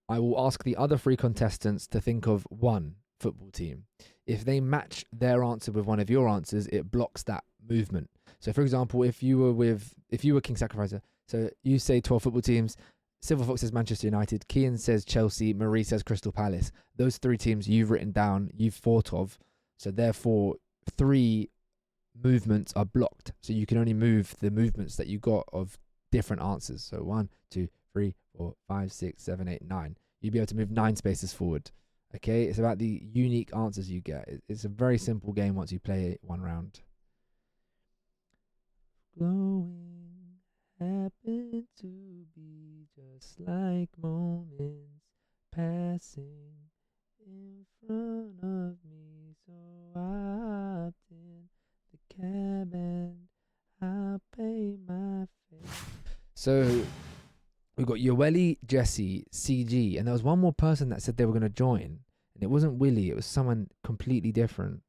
I will ask the other 3 contestants to think of one football team. If they match their answer with one of your answers, it blocks that movement. So, for example, if you were King Sacrificer, so you say 12 football teams, Silver Fox says Manchester United, Kian says Chelsea, Marie says Crystal Palace. Those 3 teams you've written down, you've thought of. So therefore, 3 movements are blocked. So you can only move the movements that you got of different answers. So 1, 2, 3, 4, 5, 6, 7, 8, 9. You'll be able to move 9 spaces forward. Okay, it's about the unique answers you get. It's a very simple game once you play it 1 round. Glowing happen to be just like moments passing in front of me. So I hopped in the cab and I pay my fare. So we've got Yoeli, Jesse, CG, and there was one more person that said they were going to join. And it wasn't Willie, it was someone completely different.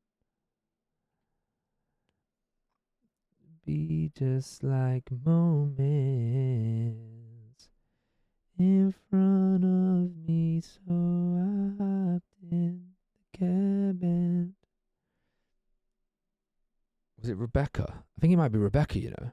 Be just like moments in front of me, so I hopped in the cab and... Was it Rebecca? I think it might be Rebecca, you know.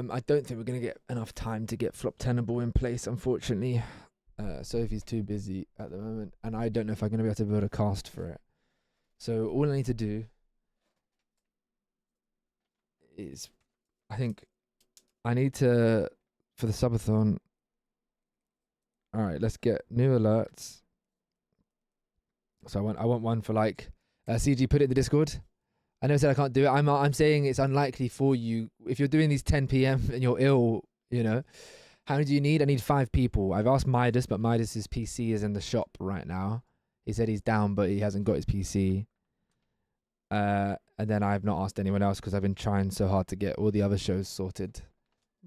I don't think we're going to get enough time to get Flop Tenable in place, unfortunately. Sophie's too busy at the moment, and I don't know if I'm going to be able to build a cast for it. So all I need to do is, I think, I need to, for the subathon, alright, let's get new alerts. So I want one for like, CG, put it in the Discord. I never said I can't do it. I'm saying it's unlikely for you. If you're doing these 10 p.m. and you're ill, you know, how many do you need? I need 5 people. I've asked Midas, but Midas's PC is in the shop right now. He said he's down, but he hasn't got his PC. And then I've not asked anyone else because I've been trying so hard to get all the other shows sorted.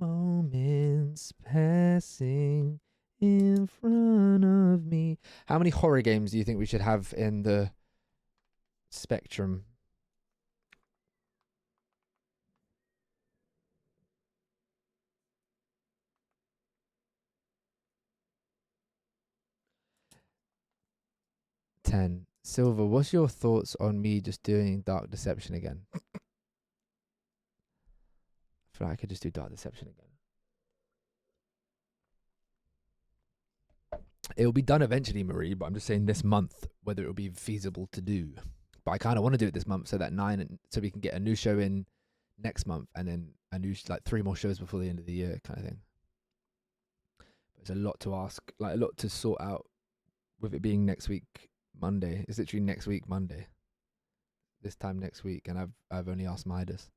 Moments passing in front of me. How many horror games do you think we should have in the spectrum? Silver, what's your thoughts on me just doing Dark Deception again? I feel like I could just do Dark Deception again. It'll be done eventually, Marie, but I'm just saying this month whether it'll be feasible to do. But I kind of want to do it this month so that so we can get a new show in next month and then a new like 3 more shows before the end of the year, kind of thing. There's a lot to ask, like a lot to sort out with it being next week Monday. It's literally next week Monday. This time next week, and I've only asked Midas.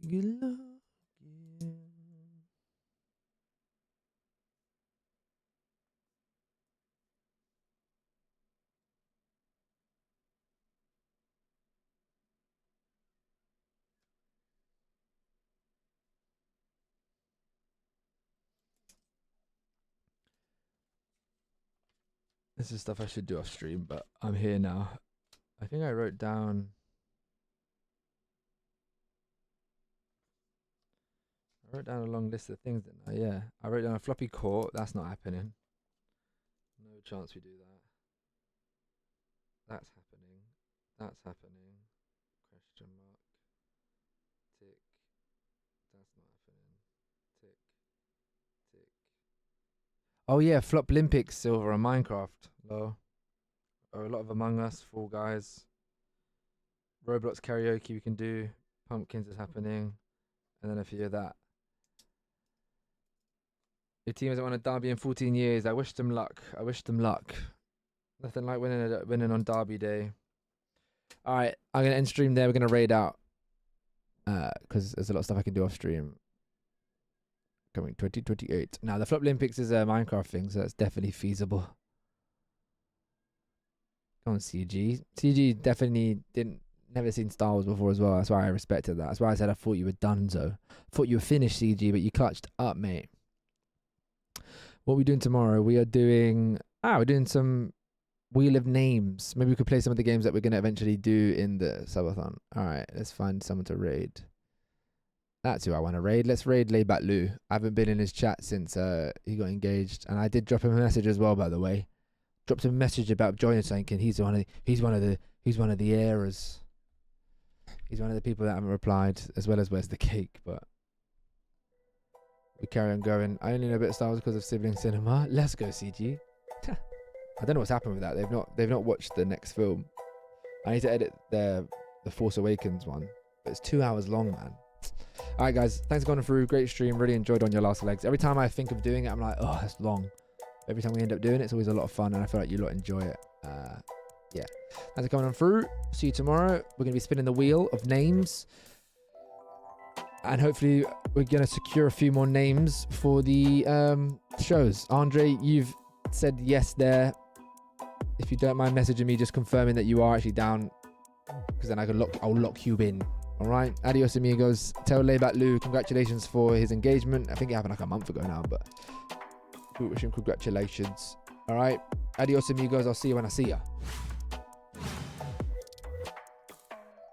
Good luck. This is stuff I should do off stream, but I'm here now. I think I wrote down... I wrote down a long list of things, didn't I? Yeah. I wrote down a floppy court. That's not happening. No chance we do that. That's happening. That's happening. Question mark. Tick. That's not happening. Tick. Tick. Oh yeah, Floplympics silver on Minecraft. Low. Oh, a lot of Among Us, Fall Guys. Roblox karaoke we can do. Pumpkins is happening. And then a few of that. Your team hasn't won a derby in 14 years. I wish them luck. I wish them luck. Nothing like winning on Derby Day. All right, I'm gonna end stream there. We're gonna raid out because there's a lot of stuff I can do off stream. Coming 2028. Now the Floplympics is a Minecraft thing, so that's definitely feasible. Go on, CG. CG definitely never seen Star Wars before as well. That's why I respected that. That's why I said I thought you were donezo. Thought you were finished, CG, but you clutched up, mate. What are we doing tomorrow? We're doing some Wheel of Names. Maybe we could play some of the games that we're going to eventually do in the subathon. All right, let's find someone to raid. That's who I want to raid. Let's raid Layback Lou. I haven't been in his chat since he got engaged, and I did drop him a message as well, by the way. Dropped him a message about joining something, and he's one of the errors. He's one of the people that haven't replied, as well as Where's the Cake, but we carry on going. I only know a bit of Star Wars because of sibling cinema. Let's go, CG. I don't know what's happened with that. They've not watched the next film. I need to edit the Force Awakens one, but it's 2 hours long, man. All right, guys, thanks for going through. Great stream. Really enjoyed On Your Last Legs. Every time I think of doing it, I'm like, oh, that's long. Every time we end up doing it, it's always a lot of fun, and I feel like you lot enjoy it. Yeah. Thanks for coming on through. See you tomorrow. We're going to be spinning the wheel of names, and hopefully we're going to secure a few more names for the shows. Andre, you've said yes there. If you don't mind messaging me, just confirming that you are actually down, because then I'll lock you in. All right, adios amigos. Tell Layback Lou congratulations for his engagement. I think it happened like a month ago now, but we wish him congratulations. All right, adios amigos. I'll see you when I see ya.